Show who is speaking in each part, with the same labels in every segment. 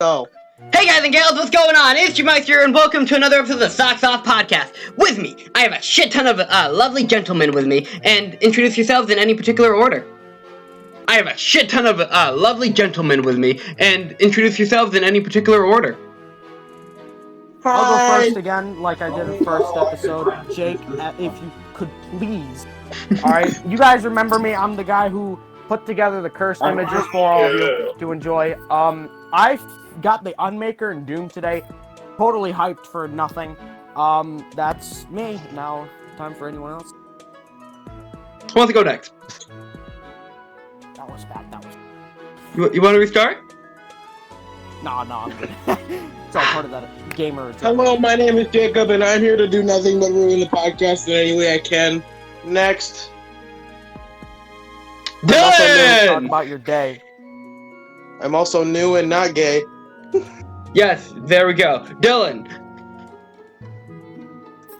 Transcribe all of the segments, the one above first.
Speaker 1: Oh.
Speaker 2: Hey guys and gals, what's going on? It's G-Meister and welcome to another episode of the Socks Off Podcast. With me, I have a shit ton of lovely gentlemen with me, and introduce yourselves in any particular order. I have a shit ton of lovely gentlemen with me, and introduce yourselves in any particular order.
Speaker 3: I'll go first again, like I did in the first episode. Jake, if you could please. Alright, you guys remember me? I'm the guy who put together the cursed images for all of you to enjoy. I got the Unmaker and Doom today. Totally hyped for nothing. That's me. Now, time for anyone else.
Speaker 2: Who wants to go next?
Speaker 3: That was bad,
Speaker 2: You want to restart?
Speaker 3: No, I'm good. It's all part of that gamer.
Speaker 1: Hello, my name is Jacob, and I'm here to do nothing but ruin the podcast in any way I can. Next.
Speaker 3: Talk about your day.
Speaker 1: I'm also new and not gay.
Speaker 2: Yes, there we go. Dylan.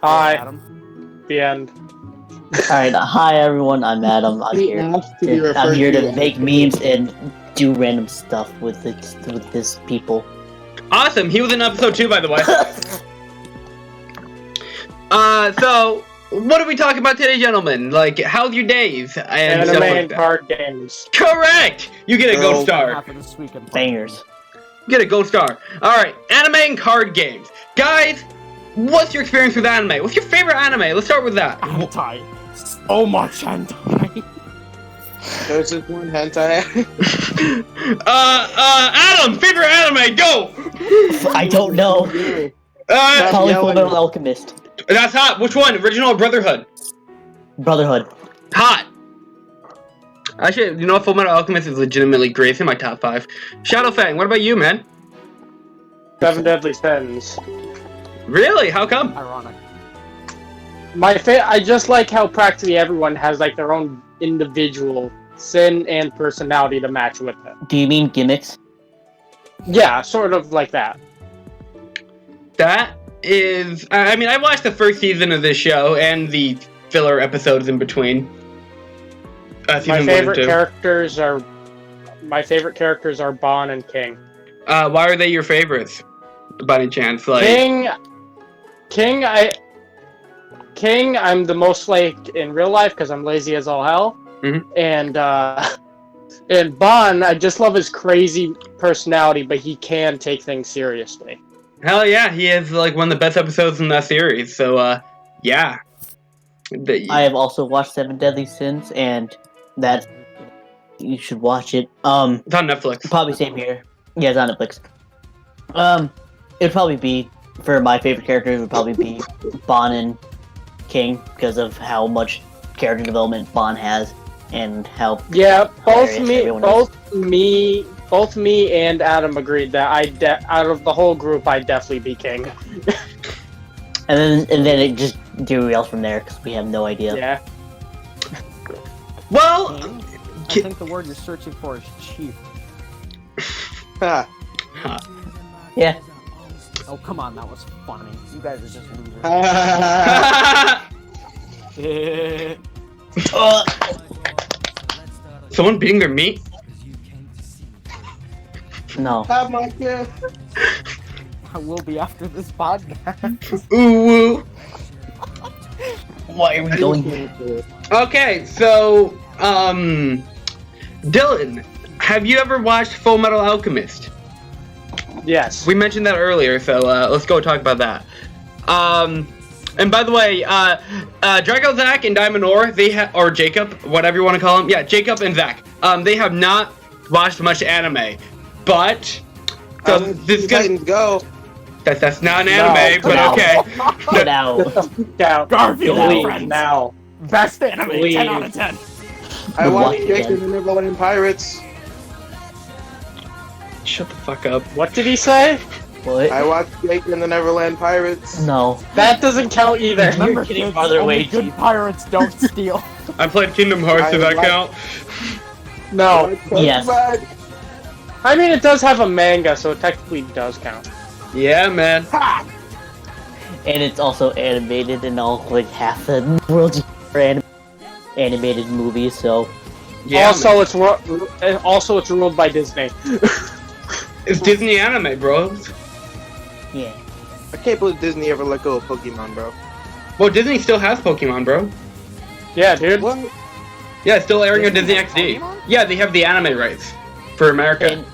Speaker 4: Hi.
Speaker 3: Adam.
Speaker 4: The end.
Speaker 5: Alright, hi everyone, I'm Adam. I'm here to make memes and do random stuff with this people.
Speaker 2: Awesome, he was in episode 2, by the way. So, what are we talking about today, gentlemen? Like, how's your days? And
Speaker 4: Anime
Speaker 2: stuff like
Speaker 4: and
Speaker 2: that.
Speaker 4: card games.
Speaker 2: Correct! You get a gold star.
Speaker 3: Happened this weekend.
Speaker 5: Bangers.
Speaker 2: Get a gold star. Alright, anime and card games. Guys, what's your experience with anime? What's your favorite anime? Let's start with that.
Speaker 3: Hentai. So much hentai.
Speaker 1: There's this one hentai.
Speaker 2: Adam, favorite anime, go!
Speaker 5: I don't know. Probably Fullmetal Alchemist.
Speaker 2: That's hot. Which one? Original or Brotherhood?
Speaker 5: Brotherhood.
Speaker 2: Hot. Actually, you know, Fullmetal Alchemist is legitimately great. It's in my top 5. ShadowFang, what about you, man?
Speaker 4: 7 Deadly Sins.
Speaker 2: Really? How come?
Speaker 3: Ironic.
Speaker 4: I just like how practically everyone has like their own individual sin and personality to match with it.
Speaker 5: Do you mean gimmicks?
Speaker 4: Yeah, sort of like that.
Speaker 2: That is... I mean, I watched the first season of this show and the filler episodes in between.
Speaker 4: My favorite characters are Bon and King.
Speaker 2: Why are they your favorites? By any chance, like...
Speaker 4: King, I'm the most like in real life because I'm lazy as all hell.
Speaker 2: Mm-hmm.
Speaker 4: And Bon, I just love his crazy personality, but he can take things seriously.
Speaker 2: Hell yeah, he is like one of the best episodes in that series, so, yeah.
Speaker 5: I have also watched 7 Deadly Sins, and that... You should watch it.
Speaker 2: It's on Netflix.
Speaker 5: Probably same here. Yeah, it's on Netflix. It'd probably be... For my favorite character, it would probably be Bon and King, because of how much character development Bon has, and how...
Speaker 4: Yeah, both me and Adam agreed that out of the whole group, I'd definitely be King.
Speaker 5: and then it just derails from there, because we have no idea.
Speaker 4: Yeah.
Speaker 2: Well...
Speaker 3: I think the word you're searching for is chief.
Speaker 5: Yeah.
Speaker 3: Oh, come on, that was funny. You guys are just losers.
Speaker 2: Someone beating their meat?
Speaker 5: No.
Speaker 1: Have my gift.
Speaker 3: I will be after this podcast.
Speaker 2: Ooh woo.
Speaker 5: Why are we going here?
Speaker 2: Okay, so, Dylan, have you ever watched Fullmetal Alchemist?
Speaker 4: Yes.
Speaker 2: We mentioned that earlier, so let's go talk about that. And by the way, DragoZach and Diamond Ore, or Jacob, whatever you want to call him, yeah, Jacob and Zach, they have not watched much anime, but so this is
Speaker 1: Titans go.
Speaker 2: That's not an anime, but okay.
Speaker 5: Get out.
Speaker 3: Garfield
Speaker 4: Leave
Speaker 3: friends.
Speaker 4: now.
Speaker 3: Best anime,
Speaker 4: Leave.
Speaker 3: 10 out of 10.
Speaker 1: I watched
Speaker 5: What?
Speaker 1: Jake and the Neverland Pirates.
Speaker 2: Shut the fuck up.
Speaker 4: What did he say?
Speaker 5: What?
Speaker 1: I watched Jake and the Neverland Pirates.
Speaker 5: No.
Speaker 4: That doesn't count either.
Speaker 3: Remember,
Speaker 5: kidding
Speaker 3: kids,
Speaker 5: farther
Speaker 3: only
Speaker 5: away,
Speaker 3: good
Speaker 5: Chief.
Speaker 3: pirates don't steal.
Speaker 2: I played Kingdom Hearts, does that count?
Speaker 4: No.
Speaker 5: Yes.
Speaker 4: I mean, it does have a manga, so it technically does count.
Speaker 2: Yeah, man.
Speaker 5: And it's also animated in all, like, half the world's animated movies, so...
Speaker 2: Yeah,
Speaker 4: also, it's ruled by Disney.
Speaker 2: It's Disney anime, bro.
Speaker 5: Yeah.
Speaker 1: I can't believe Disney ever let go of Pokemon, bro.
Speaker 2: Well, Disney still has Pokemon, bro.
Speaker 4: Yeah, dude.
Speaker 1: What?
Speaker 2: Yeah, it's still airing on Disney
Speaker 3: Disney
Speaker 2: XD.
Speaker 3: has Pokemon?
Speaker 2: Yeah, they have the anime rights for America.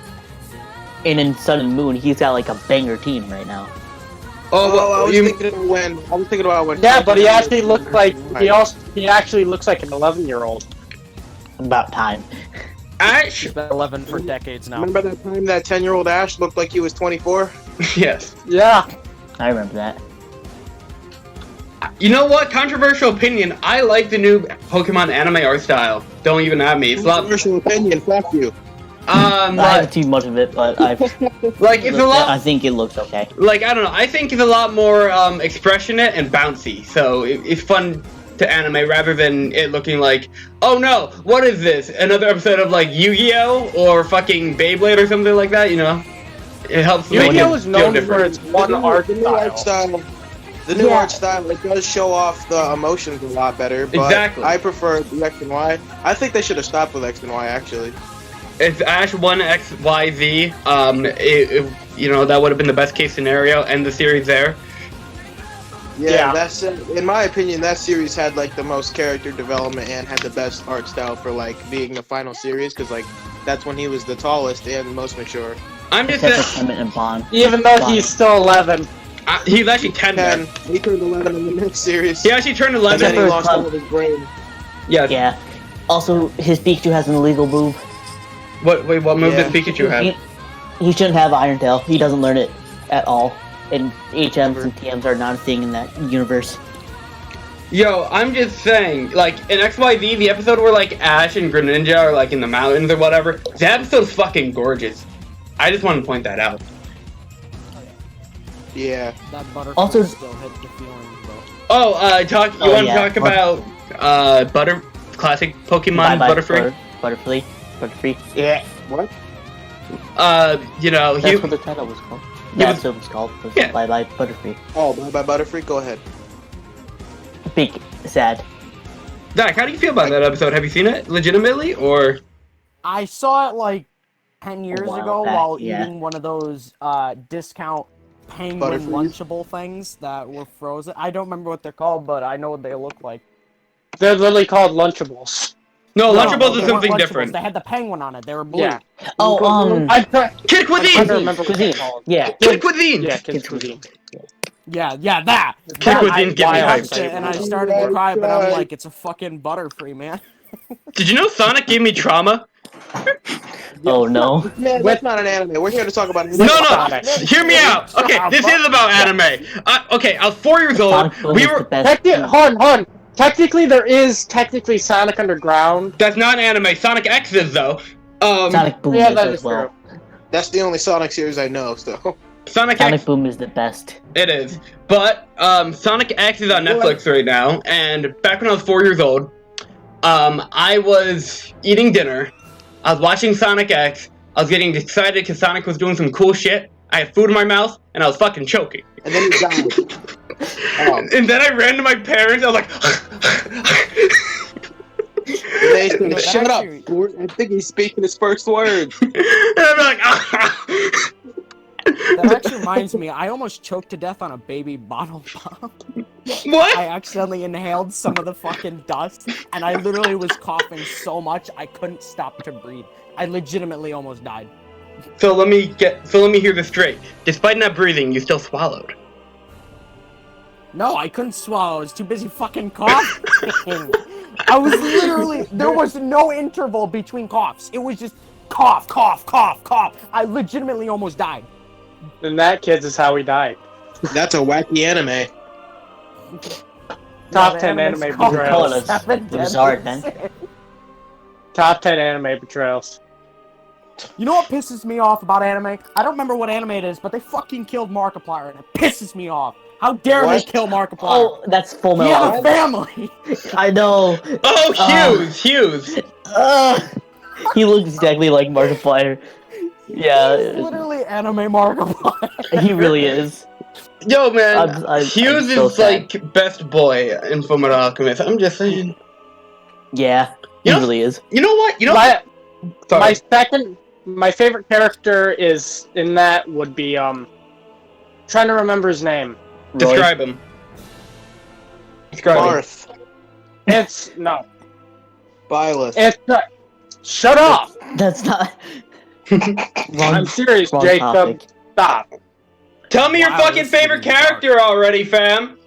Speaker 5: And in Sun and Moon, he's got like a banger team right now.
Speaker 1: Oh, I was
Speaker 2: you-
Speaker 1: thinking about when.
Speaker 4: Yeah, but he actually looks like he actually looks like an 11-year-old.
Speaker 5: About time.
Speaker 2: Ash?
Speaker 3: She's been 11 for decades now.
Speaker 1: Remember that time that 10-year-old Ash looked like he was 24?
Speaker 2: Yes.
Speaker 4: Yeah.
Speaker 5: I remember that.
Speaker 2: You know what? Controversial opinion. I like the new Pokemon anime art style. Don't even at me. It's a lot.
Speaker 1: Controversial opinion. Fuck you.
Speaker 5: I haven't seen much of it, but I've
Speaker 2: like it's a lot.
Speaker 5: I think it looks okay.
Speaker 2: Like I don't know. I think it's a lot more expressionate and bouncy. So it's fun to anime rather than it looking like, oh no, what is this? Another episode of like Yu-Gi-Oh or fucking Beyblade or something like that. You know, it helps. make it
Speaker 4: Yu-Gi-Oh is
Speaker 2: feel
Speaker 4: known
Speaker 2: different.
Speaker 4: for its one art
Speaker 1: The new art
Speaker 4: style.
Speaker 1: style. The new art style, it does show off the emotions a lot better, but
Speaker 2: Exactly.
Speaker 1: I prefer the X and Y. I think they should have stopped with X and Y, actually.
Speaker 2: It's Ash 1 X Y Z. You know, that would have been the best case scenario. End the series there.
Speaker 1: Yeah, that's in my opinion, that series had like the most character development and had the best art style for like being the final series, because like that's when he was the tallest and most mature.
Speaker 2: I'm just
Speaker 5: Except for
Speaker 2: saying,
Speaker 5: Clement and Bond.
Speaker 4: Even though he's still 11.
Speaker 2: he's actually 10
Speaker 1: And
Speaker 2: then.
Speaker 1: he turned 11 in the next series.
Speaker 2: He actually turned
Speaker 1: And
Speaker 2: 11.
Speaker 1: then he
Speaker 5: Except for
Speaker 1: lost all of his brain.
Speaker 2: Yeah.
Speaker 5: Yeah. Also, his Pikachu has an illegal move.
Speaker 2: What move
Speaker 1: Yeah.
Speaker 2: does Pikachu have?
Speaker 5: He shouldn't have Iron Tail. He doesn't learn it at all. And HMs and TMs are not a thing in that universe.
Speaker 2: Yo, I'm just saying, like, in XYZ, the episode where, like, Ash and Greninja are, like, in the mountains or whatever, that episode's fucking gorgeous. I just want to point that out.
Speaker 1: Yeah.
Speaker 3: That butterfly
Speaker 5: Also-
Speaker 3: still hits the feelings, though.
Speaker 2: Oh, you want to talk about, classic Pokemon Butterfree?
Speaker 5: Butterfree. Yeah.
Speaker 1: What?
Speaker 2: You know,
Speaker 5: That's what the title was called. That's what it was called. Was
Speaker 2: Yeah.
Speaker 5: Bye Bye Butterfree.
Speaker 1: Oh, Bye Bye Butterfree? Go ahead.
Speaker 5: Big sad.
Speaker 2: Zach, how do you feel about that episode? Have you seen it legitimately, or?
Speaker 3: I saw it like 10 years
Speaker 5: while
Speaker 3: ago
Speaker 5: back,
Speaker 3: while
Speaker 5: yeah.
Speaker 3: eating one of those discount penguin
Speaker 1: Butterfrees?
Speaker 3: Lunchable things that were frozen. I don't remember what they're called, but I know what they look like.
Speaker 4: They're literally called Lunchables.
Speaker 2: No, Lunchables
Speaker 3: they
Speaker 2: is
Speaker 3: weren't
Speaker 2: something
Speaker 3: Lunchables.
Speaker 2: different.
Speaker 3: They had the penguin on it. They were blue.
Speaker 4: Yeah.
Speaker 5: Oh,
Speaker 2: Kid
Speaker 4: I
Speaker 2: Cuisine!
Speaker 4: don't remember what they're
Speaker 5: Cuisine.
Speaker 4: called.
Speaker 5: Yeah.
Speaker 2: Kid Cuisine!
Speaker 4: Yeah,
Speaker 5: Kid
Speaker 4: Kids Cuisine.
Speaker 3: Yeah, that.
Speaker 2: Kid
Speaker 3: That,
Speaker 2: Cuisine's getting
Speaker 3: I
Speaker 2: me
Speaker 3: watched
Speaker 2: hyped.
Speaker 3: it and I started to cry, but I'm like, it's a fucking Butterfree, man.
Speaker 2: Did you know Sonic gave me trauma?
Speaker 5: Oh no.
Speaker 1: Man, that's not an anime. We're here to talk about
Speaker 2: No,
Speaker 4: Sonic.
Speaker 2: hear me out. Okay, this is about anime. Okay, I was 4 years old.
Speaker 5: Sonic Boom
Speaker 2: We
Speaker 5: is the
Speaker 2: were.
Speaker 5: best.
Speaker 4: Hold on. Technically, there is technically Sonic Underground.
Speaker 2: That's not anime. Sonic X is though.
Speaker 5: Sonic Boom
Speaker 4: Yeah,
Speaker 5: is
Speaker 4: that
Speaker 5: as
Speaker 4: is
Speaker 5: well.
Speaker 4: true.
Speaker 1: That's the only Sonic series I know, so.
Speaker 2: Sonic
Speaker 5: Sonic
Speaker 2: X.
Speaker 5: Boom is the best.
Speaker 2: It is, but Sonic X is on Netflix right now. And back when I was 4 years old, I was eating dinner. I was watching Sonic X. I was getting excited because Sonic was doing some cool shit. I had food in my mouth, and I was fucking choking.
Speaker 1: And then he died. Oh.
Speaker 2: And then I ran to my parents. I was like,
Speaker 1: They said,
Speaker 3: That
Speaker 1: shut up.
Speaker 3: actually-
Speaker 1: I think he's speaking his first words.
Speaker 2: and I'm like, ah.
Speaker 3: That actually reminds me, I almost choked to death on a baby bottle bomb.
Speaker 2: What?
Speaker 3: I accidentally inhaled some of the fucking dust, and I literally was coughing so much I couldn't stop to breathe. I legitimately almost died.
Speaker 2: So let me hear this straight. Despite not breathing, you still swallowed.
Speaker 3: No, I couldn't swallow. I was too busy fucking coughing. I was literally, there was no interval between coughs. It was just cough, cough, cough, cough. I legitimately almost died.
Speaker 4: And that, kids, is how he died.
Speaker 1: That's a wacky anime.
Speaker 4: Top
Speaker 3: the
Speaker 4: 10
Speaker 3: anime's
Speaker 4: anime
Speaker 3: called
Speaker 4: betrayals.
Speaker 3: Seven
Speaker 5: Bizarre,
Speaker 3: Deadly
Speaker 5: then.
Speaker 3: Sins.
Speaker 4: Top 10 anime betrayals.
Speaker 3: You know what pisses me off about anime? I don't remember what anime it is, but they fucking killed Markiplier, and it pisses me off. How dare
Speaker 1: What?
Speaker 3: they kill Markiplier?
Speaker 5: Oh, that's Full
Speaker 3: He
Speaker 5: Metal
Speaker 3: had a family!
Speaker 5: I know.
Speaker 2: Oh, Hughes!
Speaker 5: He looks exactly like Markiplier. Yeah,
Speaker 3: He's literally anime Markiplier.
Speaker 5: he really is.
Speaker 2: Yo, man,
Speaker 5: I'm
Speaker 2: Hughes
Speaker 5: so
Speaker 2: is
Speaker 5: sad.
Speaker 2: like best boy in Fullmetal Alchemist. I'm just saying.
Speaker 5: Yeah, he
Speaker 2: You know-
Speaker 5: really is.
Speaker 2: You know what?
Speaker 4: My
Speaker 2: Sorry.
Speaker 4: my favorite character is in that would be trying to remember his name.
Speaker 2: Describe him. Describe him.
Speaker 1: Barth.
Speaker 4: It's no.
Speaker 1: Byleth.
Speaker 4: It's shut up.
Speaker 5: That's not.
Speaker 4: I'm serious,
Speaker 5: wrong
Speaker 4: Jacob.
Speaker 5: topic.
Speaker 4: Stop.
Speaker 2: Tell me your
Speaker 3: Wow,
Speaker 2: fucking
Speaker 3: this is
Speaker 2: favorite
Speaker 3: dark.
Speaker 2: character already, fam.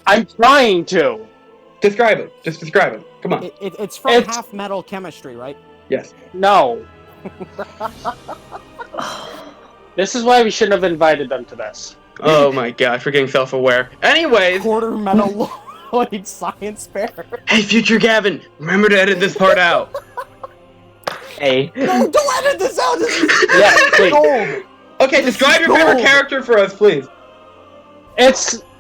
Speaker 4: I'm trying to.
Speaker 2: Describe him. Just describe him. Come on.
Speaker 3: It's from
Speaker 4: It's-
Speaker 3: Half Metal Chemistry, right?
Speaker 2: Yes.
Speaker 4: No. This is why we shouldn't have invited them to this.
Speaker 2: Oh my gosh, we're getting self-aware. Anyways,
Speaker 3: Quarter metal Lloyd science fair.
Speaker 2: hey, future Gavin, remember to edit this part out.
Speaker 5: Hey.
Speaker 3: No, don't edit this out. This is
Speaker 4: Yeah, please.
Speaker 3: gold.
Speaker 2: Okay, describe your favorite character for us, please.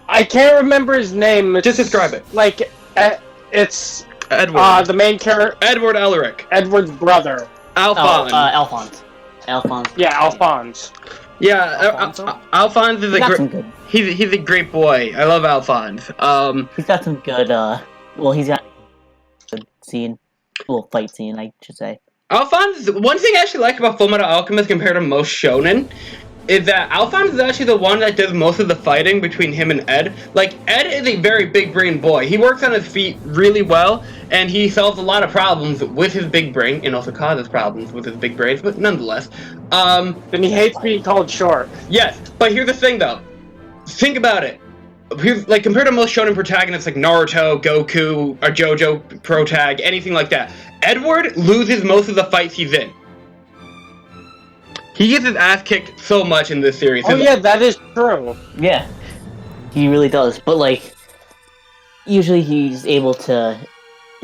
Speaker 4: I can't remember his name.
Speaker 2: Just describe it.
Speaker 4: Like, it's
Speaker 2: Edward.
Speaker 4: the main character,
Speaker 2: Edward Elric.
Speaker 4: Edward's brother.
Speaker 2: Alphonse.
Speaker 5: Alphonse. Alphonse.
Speaker 4: Yeah, Alphonse.
Speaker 2: Yeah,
Speaker 3: Alfonso?
Speaker 2: Alphonse is
Speaker 5: He's
Speaker 2: a
Speaker 5: got
Speaker 2: great.
Speaker 5: some good.
Speaker 2: He's a great boy. I love Alphonse.
Speaker 5: He's got some good. Well, he's got a good scene. Well, fight scene, I should say.
Speaker 2: Alphonse. One thing I actually like about Fullmetal Alchemist compared to most shonen is that Alphonse is actually the one that does most of the fighting between him and Ed. Like, Ed is a very big brain boy. He works on his feet really well, and he solves a lot of problems with his big brain, and also causes problems with his big brains, but nonetheless.
Speaker 4: Then he hates being called short.
Speaker 2: Yes, but here's the thing though. Think about it. Here's, like, compared to most shonen protagonists like Naruto, Goku, or Jojo protag, anything like that, Edward loses most of the fights he's in. He gets his ass kicked so much in this series.
Speaker 4: Oh yeah, that is true.
Speaker 5: Yeah, he really does. But like, usually he's able to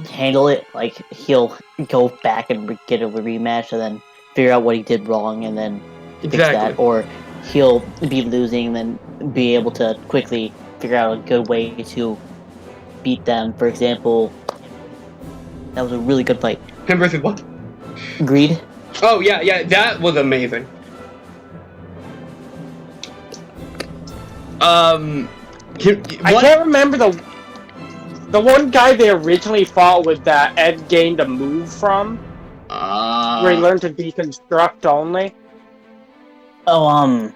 Speaker 5: handle it. Like, he'll go back and get a rematch, and then figure out what he did wrong, and then fix that. Or he'll be losing, and then be able to quickly figure out a good way to beat them. For example, that was a really good fight.
Speaker 2: Him versus what?
Speaker 5: Greed.
Speaker 2: Oh yeah, that was amazing.
Speaker 4: I can't remember the one guy they originally fought with that Ed gained a move from, where he learned to deconstruct only.
Speaker 5: Oh,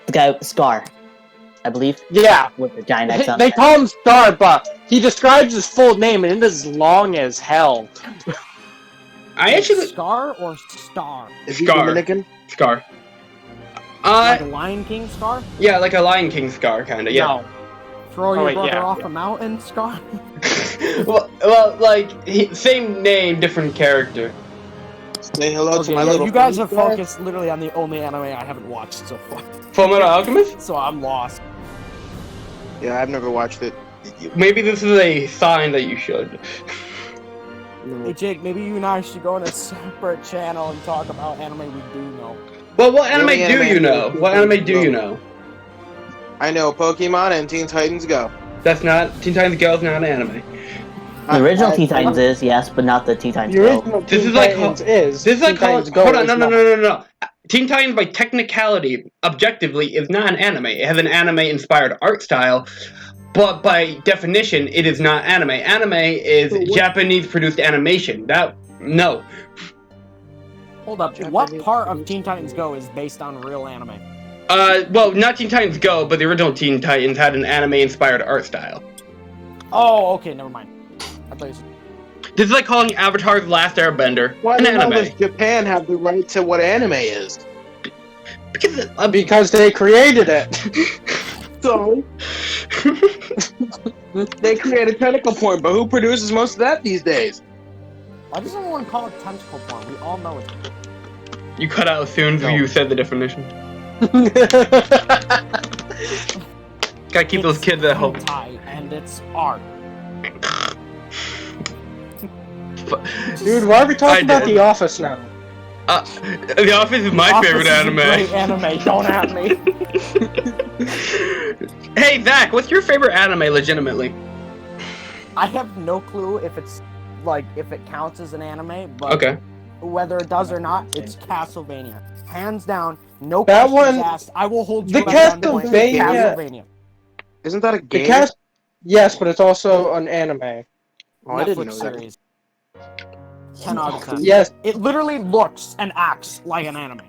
Speaker 5: the guy with the scar, I believe.
Speaker 4: Yeah.
Speaker 5: With the giant X on
Speaker 4: They
Speaker 5: it.
Speaker 4: call him Star, but he describes his full name, and it is long as hell.
Speaker 2: I actually
Speaker 3: Scar or Star?
Speaker 1: Is he
Speaker 2: Scar.
Speaker 1: Dominican?
Speaker 2: Scar.
Speaker 3: Like a Lion King Scar?
Speaker 2: Yeah, like a Lion King Scar, kinda. Yeah.
Speaker 4: No.
Speaker 3: Throw your
Speaker 4: wait,
Speaker 3: brother
Speaker 4: yeah,
Speaker 3: off
Speaker 4: yeah.
Speaker 3: a mountain Scar?
Speaker 2: well, like same name, different character.
Speaker 1: Say hello to my
Speaker 3: Okay,
Speaker 1: little
Speaker 3: you guys
Speaker 1: friend.
Speaker 3: have focused literally on the only anime I haven't watched so far.
Speaker 2: Fullmetal Alchemist?
Speaker 3: So I'm lost.
Speaker 1: Yeah, I've never watched it.
Speaker 2: Maybe this is a sign that you should.
Speaker 3: Hey Jake, maybe you and I should go on a separate channel and talk about anime we do know.
Speaker 2: Well, what anime
Speaker 1: Really,
Speaker 2: do you
Speaker 1: anime
Speaker 2: know?
Speaker 1: do
Speaker 2: What
Speaker 1: you
Speaker 2: anime do you
Speaker 1: know?
Speaker 2: know?
Speaker 1: I know Pokemon and Teen Titans Go.
Speaker 2: That's not Teen Titans Go is not an anime.
Speaker 5: The original
Speaker 1: I-
Speaker 5: Teen Titans is, yes, but not the Teen Titans
Speaker 4: The
Speaker 5: Go.
Speaker 4: original
Speaker 2: This
Speaker 4: Teen
Speaker 2: is like
Speaker 4: Titans is.
Speaker 2: This is like
Speaker 4: Teen Titans Go
Speaker 2: hold on,
Speaker 4: is
Speaker 2: no.
Speaker 4: not.
Speaker 2: Teen Titans by technicality, objectively, is not an anime. It has an anime-inspired art style, but by definition, it is not anime. Anime is Japanese-produced animation. No.
Speaker 3: Hold up, what part of Teen Titans Go is based on real anime?
Speaker 2: Well, not Teen Titans Go, but the original Teen Titans had an anime-inspired art style.
Speaker 3: Oh, okay, never mind. I thought you said...
Speaker 2: This is like calling Avatar's Last Airbender
Speaker 1: Why
Speaker 2: an
Speaker 1: the hell
Speaker 2: anime.
Speaker 1: does Japan have the right to what anime is?
Speaker 4: Because they created it.
Speaker 1: So they created tentacle porn, but who produces most of that these days?
Speaker 3: Why does everyone call it tentacle porn? We all know it.
Speaker 2: You cut out as soon as you said the definition. Gotta keep those kids at home.
Speaker 3: Hentai, and it's art.
Speaker 4: Dude, why are we talking about
Speaker 2: did.
Speaker 4: The Office now?
Speaker 2: The Office is my
Speaker 3: Office
Speaker 2: favorite
Speaker 3: is a
Speaker 2: anime.
Speaker 3: great anime, don't at me.
Speaker 2: Hey, Zach, what's your favorite anime, legitimately?
Speaker 3: I have no clue if it's, like, if it counts as an anime, but
Speaker 2: Okay.
Speaker 3: whether it does or not, it's Castlevania. Hands down, no
Speaker 4: That
Speaker 3: questions
Speaker 4: one-
Speaker 3: asked. I will hold
Speaker 4: the
Speaker 3: you at gunpoint.
Speaker 4: Castlevania-
Speaker 3: Castlevania.
Speaker 1: Isn't that a
Speaker 4: The
Speaker 1: game?
Speaker 4: cast. Yes, but it's also an anime.
Speaker 1: Oh, I didn't
Speaker 3: Netflix
Speaker 1: know that.
Speaker 3: series. 10 out of 10.
Speaker 4: Yes.
Speaker 3: It literally looks and acts like an anime.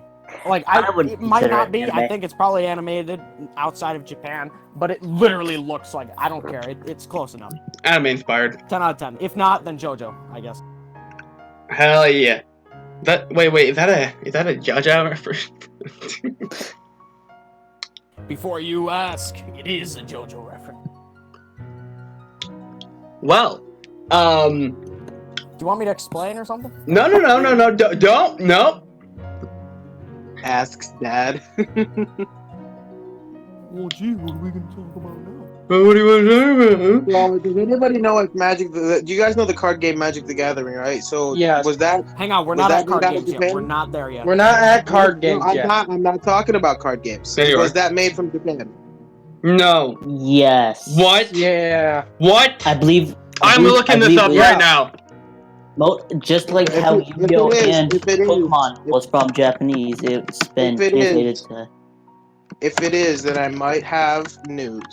Speaker 3: Like, it might not be. I think it's probably animated outside of Japan, but it literally looks like it. I don't care. It's close enough.
Speaker 2: Anime inspired.
Speaker 3: 10 out of 10. If not, then JoJo, I guess.
Speaker 2: Hell yeah. Wait, is that a Jojo reference?
Speaker 3: Before you ask, it is a JoJo reference.
Speaker 2: Well,
Speaker 3: Do you want me to explain or something?
Speaker 2: no, don't, no.
Speaker 1: Asks Dad.
Speaker 3: Well, gee, what are we gonna talk about now?
Speaker 2: What do you want to do?
Speaker 1: Well, does anybody know like Magic? Do you guys know the card game Magic the Gathering, right? So
Speaker 4: Yes.
Speaker 1: was that?
Speaker 3: Hang on, we're
Speaker 1: Was
Speaker 3: not
Speaker 1: that
Speaker 3: at card
Speaker 1: made out
Speaker 3: games
Speaker 1: of
Speaker 3: yet.
Speaker 1: Japan?
Speaker 3: We're not there yet.
Speaker 4: We're not at card games
Speaker 1: No,
Speaker 4: yet.
Speaker 1: I'm not talking about card games.
Speaker 2: There you
Speaker 1: Was
Speaker 2: are.
Speaker 1: that made from Japan?
Speaker 2: No.
Speaker 5: Yes.
Speaker 2: What?
Speaker 4: Yeah.
Speaker 2: What?
Speaker 5: I believe.
Speaker 2: I'm looking this up
Speaker 4: yeah.
Speaker 2: right now.
Speaker 5: Just like
Speaker 1: If
Speaker 5: how
Speaker 1: it- if
Speaker 5: Yu-Gi-Oh!
Speaker 1: it is-
Speaker 5: And
Speaker 1: if it is-
Speaker 5: Pokemon
Speaker 1: if-
Speaker 5: was from Japanese, it's been
Speaker 1: If it
Speaker 5: translated
Speaker 1: is-
Speaker 5: to.
Speaker 1: If it is, then I might have news.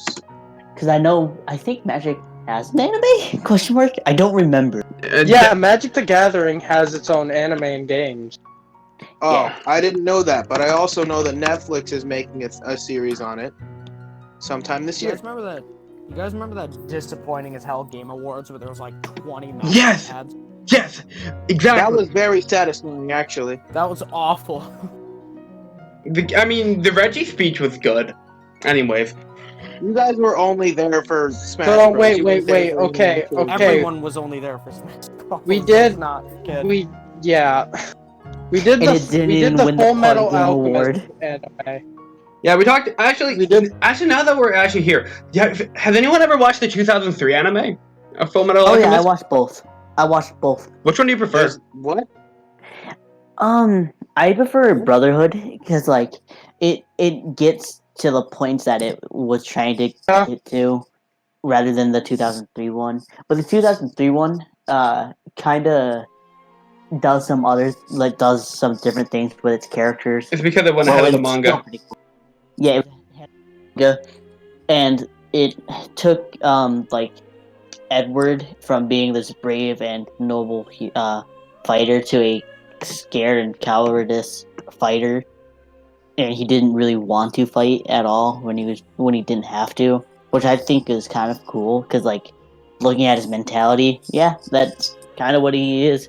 Speaker 5: Because I think Magic has an anime? Question mark? I don't remember.
Speaker 4: Yeah, Magic the Gathering has its own anime and games.
Speaker 1: Oh,
Speaker 5: Yeah.
Speaker 1: I didn't know that, but I also know that Netflix is making a series on it sometime this
Speaker 3: You
Speaker 1: year.
Speaker 3: guys remember that? You guys remember that disappointing as hell Game Awards where there was like 20 minutes
Speaker 2: Yes!
Speaker 3: ads?
Speaker 2: Yes, exactly.
Speaker 1: That was very satisfying, actually.
Speaker 3: That was awful.
Speaker 2: The Reggie speech was good. Anyways,
Speaker 1: You guys were only there for Smash
Speaker 4: So,
Speaker 1: Bros.
Speaker 4: wait,
Speaker 1: You
Speaker 4: wait,
Speaker 1: weren't there
Speaker 4: wait,
Speaker 1: for
Speaker 4: okay,
Speaker 1: anything.
Speaker 4: okay.
Speaker 3: Everyone was only there for Smash Bros.
Speaker 4: We did-
Speaker 3: Not kid.
Speaker 4: We did
Speaker 5: And it didn't even win the
Speaker 4: Fullmetal
Speaker 5: Card Game
Speaker 4: Alchemist anime.
Speaker 2: yeah, we talked. Actually,
Speaker 4: We did-
Speaker 2: Actually, now that we're actually here, has anyone ever watched the 2003 anime of Fullmetal
Speaker 5: Oh
Speaker 2: Alchemist?
Speaker 5: yeah, I watched both.
Speaker 2: Which one do you prefer?
Speaker 1: There's- What?
Speaker 5: I prefer Brotherhood because like it gets to the points that it was trying to get to, rather than the 2003 one. But the 2003 one, kind of does some different things with its characters.
Speaker 2: It's because it went ahead of the
Speaker 5: it's
Speaker 2: manga.
Speaker 5: still pretty cool. Yeah, it had manga, and it took like Edward from being this brave and noble fighter to a scared and cowardice fighter, and he didn't really want to fight at all when he didn't have to, which I think is kind of cool because like looking at his mentality, yeah, that's kind of what he is.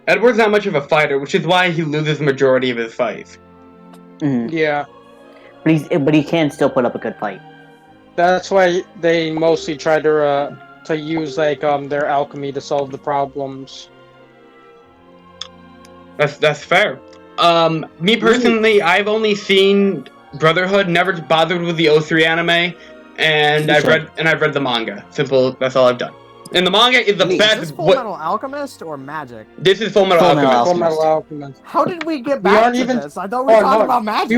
Speaker 2: Edward's not much of a fighter, which is why he loses the majority of his fights.
Speaker 5: Mhm.
Speaker 4: Yeah.
Speaker 5: But he can still put up a good fight.
Speaker 4: That's why they mostly try to use like their alchemy to solve the problems.
Speaker 2: That's fair. Me personally, I've only seen Brotherhood, never bothered with the 03 anime, and I've read the manga. Simple. That's all I've done. And the manga is the
Speaker 1: Is
Speaker 3: Is
Speaker 2: best.
Speaker 3: this Fullmetal Alchemist or Magic?
Speaker 2: This is Fullmetal
Speaker 5: Fullmetal
Speaker 2: Alchemist.
Speaker 4: Fullmetal Alchemist.
Speaker 3: How did we get
Speaker 4: We
Speaker 3: back
Speaker 4: aren't
Speaker 3: to
Speaker 4: even-
Speaker 3: this? I thought we were
Speaker 4: Oh,
Speaker 3: talking
Speaker 4: no.
Speaker 3: about Magic.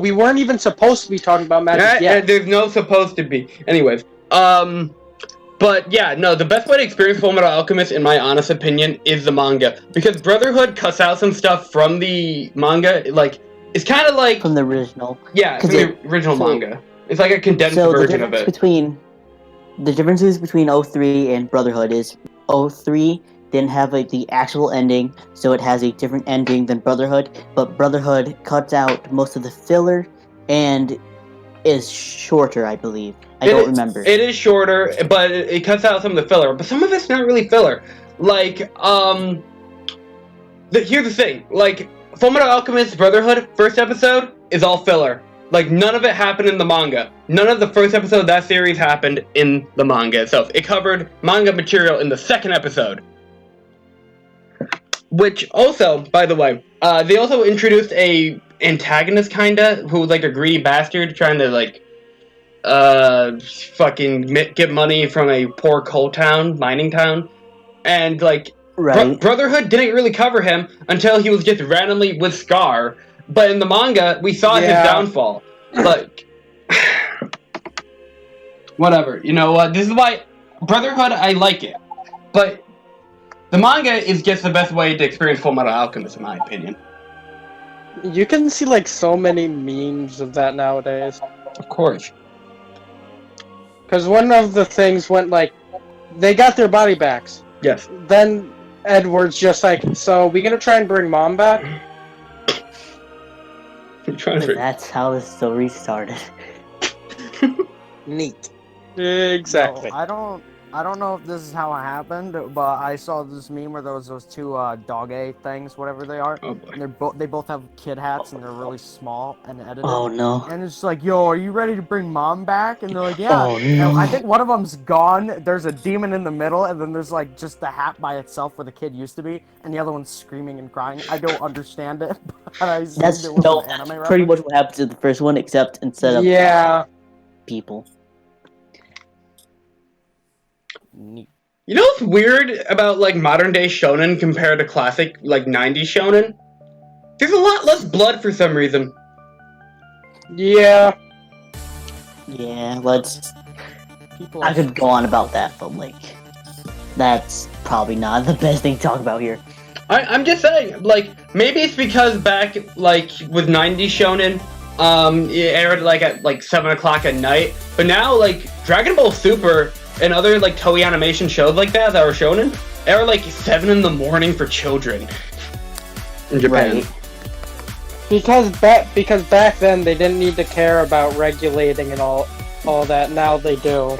Speaker 4: We weren't even supposed to be talking about Magic yet.
Speaker 2: There's no supposed to be. Anyways, but yeah, no, the best way to experience Fullmetal Alchemist, in my honest opinion, is the manga. Because Brotherhood cuts out some stuff from the manga, like, it's kind of like,
Speaker 5: From the original.
Speaker 2: yeah, it's
Speaker 5: 'cause
Speaker 2: from the original manga. It's like a condensed
Speaker 5: So
Speaker 2: version of it.
Speaker 5: the differences between 03 and Brotherhood is 03 didn't have like the actual ending, so it has a different ending than Brotherhood, but Brotherhood cuts out most of the filler and is shorter, I believe. I don't remember.
Speaker 2: It is shorter, but it cuts out some of the filler. But some of it's not really filler. Like, here's the thing. Like, Fullmetal Alchemist Brotherhood, first episode, is all filler. Like, none of it happened in the manga. None of the first episode of that series happened in the manga itself. It covered manga material in the second episode. Which also, by the way, they also introduced a antagonist, kinda, who was like a greedy bastard trying to, like, fucking get money from a poor coal town, mining town. And, like,
Speaker 5: Right.
Speaker 2: Brotherhood didn't really cover him until he was just randomly with Scar. But in the manga, we saw his downfall. Like, whatever. You know what? This is why Brotherhood, I like it. But the manga is just the best way to experience Fullmetal Alchemist, in my opinion.
Speaker 4: You can see like so many memes of that nowadays.
Speaker 2: Of course.
Speaker 4: Because one of the things went like, they got their body backs.
Speaker 2: Yes.
Speaker 4: Then Edward's just like, so we gonna try and bring Mom back?
Speaker 2: I'm trying to.
Speaker 5: That's how the story started.
Speaker 1: Neat.
Speaker 4: Exactly.
Speaker 3: No, I don't know if this is how it happened, but I saw this meme where there was those two dog A things, whatever they are.
Speaker 2: Oh boy.
Speaker 3: And they both have kid hats and they're really small and edited.
Speaker 5: Oh no.
Speaker 3: And it's just like, yo, are you ready to bring Mom back? And they're like, yeah.
Speaker 5: Oh,
Speaker 3: And
Speaker 5: no.
Speaker 3: I think one of them's gone. There's a demon in the middle, and then there's like just the hat by itself where the kid used to be, and the other one's screaming and crying. I don't understand it, but I assumed
Speaker 5: That's
Speaker 3: it was
Speaker 5: no,
Speaker 3: an anime
Speaker 5: that's pretty
Speaker 3: reference.
Speaker 5: much what happens in the first one, except instead of
Speaker 4: Yeah.
Speaker 5: people.
Speaker 3: Neat.
Speaker 2: You know what's weird about like modern day shonen compared to classic like 90s shonen? There's a lot less blood for some reason.
Speaker 4: Yeah.
Speaker 5: Yeah, let's.
Speaker 3: People
Speaker 5: I could go on about that, but like, that's probably not the best thing to talk about here.
Speaker 2: I'm just saying, like, maybe it's because back, like, with 90s shonen, it aired, like, at, like, 7 o'clock at night, but now, like, Dragon Ball Super and other, like, Toei animation shows like that were shonen, air, like, 7 in the morning for children in Japan.
Speaker 5: Right.
Speaker 4: Because back then they didn't need to care about regulating and all that. Now they do.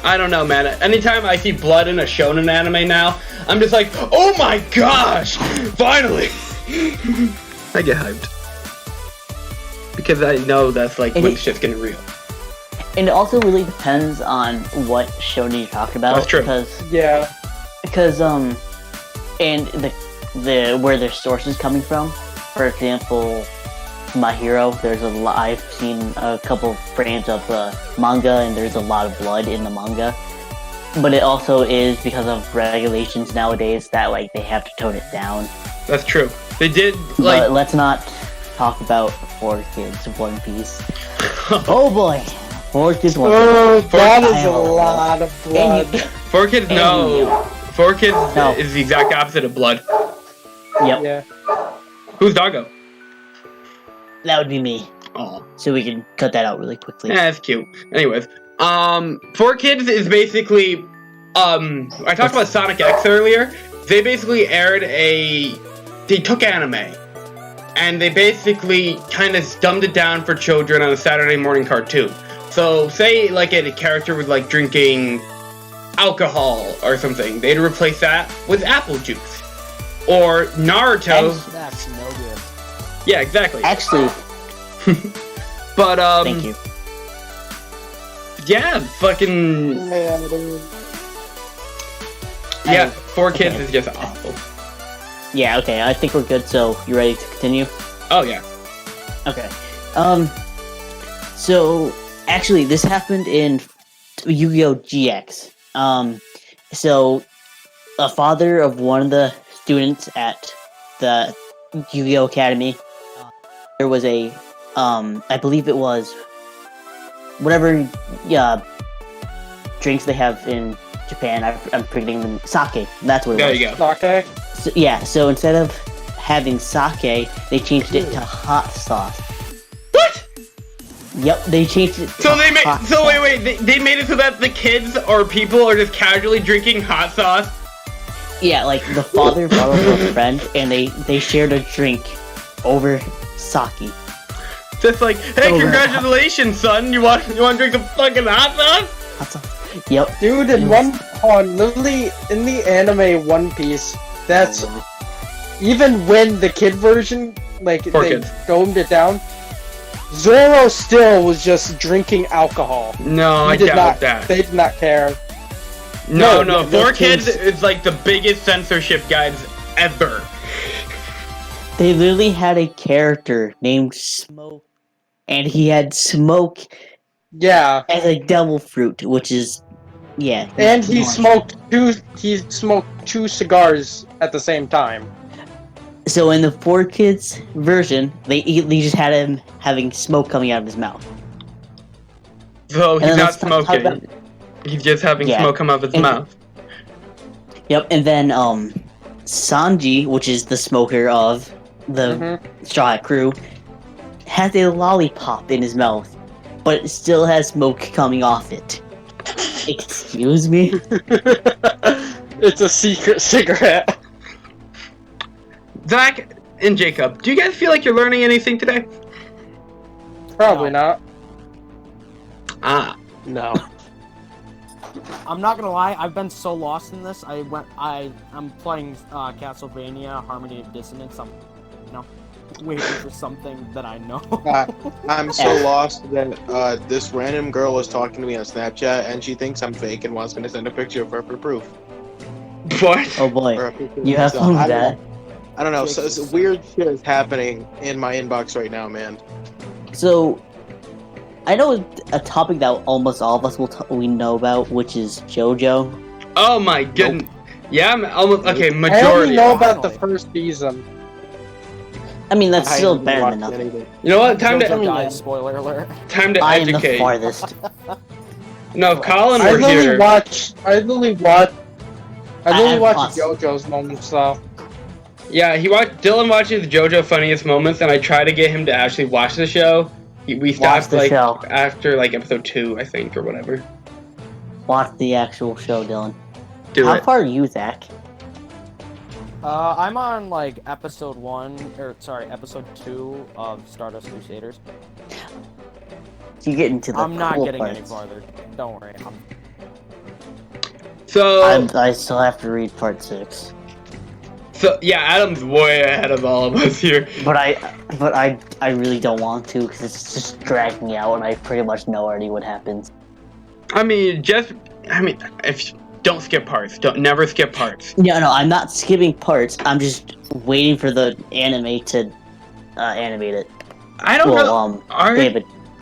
Speaker 2: I don't know, man. Anytime I see blood in a shonen anime now, I'm just like, oh my gosh! Finally! I get hyped. Because I know that's, like, when shit's getting real.
Speaker 5: And it also really depends on what shonen you're talking about.
Speaker 2: That's true.
Speaker 5: Because and the where their source is coming from. For example, My Hero, there's I've seen a couple frames of the manga, and there's a lot of blood in the manga. But it also is because of regulations nowadays that like they have to tone it down.
Speaker 2: That's true. They did, like...
Speaker 5: But let's not talk about 4Kids One Piece. Oh boy! 4Kids One Piece.
Speaker 4: Oh, that is a lot of blood.
Speaker 2: 4Kids, no. 4Kids
Speaker 5: No.
Speaker 2: is the exact opposite of blood.
Speaker 5: Yep,
Speaker 4: Yeah.
Speaker 2: Who's Doggo?
Speaker 5: that would be me.
Speaker 2: Oh.
Speaker 5: So we can cut that out really quickly.
Speaker 2: Yeah, that's cute. Anyways, 4Kids is basically, I talked about Sonic X earlier. They basically they took anime, and they basically kind of dumbed it down for children on a Saturday morning cartoon. So, say, like, a character was, like, drinking alcohol or something, they'd replace that with apple juice. Or Naruto.
Speaker 3: That's no good.
Speaker 2: Yeah, exactly.
Speaker 5: Actually,
Speaker 2: But,
Speaker 5: thank you.
Speaker 2: yeah, fucking... Yeah, 4Kids is just awful.
Speaker 5: Yeah, okay, I think we're good, so you ready to continue?
Speaker 2: Oh, yeah.
Speaker 5: Okay. So, actually, this happened in Yu-Gi-Oh! GX. So, a father of one of the students at the Yu-Gi-Oh! Academy, there was a, I believe it was, whatever, drinks they have in Japan, I'm forgetting them, sake, that's what it
Speaker 2: There
Speaker 5: was.
Speaker 2: you go.
Speaker 4: Okay.
Speaker 5: So, yeah, so instead of having sake, they changed it to hot sauce.
Speaker 2: What?
Speaker 5: Yep, they changed it to
Speaker 2: So they made,
Speaker 5: hot
Speaker 2: so
Speaker 5: sauce.
Speaker 2: wait, they made it so that the kids or people are just casually drinking hot sauce?
Speaker 5: Yeah, like the father brought over a friend, and they shared a drink over sake.
Speaker 2: Just like, hey,
Speaker 5: Over
Speaker 2: congratulations, son, you want to drink some fucking hot sauce?
Speaker 5: Hot sauce. Yep.
Speaker 4: Dude, literally in the anime One Piece, that's even when the kid version, like,
Speaker 2: Poor
Speaker 4: they
Speaker 2: kids.
Speaker 4: domed it down, Zoro still was just drinking alcohol.
Speaker 2: No, I
Speaker 4: He did
Speaker 2: doubt
Speaker 4: not,
Speaker 2: that.
Speaker 4: They did not care.
Speaker 2: No,
Speaker 4: No,
Speaker 2: 4Kids
Speaker 4: kids-
Speaker 2: is like the biggest censorship guides ever.
Speaker 5: They literally had a character named Smoke, and he had smoke
Speaker 4: Yeah.
Speaker 5: as a devil fruit, which is, yeah.
Speaker 4: And he smoked two cigars at the same time.
Speaker 5: So in the 4Kids version, they just had him having smoke coming out of his mouth.
Speaker 2: So
Speaker 5: And
Speaker 2: he's
Speaker 5: then
Speaker 2: not
Speaker 5: let's talk
Speaker 2: smoking.
Speaker 5: about-
Speaker 2: He's just having
Speaker 5: Yeah.
Speaker 2: smoke come out of his
Speaker 5: And-
Speaker 2: mouth.
Speaker 5: Yep, and then Sanji, which is the smoker of the Straw Hat Crew, has a lollipop in his mouth, but it still has smoke coming off it. Excuse me?
Speaker 4: It's a secret cigarette.
Speaker 2: Zach and Jacob, do you guys feel like you're learning anything today?
Speaker 4: Probably not.
Speaker 2: Ah.
Speaker 1: No.
Speaker 3: I'm not gonna lie, I've been so lost in this. I'm playing Castlevania Harmony of Dissonance. I'm, waiting for something that I know.
Speaker 1: I'm so lost that this random girl is talking to me on Snapchat, and she thinks I'm fake and wants me to send a picture of her for proof.
Speaker 2: What?
Speaker 5: Oh boy,
Speaker 1: Or a picture of
Speaker 5: you have
Speaker 1: myself.
Speaker 5: fun with that.
Speaker 1: I don't know. So weird shit is happening in my inbox right now, man.
Speaker 5: So, I know a topic that almost all of us we know about, which is JoJo.
Speaker 2: Oh my goodness. Yeah, I'm almost okay.
Speaker 4: I only
Speaker 2: Majority.
Speaker 4: know about the first season.
Speaker 5: I mean, that's
Speaker 1: I
Speaker 5: still
Speaker 1: haven't
Speaker 5: better than
Speaker 1: watched
Speaker 5: nothing.
Speaker 1: anything.
Speaker 2: You know what? Time
Speaker 3: Jojo
Speaker 2: to
Speaker 3: dies, spoiler alert.
Speaker 5: I am the
Speaker 2: educate.
Speaker 5: farthest.
Speaker 2: No, if Colin
Speaker 4: I
Speaker 2: were
Speaker 4: literally
Speaker 2: here.
Speaker 4: watch
Speaker 5: have
Speaker 4: JoJo's moments, so.
Speaker 2: Yeah, Dylan watches JoJo funniest moments, and I try to get him to actually watch the show. We stopped
Speaker 5: the show.
Speaker 2: after episode 2, I think, or whatever.
Speaker 5: Watch the actual show, Dylan.
Speaker 2: How
Speaker 5: How far are you, Zach?
Speaker 3: I'm on episode 2 of Stardust Crusaders.
Speaker 5: You get into the
Speaker 3: I'm not
Speaker 5: cool
Speaker 3: getting any
Speaker 5: parts.
Speaker 3: farther. Don't worry.
Speaker 2: So,
Speaker 5: I still have to read part 6.
Speaker 2: yeah, Adam's way ahead of all of us here.
Speaker 5: But I really don't want to because it's just dragging me out, and I pretty much know already what happens.
Speaker 2: If don't skip parts. Never skip parts.
Speaker 5: No, I'm not skipping parts. I'm just waiting for the anime to animate it.
Speaker 2: I don't know.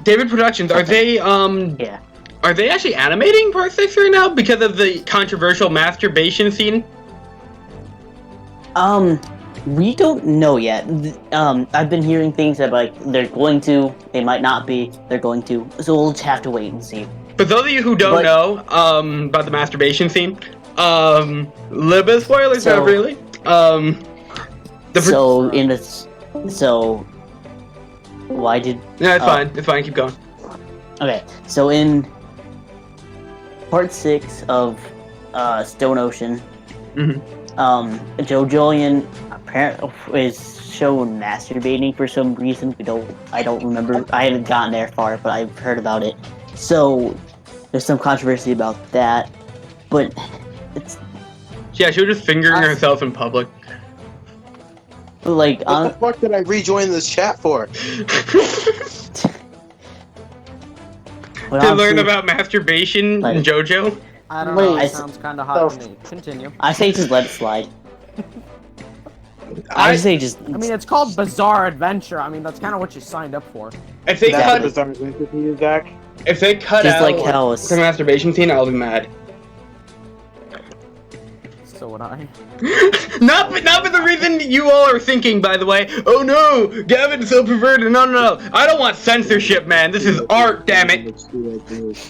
Speaker 2: David Productions, are they
Speaker 5: Yeah.
Speaker 2: Are they actually animating part 6 right now because of the controversial masturbation scene?
Speaker 5: We don't know yet. I've been hearing things that they're going to, they might not be, they're going to. So we'll just have to wait and see.
Speaker 2: For those of you who don't know about the masturbation scene, little bit of spoilers, not really.
Speaker 5: Why did?
Speaker 2: Yeah, it's fine. It's fine. Keep going.
Speaker 5: Okay, so in part 6 of Stone Ocean, JoJolian apparently is shown masturbating for some reason. I don't remember. I haven't gotten there far, but I've heard about it. So there's some controversy about that, but it's
Speaker 2: Yeah, she was just fingering herself in public.
Speaker 5: like
Speaker 1: What the fuck did I rejoin this chat for?
Speaker 2: To learn about masturbation in JoJo.
Speaker 3: I don't know.
Speaker 4: Wait,
Speaker 3: It sounds kind of hot to me. Continue.
Speaker 5: I say just let it slide. I say just.
Speaker 3: I mean, it's called Bizarre Adventure. I mean, that's kind of what you signed up for.
Speaker 2: If they cut,
Speaker 1: Bizarre Adventure for you, Zach?
Speaker 2: if they cut
Speaker 5: Just
Speaker 2: out
Speaker 5: like how
Speaker 2: the masturbation scene, I'll be mad.
Speaker 3: So would I.
Speaker 2: Not for the reason you all are thinking, by the way. Oh no, Gavin's so perverted. No. I don't want censorship, man. This is art, damn it.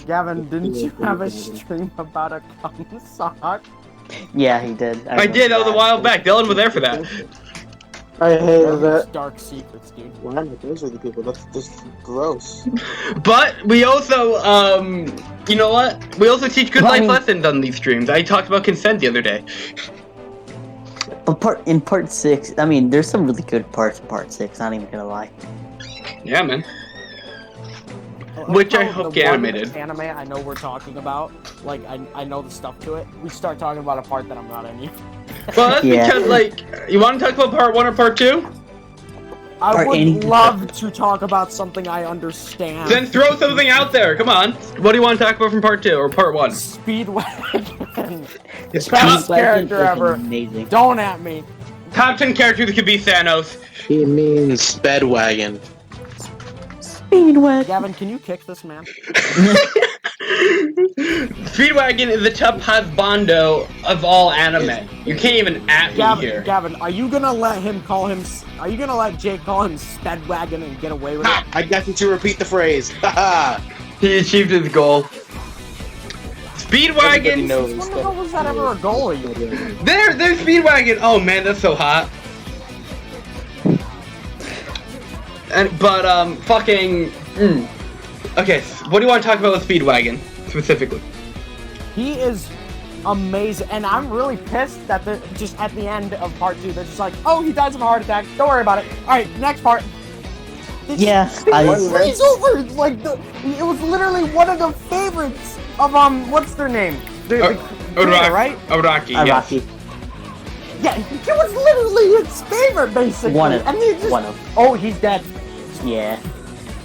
Speaker 3: Gavin, didn't you have a stream about a cum sock?
Speaker 5: Yeah, he did.
Speaker 2: I did. That was a while back. Dylan was there for that.
Speaker 4: I hated it.
Speaker 3: Dark secrets, dude.
Speaker 1: Why those are the people? That's just gross.
Speaker 2: But we also, you know what? We also teach good life lessons on these streams. I talked about consent the other day.
Speaker 5: But in part 6, I mean, there's some really good parts in part 6. Not even gonna lie.
Speaker 2: Yeah, man. Which I hope get animated.
Speaker 3: Anime I know we're talking about, like I know the stuff to it. We start talking about a part that I'm not in yet.
Speaker 2: Well, that's because, you want to talk about part 1 or part 2?
Speaker 3: I would love to talk about something I understand.
Speaker 2: Then throw something out there. Come on. What do you want to talk about from part 2 or part 1?
Speaker 3: Speedwagon. Best
Speaker 5: Speedwagon
Speaker 3: character
Speaker 5: is
Speaker 3: ever.
Speaker 5: amazing.
Speaker 3: Don't at me.
Speaker 2: Top 10 characters could be Thanos.
Speaker 1: He means Spedwagon.
Speaker 5: Speedwagon.
Speaker 3: Gavin, can you kick this man?
Speaker 2: Speedwagon is the top husbando of all anime. You can't even at me here.
Speaker 3: Gavin, are you gonna let Jake call him Spedwagon and get away with it?
Speaker 1: I got you to repeat the phrase. Haha.
Speaker 2: He achieved his goal.
Speaker 1: Everybody
Speaker 2: Speedwagon.
Speaker 1: knows
Speaker 3: When the hell was that ever a goal of you?
Speaker 2: There's Speedwagon. Oh man, that's so hot. Okay, what do you want to talk about with Speedwagon specifically?
Speaker 3: He is amazing. And I'm really pissed that just at the end of part 2, they're just like, oh, he dies of a heart attack. Don't worry about it. All right, next part.
Speaker 5: Yeah,
Speaker 3: It's over. Like it was literally one of the favorites of what's their name? The creator, right?
Speaker 2: Araki. Yes.
Speaker 5: Araki.
Speaker 3: Yeah, it was literally his favorite, basically.
Speaker 5: One of.
Speaker 3: Oh, he's dead.
Speaker 5: Yeah.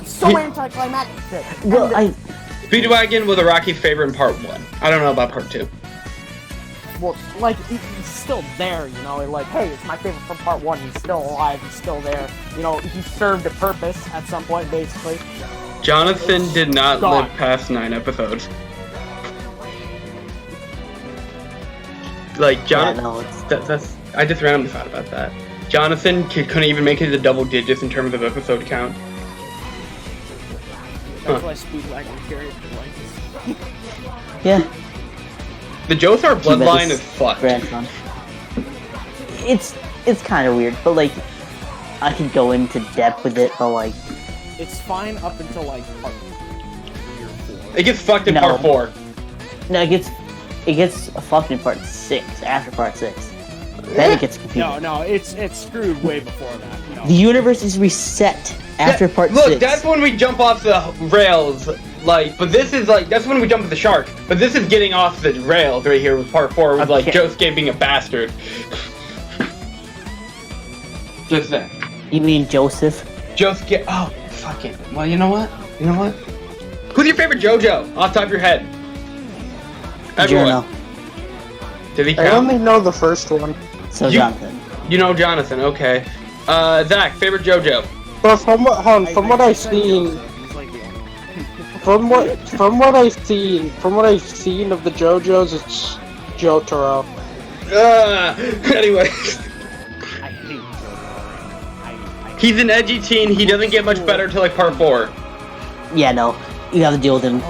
Speaker 3: So anticlimactic.
Speaker 5: Well,
Speaker 2: Speedwagon was Araki's favorite in part 1. I don't know about part 2.
Speaker 3: Well, like, he's still there, you know? Like, hey, it's my favorite from part 1. He's still alive. He's still there. You know, he served a purpose at some point, basically.
Speaker 2: Jonathan did not live past 9 episodes. Like, that's I just randomly thought about that. Jonathan couldn't even make it to the double digits in terms of episode count.
Speaker 3: That's why Speedwagon carried the lights.
Speaker 5: Yeah.
Speaker 2: The Jothar bloodline is fucked.
Speaker 5: Grandson. It's kind of weird, but like, I could go into depth with it, but like,
Speaker 3: it's fine up until like part 3 or 4.
Speaker 2: It gets fucked in part 4.
Speaker 5: No, it gets fucked in part 6. After part 6, then it gets confusing.
Speaker 3: No, it's screwed way before that. You know?
Speaker 5: The universe is reset after part 6.
Speaker 2: Look, that's when we jump off the rails. Like, but this is like, that's when we jump with the shark. But this is getting off the rails right here with part 4 with like Josuke being a bastard. Just that.
Speaker 5: You mean Joseph?
Speaker 2: Josuke, oh, fuck it. Well, you know what? Who's your favorite Jojo, off the top of your head? Everyone. Did he count?
Speaker 4: I only know the first one.
Speaker 5: So Jonathan.
Speaker 2: You know Jonathan, okay. Zach, favorite JoJo?
Speaker 4: Well, from what I've seen of the JoJos, it's Jotaro.
Speaker 2: Anyway.
Speaker 3: I hate Jojo.
Speaker 2: He's an edgy teen, he doesn't get much better till like part 4.
Speaker 5: Yeah, no. You have to deal with him.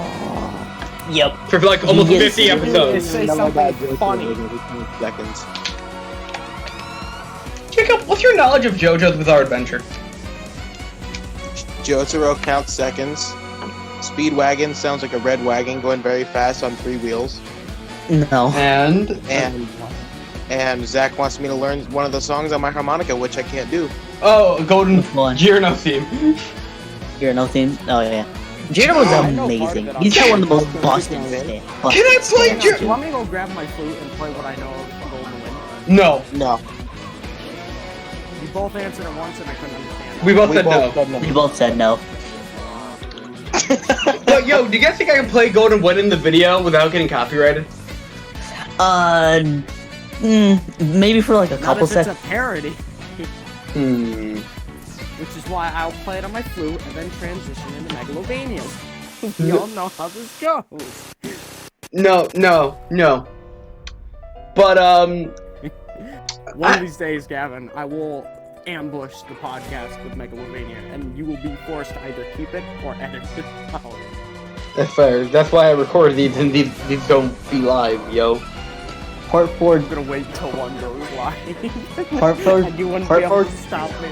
Speaker 5: Yep.
Speaker 2: For like almost 50 episodes.
Speaker 3: Say something funny.
Speaker 1: Seconds.
Speaker 2: Jacob, what's your knowledge of JoJo's Bizarre Adventure?
Speaker 1: Jotaro counts seconds. Speedwagon sounds like a red wagon going very fast on 3 wheels.
Speaker 5: No.
Speaker 1: And Zach wants me to learn one of the songs on my harmonica, which I can't do.
Speaker 2: Oh, Golden Girno theme.
Speaker 5: Girno theme? Oh, yeah. Girno was amazing. He's got one of the most busted stands.
Speaker 2: Can I play
Speaker 3: Do you want me to go grab my flute and play what I know of Golden Wind?
Speaker 2: No.
Speaker 3: You both answered at once and I couldn't understand.
Speaker 2: We both said no.
Speaker 5: We both said no.
Speaker 2: Yo, do you guys think I can play Golden Wind in the video without getting copyrighted?
Speaker 5: Maybe for like a couple
Speaker 3: It's
Speaker 5: seconds.
Speaker 3: a parody. Which is why I'll play it on my flute and then transition into Megalovania. We all know how this goes.
Speaker 2: No. But,
Speaker 3: one of these days, Gavin, I will ambush the podcast with Megalovania, and you will be forced to either keep it or edit it out.
Speaker 2: That's fair. That's why I recorded these, and these don't be live, yo.
Speaker 5: Part 4.
Speaker 3: I'm gonna wait till one goes live.
Speaker 5: Part 4.
Speaker 3: And you wouldn't be able to stop me.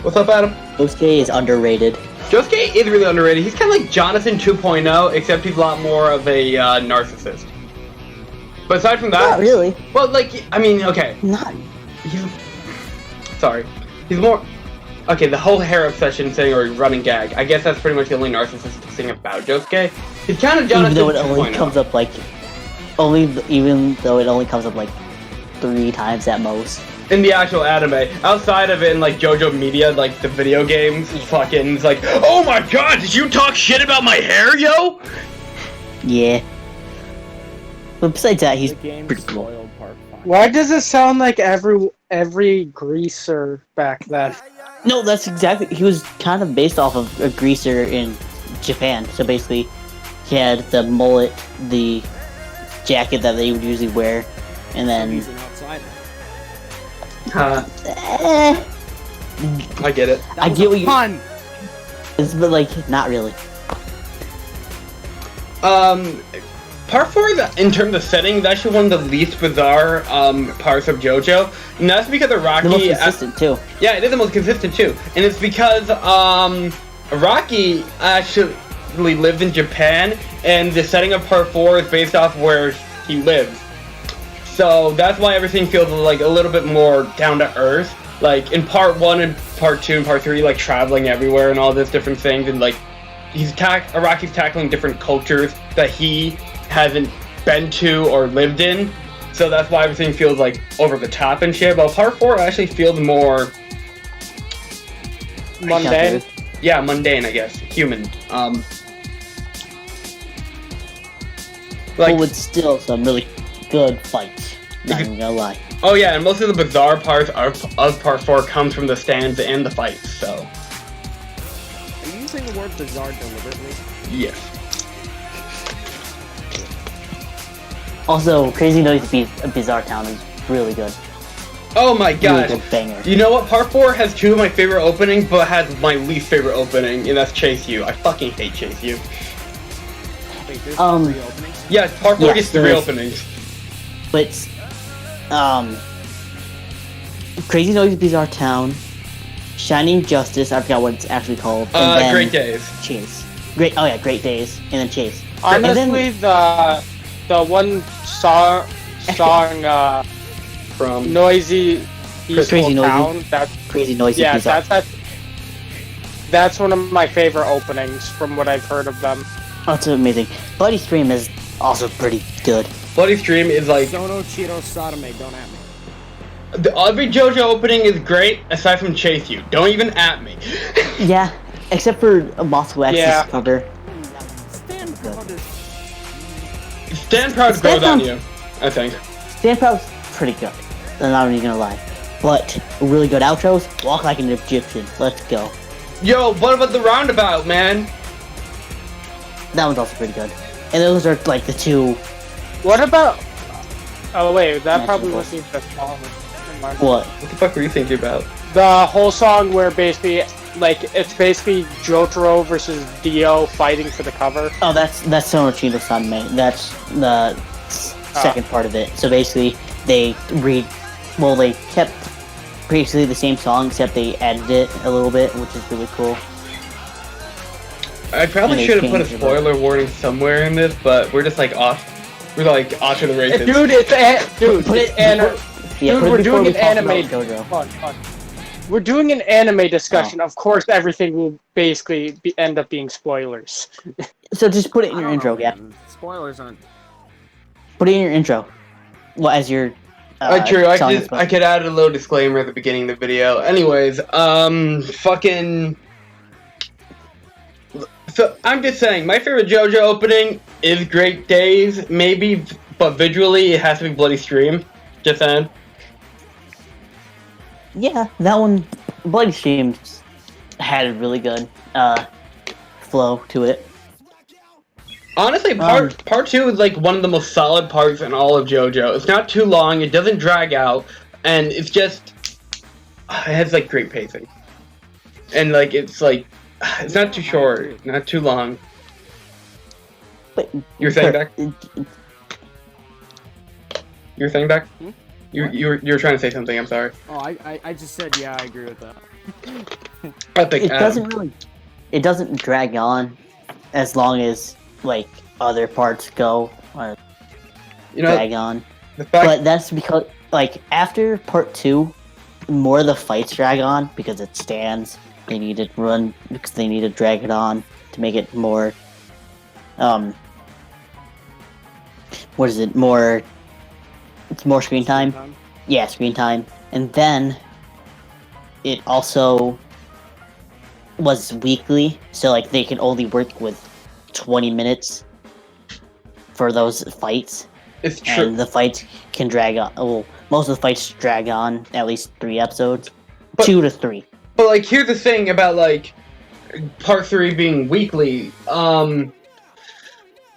Speaker 2: What's up, Adam?
Speaker 5: Josuke is underrated.
Speaker 2: Josuke is really underrated. He's kind of like Jonathan 2.0, except he's a lot more of a narcissist. But aside from that...
Speaker 5: Not really.
Speaker 2: Well, like, I mean, okay. Sorry. He's more... Okay, the whole hair obsession thing or running gag. I guess that's pretty much the only narcissistic thing about Josuke. He's kind of Jonathan 2.0.
Speaker 5: Even though it only comes up like... Even though it only comes up like 3 times at most.
Speaker 2: In the actual anime. Outside of it in like JoJo Media, like the video games, it's like, oh my god, did you talk shit about my hair, yo?
Speaker 5: Yeah. But besides that, he's pretty cool.
Speaker 4: Why does it sound like every greaser back then?
Speaker 5: No, that's exactly... He was kind of based off of a greaser in Japan. So basically, he had the mullet, the jacket that they would usually wear, and then...
Speaker 3: He's an outsider.
Speaker 2: I get it.
Speaker 5: I get what you...
Speaker 3: Fun!
Speaker 5: But like, not really.
Speaker 2: Part 4, in terms of setting, is actually one of the least bizarre parts of JoJo. And that's because Araki...
Speaker 5: The most consistent, too.
Speaker 2: Yeah, it is the most consistent, too. And it's because Araki actually lived in Japan, and the setting of Part 4 is based off where he lives. So that's why everything feels like a little bit more down to earth. Like in part 1 and part 2 and part 3, like traveling everywhere and all these different things, and like Araki's tackling different cultures that he hasn't been to or lived in. So that's why everything feels like over the top and shit. But part 4 actually feels more
Speaker 4: mundane.
Speaker 2: Yeah, mundane, I guess. Human.
Speaker 5: But with still some really good fights. Not even gonna lie.
Speaker 2: Oh yeah, and most of the bizarre parts of part 4 comes from the stands and the fights, so.
Speaker 3: Are you using the word bizarre deliberately?
Speaker 2: Yes.
Speaker 5: Also, Crazy Noise Bizarre Town is really good.
Speaker 2: Oh my god.
Speaker 5: Really good banger.
Speaker 2: You know what? Part 4 has 2 of my favorite openings, but has my least favorite opening, and that's Chase You. I fucking hate Chase You.
Speaker 3: Wait, there's 3 openings?
Speaker 2: Yeah, part 4 gets 3
Speaker 5: there's-
Speaker 2: openings.
Speaker 5: But, Crazy Noise Bizarre Town, Shining Justice, I forgot what it's actually called. And then
Speaker 2: Great Days.
Speaker 5: Chase. Great Days, and then Chase.
Speaker 4: Honestly, the one song
Speaker 2: From
Speaker 4: Noisy Peaceful
Speaker 5: Crazy Noisy.
Speaker 4: Town, that's
Speaker 5: Crazy Noisy
Speaker 4: yeah,
Speaker 5: Bizarre.
Speaker 4: that's one of my favorite openings from what I've heard of them.
Speaker 5: Oh, it's amazing. Bloody Stream is also pretty good.
Speaker 2: Bloody Stream is like
Speaker 3: Sono, Cheeto, Sodome, don't at me.
Speaker 2: every JoJo opening is great aside from Chase You. Don't even at me.
Speaker 5: Yeah, except for Moscow X's
Speaker 4: Yeah.
Speaker 5: cover.
Speaker 2: Stand proud to go on you, I think.
Speaker 5: Stand Proud's pretty good. I'm not even gonna lie. But really good outros. Walk Like an Egyptian. Let's go.
Speaker 2: Yo, what about the roundabout, man?
Speaker 5: That one's also pretty good. And those are like the 2.
Speaker 4: What about? Oh wait, that
Speaker 5: Magical.
Speaker 4: probably wasn't even the song. Never mind.
Speaker 5: What?
Speaker 2: What the fuck were you thinking about?
Speaker 4: The whole song where basically, like, it's basically Jotaro versus Dio fighting for the cover.
Speaker 5: Oh, that's Sonochino Sanmei. That's the second part of it. So basically, they kept basically the same song, except they edited it a little bit, which is really cool.
Speaker 2: I probably
Speaker 5: And they
Speaker 2: should have put a
Speaker 5: changed it.
Speaker 2: spoiler warning somewhere in this, but we're just like off. We're like off to the races.
Speaker 4: Dude, we're doing an anime.
Speaker 5: JoJo.
Speaker 4: Come on. We're doing an anime discussion. Of course, everything will basically end up being spoilers.
Speaker 5: So just put it in your
Speaker 3: I don't
Speaker 5: intro,
Speaker 3: know,
Speaker 5: yeah.
Speaker 3: man. Spoilers aren't.
Speaker 5: Put it in your intro. Well, as your
Speaker 2: True.
Speaker 5: telling us
Speaker 2: I could add a little disclaimer at the beginning of the video. Anyways, fucking. So I'm just saying, my favorite JoJo opening is Great Days, maybe, but visually it has to be Bloody Stream. Just saying.
Speaker 5: Yeah, that one, Bloody Streams had a really good flow to it.
Speaker 2: Honestly, part 2 is like one of the most solid parts in all of JoJo. It's not too long, it doesn't drag out, and it's just it has like great pacing. And like it's not too short, not too long.
Speaker 5: But
Speaker 2: You're saying back? You're saying back?
Speaker 3: Hmm?
Speaker 2: You were trying to say something, I'm sorry.
Speaker 3: Oh, I just said, yeah, I agree with that.
Speaker 2: I think
Speaker 5: it doesn't drag on as long as like other parts go or drag on.
Speaker 2: the fact
Speaker 5: But that's because like after part 2, more of the fights drag on because it stands. They need to run because they need to drag it on to make it more what is it? It's more screen time. Yeah, screen time. And then it also was weekly, so like they can only work with 20 minutes for those fights.
Speaker 2: it's true.
Speaker 5: And the fights can drag on. Well, most of the fights drag on at least 3 episodes.
Speaker 2: But-
Speaker 5: 2 to 3.
Speaker 2: But like here's the thing about like part 3 being weekly.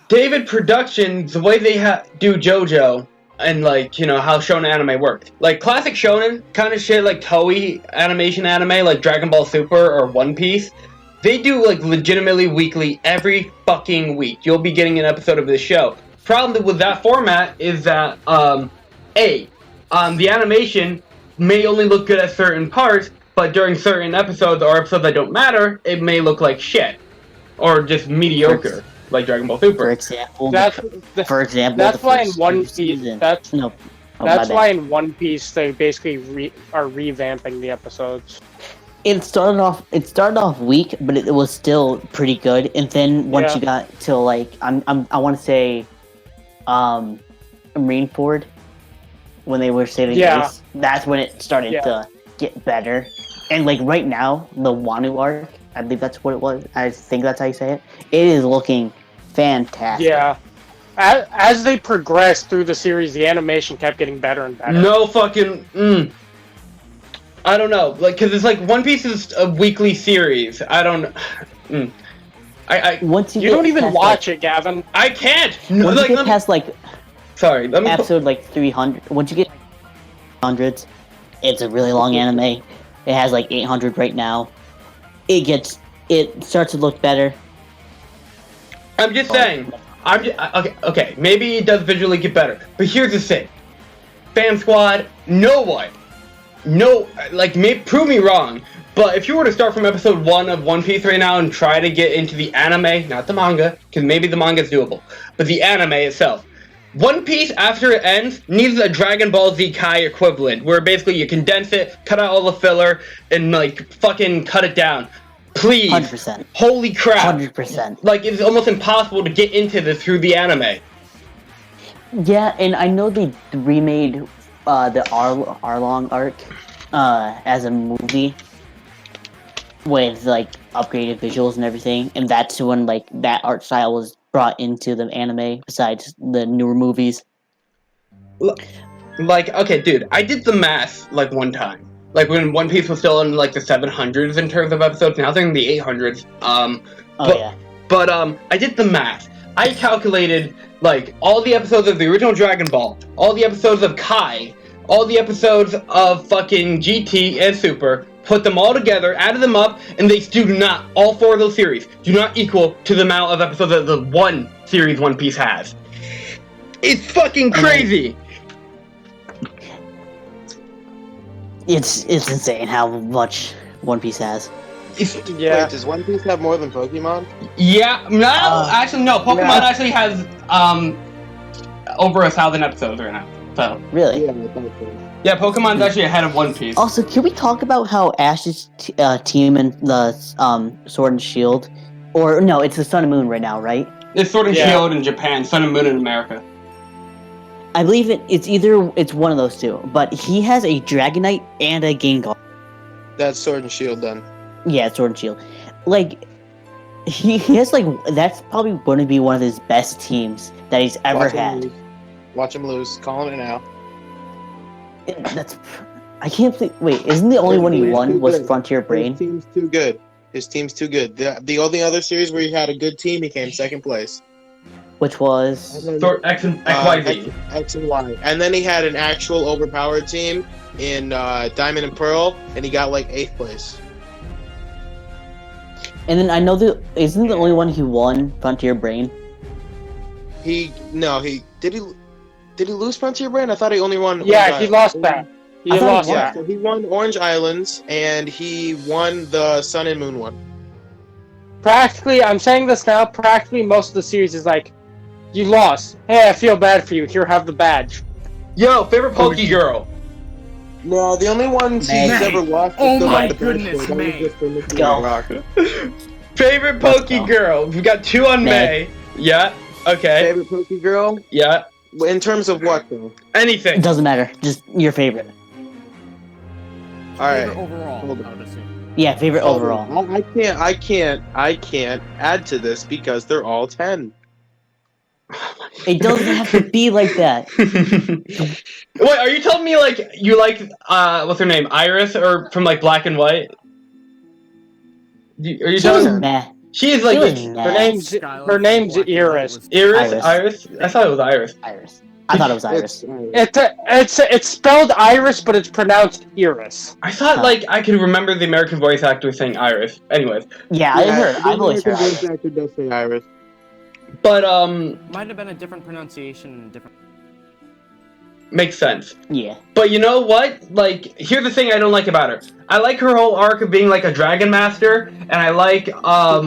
Speaker 2: David Productions, the way they do JoJo, and like, you know, how shonen anime works. Like classic shonen kind of shit, like Toei animation anime, like Dragon Ball Super or One Piece, they do like legitimately weekly every fucking week. You'll be getting an episode of this show. Problem with that format is that the animation may only look good at certain parts, but during certain episodes or episodes that don't matter, it may look like shit or just mediocre. like Dragon Ball
Speaker 5: For
Speaker 2: Super.
Speaker 5: example,
Speaker 4: That's
Speaker 5: the
Speaker 4: why in
Speaker 5: first
Speaker 4: One
Speaker 5: two
Speaker 4: Piece
Speaker 5: seasons-
Speaker 4: that's
Speaker 5: no. Oh,
Speaker 4: that's
Speaker 5: my
Speaker 4: why
Speaker 5: bad.
Speaker 4: in One Piece they basically are revamping the episodes.
Speaker 5: It started off weak, but it was still pretty good. And then once
Speaker 4: Yeah.
Speaker 5: you got to like I want to say, Marineford, when they were saving
Speaker 4: Yeah.
Speaker 5: Ace, that's when it started to get better. And like right now, the Wano arc, I believe that's what it was. I think that's how you say it. It is looking fantastic.
Speaker 4: Yeah. As they progressed through the series, the animation kept getting better and better.
Speaker 2: No fucking. I don't know, like, cause it's like One Piece is a weekly series. I don't.
Speaker 5: Once
Speaker 4: You don't even watch it, Gavin.
Speaker 2: I can't. No,
Speaker 5: Once
Speaker 2: like,
Speaker 5: you get past like
Speaker 2: sorry, let me.
Speaker 5: episode like 300, once you get hundreds, it's a really long anime. It has like 800 right now. It starts to look better.
Speaker 2: I'm just saying. Okay. Maybe it does visually get better, but here's the thing: Fan Squad, prove me wrong. But if you were to start from episode 1 of One Piece right now and try to get into the anime, not the manga, because maybe the manga is doable, but the anime itself, One Piece, after it ends, needs a Dragon Ball Z Kai equivalent, where basically you condense it, cut out all the filler, and like fucking cut it down. Please.
Speaker 5: 100%.
Speaker 2: Holy crap.
Speaker 5: 100%.
Speaker 2: Like, it's almost impossible to get into this through the anime.
Speaker 5: Yeah, and I know they remade the Arlong arc as a movie with like upgraded visuals and everything, and that's when like that art style was brought into the anime besides the newer movies.
Speaker 2: Like, okay, dude, I did the math like one time. Like when One Piece was still in like the 700s in terms of episodes, now they're in the 800s. But I did the math. I calculated like all the episodes of the original Dragon Ball, all the episodes of Kai, all the episodes of fucking GT and Super, put them all together, added them up, and they do not, all 4 of those series, do not equal to the amount of episodes that the one series One Piece has. It's fucking crazy!
Speaker 5: It's insane how much One Piece has.
Speaker 4: Yeah.
Speaker 1: Wait, does One Piece have more than Pokemon?
Speaker 2: Yeah, no, actually, no, Pokemon actually has, over 1,000 episodes right now, so.
Speaker 5: Really?
Speaker 1: Yeah, I thought so.
Speaker 2: Yeah, Pokemon's actually ahead of One Piece.
Speaker 5: Also, can we talk about how Ash's team in the Sword and Shield, or no, it's the Sun and Moon right now, right?
Speaker 2: It's Sword and Shield in Japan, Sun and Moon in America.
Speaker 5: I believe it's one of those two, but he has a Dragonite and a Gengar.
Speaker 1: That's Sword and Shield then.
Speaker 5: Yeah, Sword and Shield. Like, he has like, that's probably going to be one of his best teams that he's ever had.
Speaker 1: Watch him lose. Calling it now.
Speaker 5: I can't think. Wait, isn't the only one he won was Frontier Brain?
Speaker 1: His team's too good. His team's too good. The only other series where he had a good team, he came second place.
Speaker 5: Which was
Speaker 2: X and XYZ.
Speaker 1: X and Y. And then he had an actual overpowered team in Diamond and Pearl, and he got like 8th place.
Speaker 5: And then I know isn't the only one he won Frontier Brain?
Speaker 1: Did he lose Frontier Brain? I thought he only won.
Speaker 4: Yeah, he lost that. He lost that.
Speaker 1: So he won Orange Islands, and he won the Sun and Moon one.
Speaker 4: Practically, I'm saying this now, practically most of the series is like, you lost. Hey, I feel bad for you. Here, have the badge.
Speaker 2: Yo, favorite Poke Girl.
Speaker 1: No, the only one he's ever lost.
Speaker 3: Oh
Speaker 1: was
Speaker 3: my
Speaker 1: the
Speaker 3: goodness, May.
Speaker 5: Go.
Speaker 2: Favorite Poke Girl. We've got 2 on May. Yeah. Okay.
Speaker 1: Favorite Poke Girl?
Speaker 2: Yeah.
Speaker 1: In terms of what though?
Speaker 2: Anything.
Speaker 5: It doesn't matter. Just your favorite.
Speaker 1: All right.
Speaker 3: Favorite overall,
Speaker 1: Hold on.
Speaker 3: I would assume.
Speaker 5: Yeah, favorite overall.
Speaker 1: I can't add to this because they're all 10.
Speaker 5: It doesn't have to be like that.
Speaker 2: Wait, are you telling me like you like what's her name, Iris, or from like Black and White? Are you
Speaker 5: She was
Speaker 2: telling me?
Speaker 5: meh.
Speaker 2: She is like
Speaker 5: She was
Speaker 4: Her name's Iris.
Speaker 2: Iris. I thought it was Iris.
Speaker 5: Iris. I thought it was Iris.
Speaker 4: It's spelled Iris, but it's pronounced Iris.
Speaker 2: I thought like I could remember the American voice actor saying Iris. Anyways.
Speaker 5: Yeah, I've always heard Iris.
Speaker 1: Actor does say Iris.
Speaker 2: But
Speaker 3: Might have been a different pronunciation and different.
Speaker 2: makes sense.
Speaker 5: Yeah.
Speaker 2: But you know what? Like, here's the thing I don't like about her. I like her whole arc of being like a Dragon Master, and I like all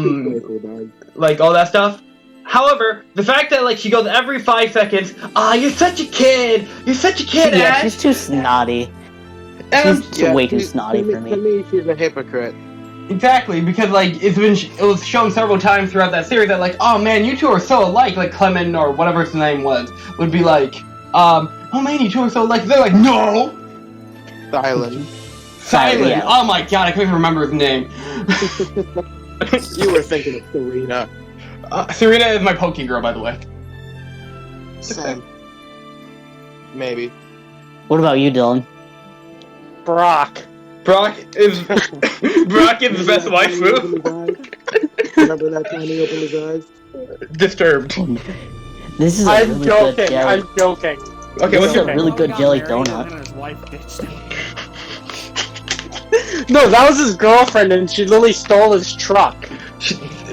Speaker 2: that stuff. However, the fact that like she goes every 5 seconds, you're such a kid,
Speaker 5: Yeah,
Speaker 2: Ash.
Speaker 5: she's too snotty. She's way too snotty for me.
Speaker 1: To me, she's a hypocrite.
Speaker 2: Exactly, because like it was shown several times throughout that series that like, oh man, you two are so alike. Like Clement or whatever his name was would be like, oh man, you two are so alike. They're like, no. Silent.
Speaker 5: Yeah.
Speaker 2: Oh my god, I can't even remember his name.
Speaker 1: You were thinking of Serena.
Speaker 2: Serena is my Poke girl, by the way.
Speaker 1: Same. Maybe.
Speaker 5: What about you, Dylan?
Speaker 4: Brock.
Speaker 2: Brock is the best waifu.
Speaker 1: Remember that time he opened his eyes?
Speaker 2: Disturbed.
Speaker 5: This is a
Speaker 4: I'm
Speaker 5: really
Speaker 4: joking.
Speaker 5: good jelly.
Speaker 4: I'm joking.
Speaker 2: Okay,
Speaker 5: This
Speaker 2: what's
Speaker 5: is a
Speaker 2: your
Speaker 5: really good jelly
Speaker 3: Him
Speaker 5: donut.
Speaker 3: and his wife ditched him.
Speaker 4: No, that was his girlfriend, and she literally stole his truck.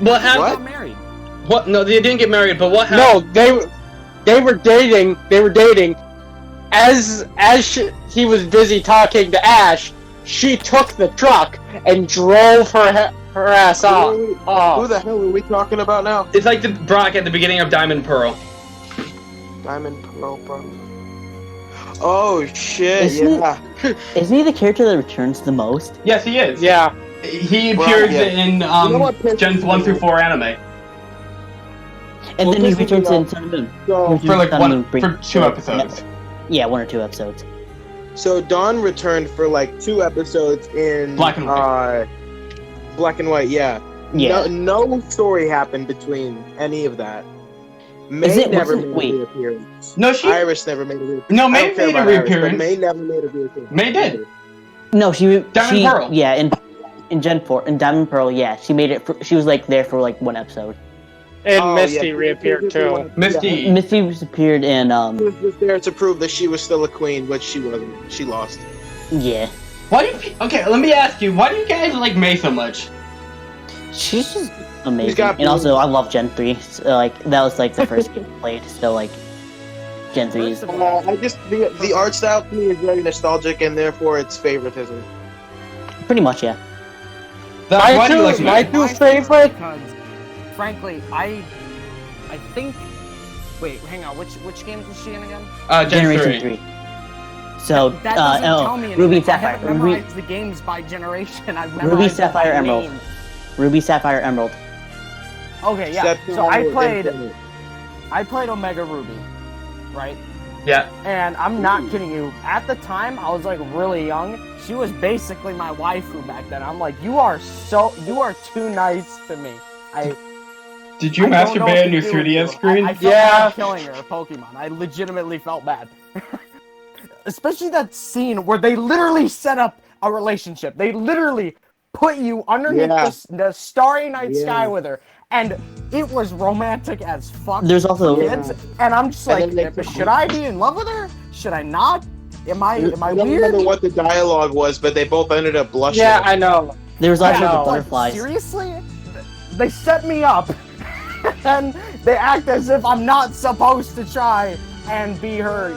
Speaker 2: what happened?
Speaker 1: What?
Speaker 3: Got married.
Speaker 2: What? No, they didn't get married. But what happened?
Speaker 4: No, they were dating. They were dating. As he was busy talking to Ash, she took the truck and drove her ass off.
Speaker 1: Who the hell are we talking about now?
Speaker 2: It's like the Brock at the beginning of Diamond Pearl.
Speaker 1: Diamond Pearl, bro. Oh shit!
Speaker 5: Isn't
Speaker 1: Yeah.
Speaker 5: Isn't he the character that returns the most?
Speaker 2: Yes, he is.
Speaker 4: Yeah.
Speaker 2: He appears
Speaker 1: yeah.
Speaker 2: in
Speaker 1: You know what pisses
Speaker 2: Gens
Speaker 1: me
Speaker 2: 1 through
Speaker 1: off?
Speaker 2: 4 anime
Speaker 5: And
Speaker 1: Well,
Speaker 5: then he
Speaker 1: this is
Speaker 5: returns in
Speaker 1: about-
Speaker 5: Sun and Moon.
Speaker 1: So,
Speaker 2: for like
Speaker 5: Sun and Moon
Speaker 2: for 2 episodes.
Speaker 5: Yeah, 1 or 2 episodes.
Speaker 1: so Dawn returned for like 2 episodes in
Speaker 2: Black and White.
Speaker 1: Black and White, yeah.
Speaker 5: Yeah.
Speaker 1: No story happened between any of that.
Speaker 5: Is
Speaker 1: May
Speaker 5: it-
Speaker 1: never
Speaker 5: wasn't-
Speaker 1: made
Speaker 5: wait.
Speaker 1: a reappearance.
Speaker 2: No, she.
Speaker 1: Iris never made a reappearance.
Speaker 2: No,
Speaker 1: I
Speaker 2: May
Speaker 1: don't care
Speaker 2: made a
Speaker 1: about Iris, but
Speaker 2: reappearance.
Speaker 1: May never made a reappearance.
Speaker 2: May did.
Speaker 5: No, she
Speaker 2: Pearl.
Speaker 5: Yeah, in Gen 4, in Diamond Pearl, yeah, she made it. She was like there for like 1 episode.
Speaker 4: And
Speaker 1: Oh,
Speaker 4: Misty
Speaker 1: yeah.
Speaker 4: reappeared too.
Speaker 2: Misty.
Speaker 1: Yeah.
Speaker 5: Misty was appeared in
Speaker 1: She was just there to prove that she was still a queen, but she wasn't. She lost.
Speaker 5: yeah.
Speaker 2: Why do you? Okay, let me ask you. Why do you guys like May so much?
Speaker 5: She's just amazing.
Speaker 1: got
Speaker 5: And also, I love Gen 3. So, like that was like the first game I played. So like, Gen 3 is.
Speaker 1: I just the art style to me is very nostalgic, and therefore it's favoritism.
Speaker 5: Pretty much, yeah.
Speaker 2: Why do you like
Speaker 4: my
Speaker 2: May?
Speaker 4: two favorite.
Speaker 3: Because, frankly, I think. Wait, hang on. Which games was she in again?
Speaker 2: Gen
Speaker 5: Generation
Speaker 2: 3.
Speaker 5: 3. So,
Speaker 3: That doesn't tell me anything.
Speaker 5: Ruby
Speaker 3: I
Speaker 5: Sapphire.
Speaker 3: haven't memorized the games by generation. I've memorized
Speaker 5: Ruby
Speaker 3: them
Speaker 5: Sapphire
Speaker 3: by
Speaker 5: Emerald.
Speaker 3: name.
Speaker 5: Ruby Sapphire Emerald.
Speaker 3: Okay, yeah.
Speaker 1: Except
Speaker 3: So I
Speaker 1: for
Speaker 3: played
Speaker 1: Infinite.
Speaker 3: Omega Ruby, right?
Speaker 2: Yeah.
Speaker 3: And I'm not kidding you. At the time, I was like really young. She was basically my waifu back then. I'm like, you are too nice to me.
Speaker 2: Did you
Speaker 3: I don't know what
Speaker 2: masturbate
Speaker 3: to
Speaker 2: on your
Speaker 3: do with
Speaker 2: 3DS
Speaker 3: you.
Speaker 2: screen?
Speaker 3: I felt
Speaker 4: Yeah.
Speaker 3: bad killing her, Pokemon. I legitimately felt bad. Especially that scene where they literally set up a relationship. They literally put you underneath
Speaker 1: Yeah.
Speaker 3: the starry night
Speaker 1: Yeah.
Speaker 3: sky with her. And it was romantic as fuck.
Speaker 5: There's also
Speaker 3: Kids, and I'm just
Speaker 1: And
Speaker 3: like,
Speaker 1: then
Speaker 3: should I be in love with her? Should I not? Am I
Speaker 1: I don't
Speaker 3: weird?
Speaker 1: remember what the dialogue was, but they both ended up blushing.
Speaker 4: Yeah, I know.
Speaker 5: there was also
Speaker 4: Yeah.
Speaker 5: the
Speaker 3: Like,
Speaker 5: butterflies.
Speaker 3: seriously? They set me up, and they act as if I'm not supposed to try and be her,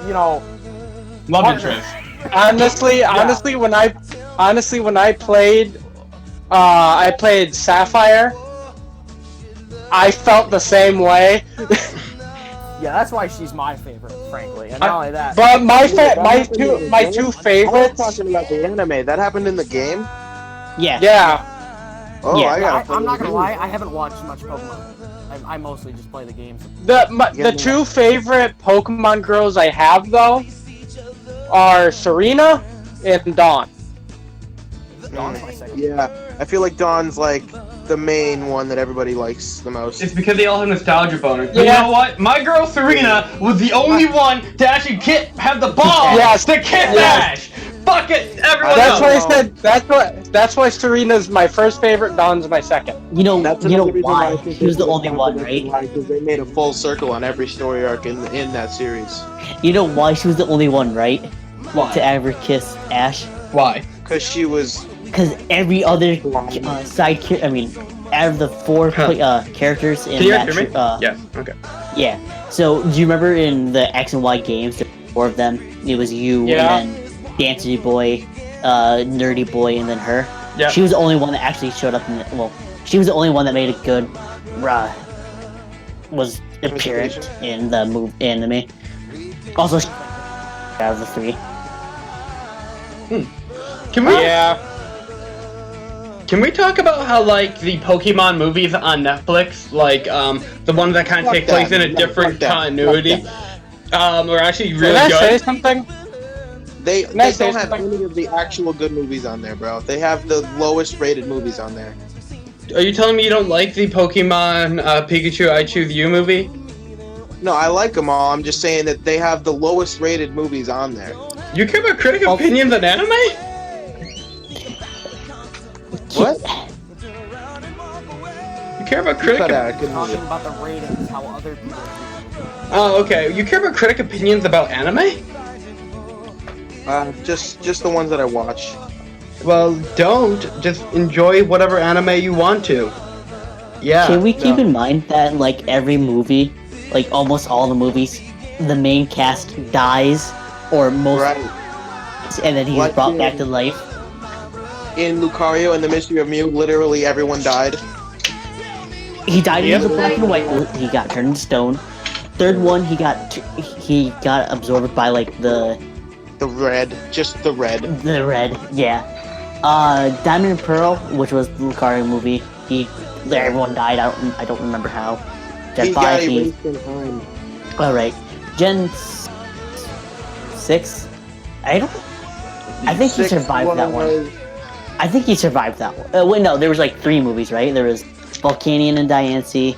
Speaker 2: Love
Speaker 3: partner.
Speaker 2: interest.
Speaker 4: Honestly, when I played Sapphire, I felt the same way.
Speaker 3: Yeah, that's why she's my favorite, frankly. And not only that,
Speaker 4: But my two
Speaker 1: I was
Speaker 4: favorites.
Speaker 1: talking about the anime. That happened in the game?
Speaker 5: Yeah.
Speaker 4: Yeah.
Speaker 1: Oh,
Speaker 5: Yeah.
Speaker 1: I gotta
Speaker 3: I'm not
Speaker 1: play
Speaker 3: gonna
Speaker 1: the
Speaker 3: lie, I haven't watched much Pokemon. I mostly just play the games.
Speaker 4: The two favorite Pokemon girls I have though are Serena and Dawn.
Speaker 3: Dawn's my second.
Speaker 1: Yeah, I feel like Dawn's like the main one that everybody likes the most.
Speaker 2: It's because they all have nostalgia boners. But
Speaker 4: Yeah.
Speaker 2: you know what? My girl Serena was the only one to actually have the balls
Speaker 4: Yes.
Speaker 2: to kiss
Speaker 4: Yes.
Speaker 2: Ash. Fuck it, everyone
Speaker 4: That's
Speaker 2: else.
Speaker 4: why I said that's why Serena's my first favorite. Dawn's my second.
Speaker 5: You know
Speaker 1: another reason
Speaker 5: why?
Speaker 1: I think
Speaker 5: She was the
Speaker 1: it's
Speaker 5: only one, right?
Speaker 1: Because they made a full circle on every story arc in that series.
Speaker 5: You know why she was the only one, right?
Speaker 2: Why?
Speaker 5: To ever kiss Ash?
Speaker 2: Why?
Speaker 1: Because she was.
Speaker 5: Because every other side out of the 4 characters in
Speaker 2: Can you
Speaker 5: that,
Speaker 2: guys hear me?
Speaker 5: yeah.
Speaker 2: Okay.
Speaker 5: Yeah. So, do you remember in the X and Y games, there were 4 of them? It was you,
Speaker 4: Yeah.
Speaker 5: and then Dancy Boy, Nerdy Boy, and then her.
Speaker 2: Yeah.
Speaker 5: She was the only one that actually showed up in the, she was the only one that made a good, was apparent in the anime. Also, out of the three.
Speaker 2: Can we talk about how like the Pokemon movies on Netflix, like the ones that kind of take place in a different continuity, are actually really
Speaker 4: Can I
Speaker 2: good?
Speaker 4: say something?
Speaker 1: They don't have any of the actual good movies on there, bro. They have the lowest rated movies on there.
Speaker 2: Are you telling me you don't like the Pokemon Pikachu I Choose You movie?
Speaker 1: No, I like them all. I'm just saying that they have the lowest rated movies on there.
Speaker 2: You care about critic opinions on anime?
Speaker 1: What?
Speaker 2: You care about critic?
Speaker 3: Talking about the ratings, how other people.
Speaker 2: Oh, okay. You care about critic opinions about anime?
Speaker 1: Just the ones that I watch.
Speaker 2: Well, don't. Just enjoy whatever anime you want to. Yeah.
Speaker 5: Can we keep in mind that like every movie, like almost all the movies, the main cast dies or most, and then he's brought back to life.
Speaker 1: In Lucario and the Mystery of Mew, literally everyone died.
Speaker 5: He died in the black and white. He got turned into stone. Third one, he got absorbed by like the
Speaker 1: red, just the red.
Speaker 5: The red, yeah. Diamond and Pearl, which was the Lucario movie. Everyone died. I don't remember how. Gen 5. All right. Gen 6. I think he survived that one. I think he survived that one. Wait, no, there was like 3 movies, right? There was Volcanion and Diancie.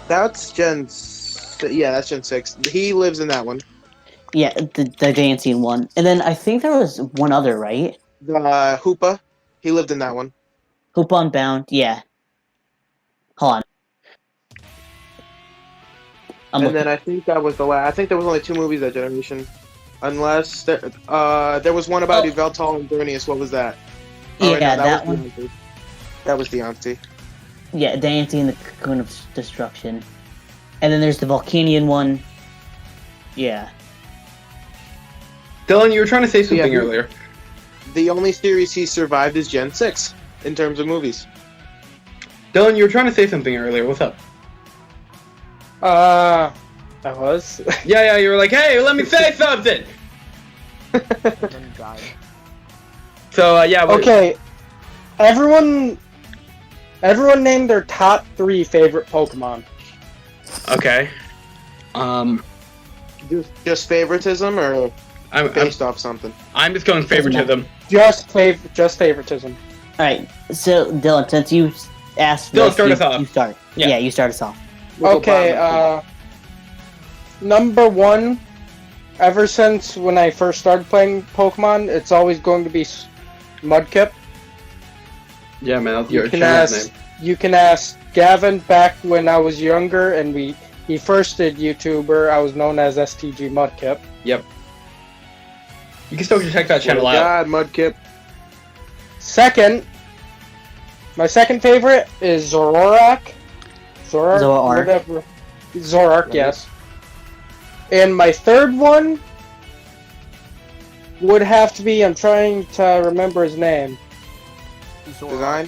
Speaker 1: That's Gen. Yeah, that's Gen 6. He lives in that one.
Speaker 5: Yeah, the Diancie one, and then I think there was one other, right?
Speaker 1: The Hoopa. He lived in that one.
Speaker 5: Hoopa Unbound. Yeah. Hold on.
Speaker 1: Then I think that was the last. I think there was only 2 movies that generation, unless there was one about Yveltal and Burnius. What was that?
Speaker 5: Yeah, that one.
Speaker 1: That was Diancie.
Speaker 5: Yeah, Diancie and the Cocoon of Destruction, and then there's the Volcanion one. Yeah.
Speaker 2: Dylan, you were trying to say something earlier.
Speaker 1: The only series he survived is Gen 6 in terms of movies.
Speaker 2: Dylan, you were trying to say something earlier. What's up?
Speaker 4: I was.
Speaker 2: Yeah, you were like, hey, let me say something! So, yeah.
Speaker 4: Okay. Everyone named their top 3 favorite Pokemon.
Speaker 2: Okay.
Speaker 1: Just favoritism, or based off something?
Speaker 2: I'm just going favoritism.
Speaker 4: Just favoritism.
Speaker 5: Alright, so Dylan, since you asked
Speaker 2: Dylan, start us off.
Speaker 5: You start. Yeah, you start us off.
Speaker 4: Okay, number 1, ever since when I first started playing Pokemon, it's always going to be Mudkip.
Speaker 2: Yeah, man, that's your
Speaker 4: name. You can ask Gavin back when I was younger and he first did YouTuber. I was known as STG Mudkip.
Speaker 2: Yep. You can still check that channel out.
Speaker 1: God, Mudkip.
Speaker 4: My second favorite is Zoroark. Zoroark, yes. And my third one would have to be, I'm trying to remember his name.
Speaker 1: Design?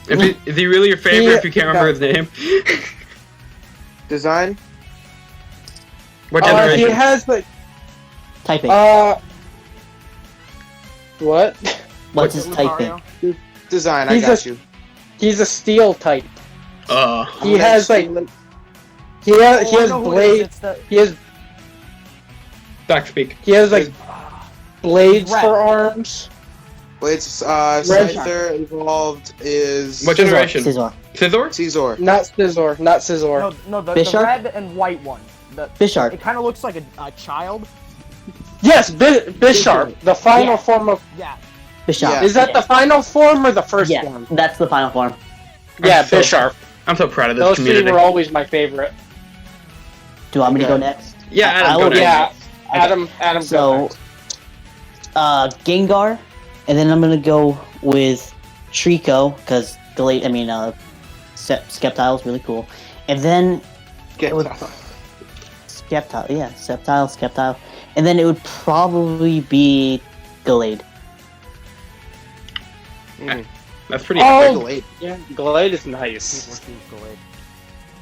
Speaker 2: Is he really your favorite if you can't remember his name?
Speaker 1: Design?
Speaker 2: What generation?
Speaker 4: He has like...
Speaker 5: Typing.
Speaker 4: What?
Speaker 5: What's his typing?
Speaker 1: Design, I got you.
Speaker 4: He's a steel type. He has like... He has blades. He has...
Speaker 2: Backspeak.
Speaker 4: He has like blades for arms.
Speaker 1: Blades, Scyther evolved is...
Speaker 2: What generation?
Speaker 5: Scizor.
Speaker 1: Scizor.
Speaker 4: Not Scizor.
Speaker 3: No, the
Speaker 5: Bisharp?
Speaker 3: red and white one.
Speaker 5: Bisharp.
Speaker 3: It kind of looks like a child.
Speaker 4: Yes, Bisharp. The final form of...
Speaker 3: Yeah.
Speaker 5: Bisharp.
Speaker 1: Yeah.
Speaker 4: Is that the final form or the first one?
Speaker 5: That's the final form.
Speaker 4: Yeah, Bisharp.
Speaker 2: I'm so proud of this
Speaker 4: Those
Speaker 2: community.
Speaker 4: 3 were always my favorite.
Speaker 5: Do you want me to go next?
Speaker 2: Yeah, Adam, go next.
Speaker 4: Yeah, Adam.
Speaker 5: So, Gengar, and then I'm gonna go with Trico because Sceptile is really cool, and then Sceptile, and then it would probably be Gallade.
Speaker 2: That's pretty
Speaker 4: Oh,
Speaker 1: Glade.
Speaker 4: yeah, Glade is nice.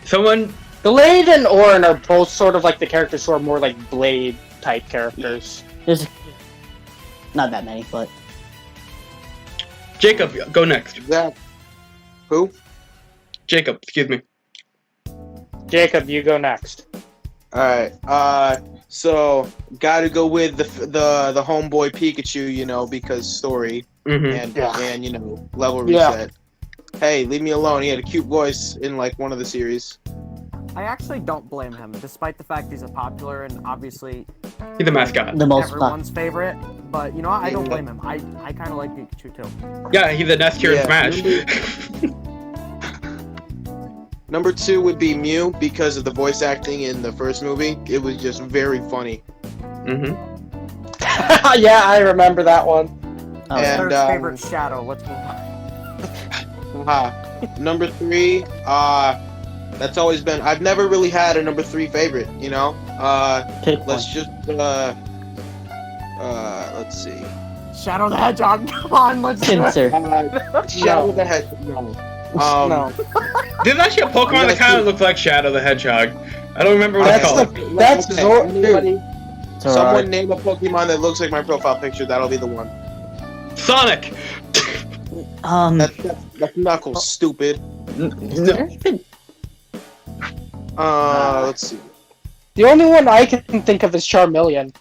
Speaker 2: Someone
Speaker 4: Blade and Orin are both sort of like the characters who are more like Blade type characters.
Speaker 5: There's not that many, but
Speaker 2: Jacob, go next.
Speaker 1: Zach. Who?
Speaker 2: Jacob, excuse me.
Speaker 4: Jacob, you go next.
Speaker 1: Alright, so gotta go with the homeboy Pikachu, you know, because story
Speaker 2: Mm-hmm.
Speaker 1: and you know, level
Speaker 4: Yeah.
Speaker 1: reset. Hey, leave me alone. He had a cute voice in like one of the series.
Speaker 3: I actually don't blame him, despite the fact he's a popular and obviously
Speaker 2: He's the mascot.
Speaker 5: the most
Speaker 3: everyone's favorite. But you know what? I don't blame him. I kind of like Pikachu too.
Speaker 2: Yeah, he's the Nest here in
Speaker 1: Yeah.
Speaker 2: Smash.
Speaker 1: Number 2 would be Mew because of the voice acting in the first movie. It was just very funny.
Speaker 2: Mm-hmm.
Speaker 4: Yeah, I remember that one.
Speaker 5: Oh,
Speaker 1: And,
Speaker 3: Third favorite Shadow. Let's move on.
Speaker 1: Number 3, that's always been. I've never really had a number 3 favorite. You know.
Speaker 5: pick one.
Speaker 1: Let's just. Let's see.
Speaker 3: Shadow the Hedgehog. Come on, let's do it.
Speaker 5: Pinsir.
Speaker 1: Shadow the Hedgehog. No.
Speaker 4: No.
Speaker 2: There's actually a Pokemon that kind of looks like Shadow the Hedgehog. I don't remember what it's
Speaker 4: That's
Speaker 2: called.
Speaker 4: that's
Speaker 1: Okay,
Speaker 4: Zor-
Speaker 1: anybody-
Speaker 5: It's alright.
Speaker 1: Someone name a Pokemon that looks like my profile picture. That'll be the one.
Speaker 2: Sonic!
Speaker 1: That's Knuckles. Stupid. Let's see.
Speaker 4: The only one I can think of is Charmeleon.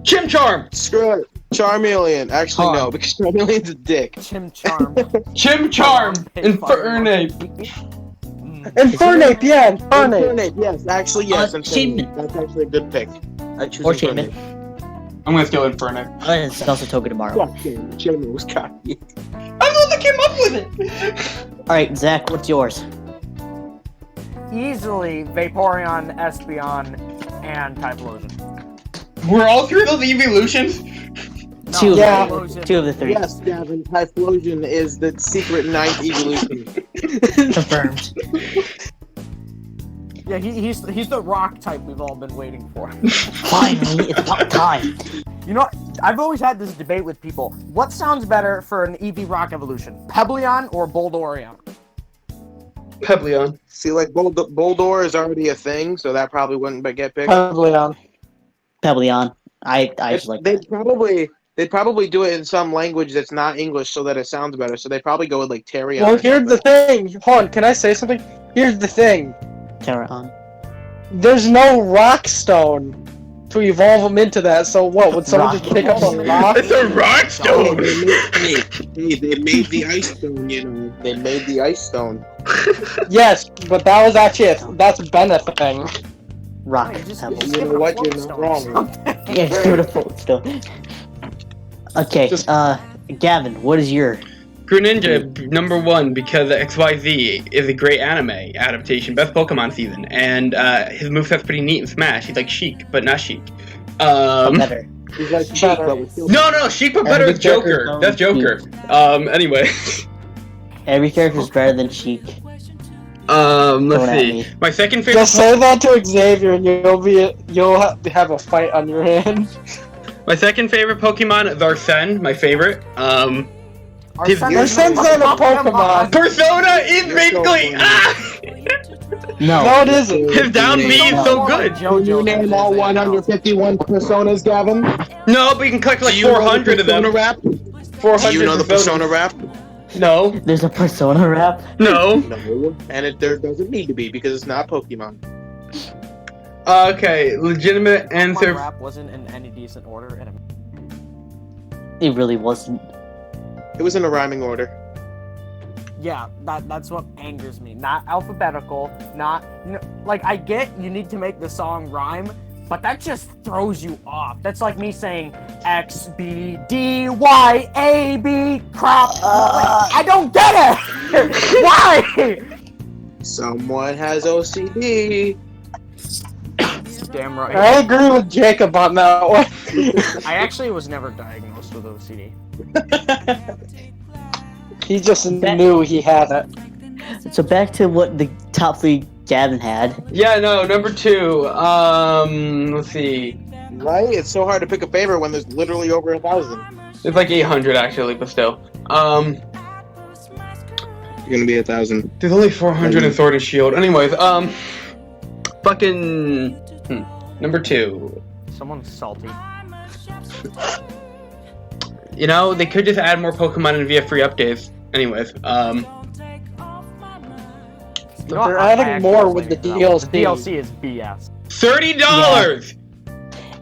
Speaker 2: Chimcharm!
Speaker 1: Screw it. Charmeleon. Actually,
Speaker 5: Huh.
Speaker 1: no, because Charmeleon's a dick.
Speaker 3: Chimcharm.
Speaker 2: Chimcharm! Infernape!
Speaker 4: Infernape, yeah, Infernape.
Speaker 1: Yes, actually, yes.
Speaker 5: Shaman.
Speaker 1: That's actually a good pick. I choose
Speaker 5: Or
Speaker 1: Infernape.
Speaker 5: Shaman.
Speaker 2: I'm gonna go Infernape.
Speaker 5: It's also Togedemaru.
Speaker 1: Fuck Shaman. Shaman was cocky.
Speaker 2: I'm the one that came up with it!
Speaker 5: Alright, Zach, what's yours?
Speaker 3: Easily Vaporeon, Espeon, and Typhlosion.
Speaker 2: Were all three of those evolutions?
Speaker 5: Two of
Speaker 4: Yeah.
Speaker 5: the two of the three.
Speaker 1: Yes, Gavin. Typhlosion is the secret 9th evolution.
Speaker 5: Confirmed.
Speaker 3: Yeah, he's the rock type we've all been waiting for.
Speaker 5: Finally, it's about time.
Speaker 3: You know, I've always had this debate with people. What sounds better for an EV rock evolution? Pebbleon or Boldorion?
Speaker 2: Pebbleon.
Speaker 1: See, like Boldor is already a thing, so that probably wouldn't get picked.
Speaker 4: Charmeleon.
Speaker 5: Pebbleon. I just like that.
Speaker 1: They'd probably do it in some language that's not English so that it sounds better. So they probably go with like Terry.
Speaker 4: Well, here's the thing. Hold on, can I say something? Here's the thing.
Speaker 5: Terraon.
Speaker 4: There's no rock stone to evolve them into that, so what? Would someone just pick up a rock?
Speaker 2: It's a rock stone!
Speaker 1: They made the ice stone, you know. They made the ice stone.
Speaker 4: Yes, but that was actually it. That's benefiting.
Speaker 5: Rock
Speaker 3: You just-
Speaker 5: pebbles.
Speaker 3: just
Speaker 1: You
Speaker 3: give
Speaker 1: know
Speaker 3: it a
Speaker 1: what? You're
Speaker 3: Flintstone
Speaker 1: not
Speaker 3: or
Speaker 1: wrong.
Speaker 3: something.
Speaker 5: Yeah, it's beautiful still. Okay,
Speaker 4: Just-
Speaker 5: Gavin, what is your
Speaker 2: Greninja, #1, because XYZ is a great anime adaptation, best Pokemon season, and his moveset's pretty neat in Smash. He's like Sheik, but not Sheik.
Speaker 5: better?
Speaker 1: He's like
Speaker 4: Better.
Speaker 1: Sheik, but with
Speaker 2: No, Sheik, but better as Joker. That's Joker. Anyway.
Speaker 5: Every character is better than Sheik.
Speaker 2: Let's
Speaker 5: Don't at
Speaker 2: see.
Speaker 5: me.
Speaker 2: My second favorite.
Speaker 4: Just say that to Xavier, and you'll have a fight on your hands.
Speaker 2: My second favorite Pokemon is Arsene, my favorite.
Speaker 3: Arsene's
Speaker 4: Arsene's not a Pokemon.
Speaker 2: Persona is basically.
Speaker 5: No.
Speaker 4: No, it isn't.
Speaker 2: His down B is so good.
Speaker 3: Jojo.
Speaker 1: you name all 151 personas, Gavin?
Speaker 2: No, but you can collect like 400 of them.
Speaker 1: Rap?
Speaker 2: 400
Speaker 1: Do you know the
Speaker 2: personas.
Speaker 1: persona rap?
Speaker 2: No,
Speaker 5: There's a Persona rap?
Speaker 2: no.
Speaker 1: No, and there doesn't need to be because it's not Pokemon.
Speaker 2: Okay, legitimate
Speaker 3: My
Speaker 2: answer.
Speaker 3: rap wasn't in any decent order. And
Speaker 5: It really wasn't.
Speaker 1: It was in a rhyming order.
Speaker 3: yeah, that's what angers me. Not alphabetical. Not like I get you need to make the song rhyme, but that just throws you off. That's like me saying X B D Y A B crop. Like, I don't get it. Why?
Speaker 1: Someone has OCD.
Speaker 3: Damn right.
Speaker 4: I agree with Jacob on that one.
Speaker 3: I actually was never diagnosed with OCD.
Speaker 4: He just knew he had it.
Speaker 5: So back to what the top three Gavin had.
Speaker 2: Yeah, no, #2. Let's see.
Speaker 1: Right? It's so hard to pick a favorite when there's literally over 1,000.
Speaker 2: It's like 800 actually, but still.
Speaker 1: You're gonna be 1,000.
Speaker 2: There's only 400 in Sword and Shield. Anyways, fucking number 2.
Speaker 3: Someone's salty.
Speaker 2: You know, they could just add more Pokemon in via free updates. Anyways,
Speaker 3: You know,
Speaker 4: They're
Speaker 3: I
Speaker 4: adding
Speaker 3: actually
Speaker 4: more
Speaker 3: was
Speaker 4: with the
Speaker 3: waiting for that one.
Speaker 4: DLC.
Speaker 3: The DLC is BS.
Speaker 2: $30.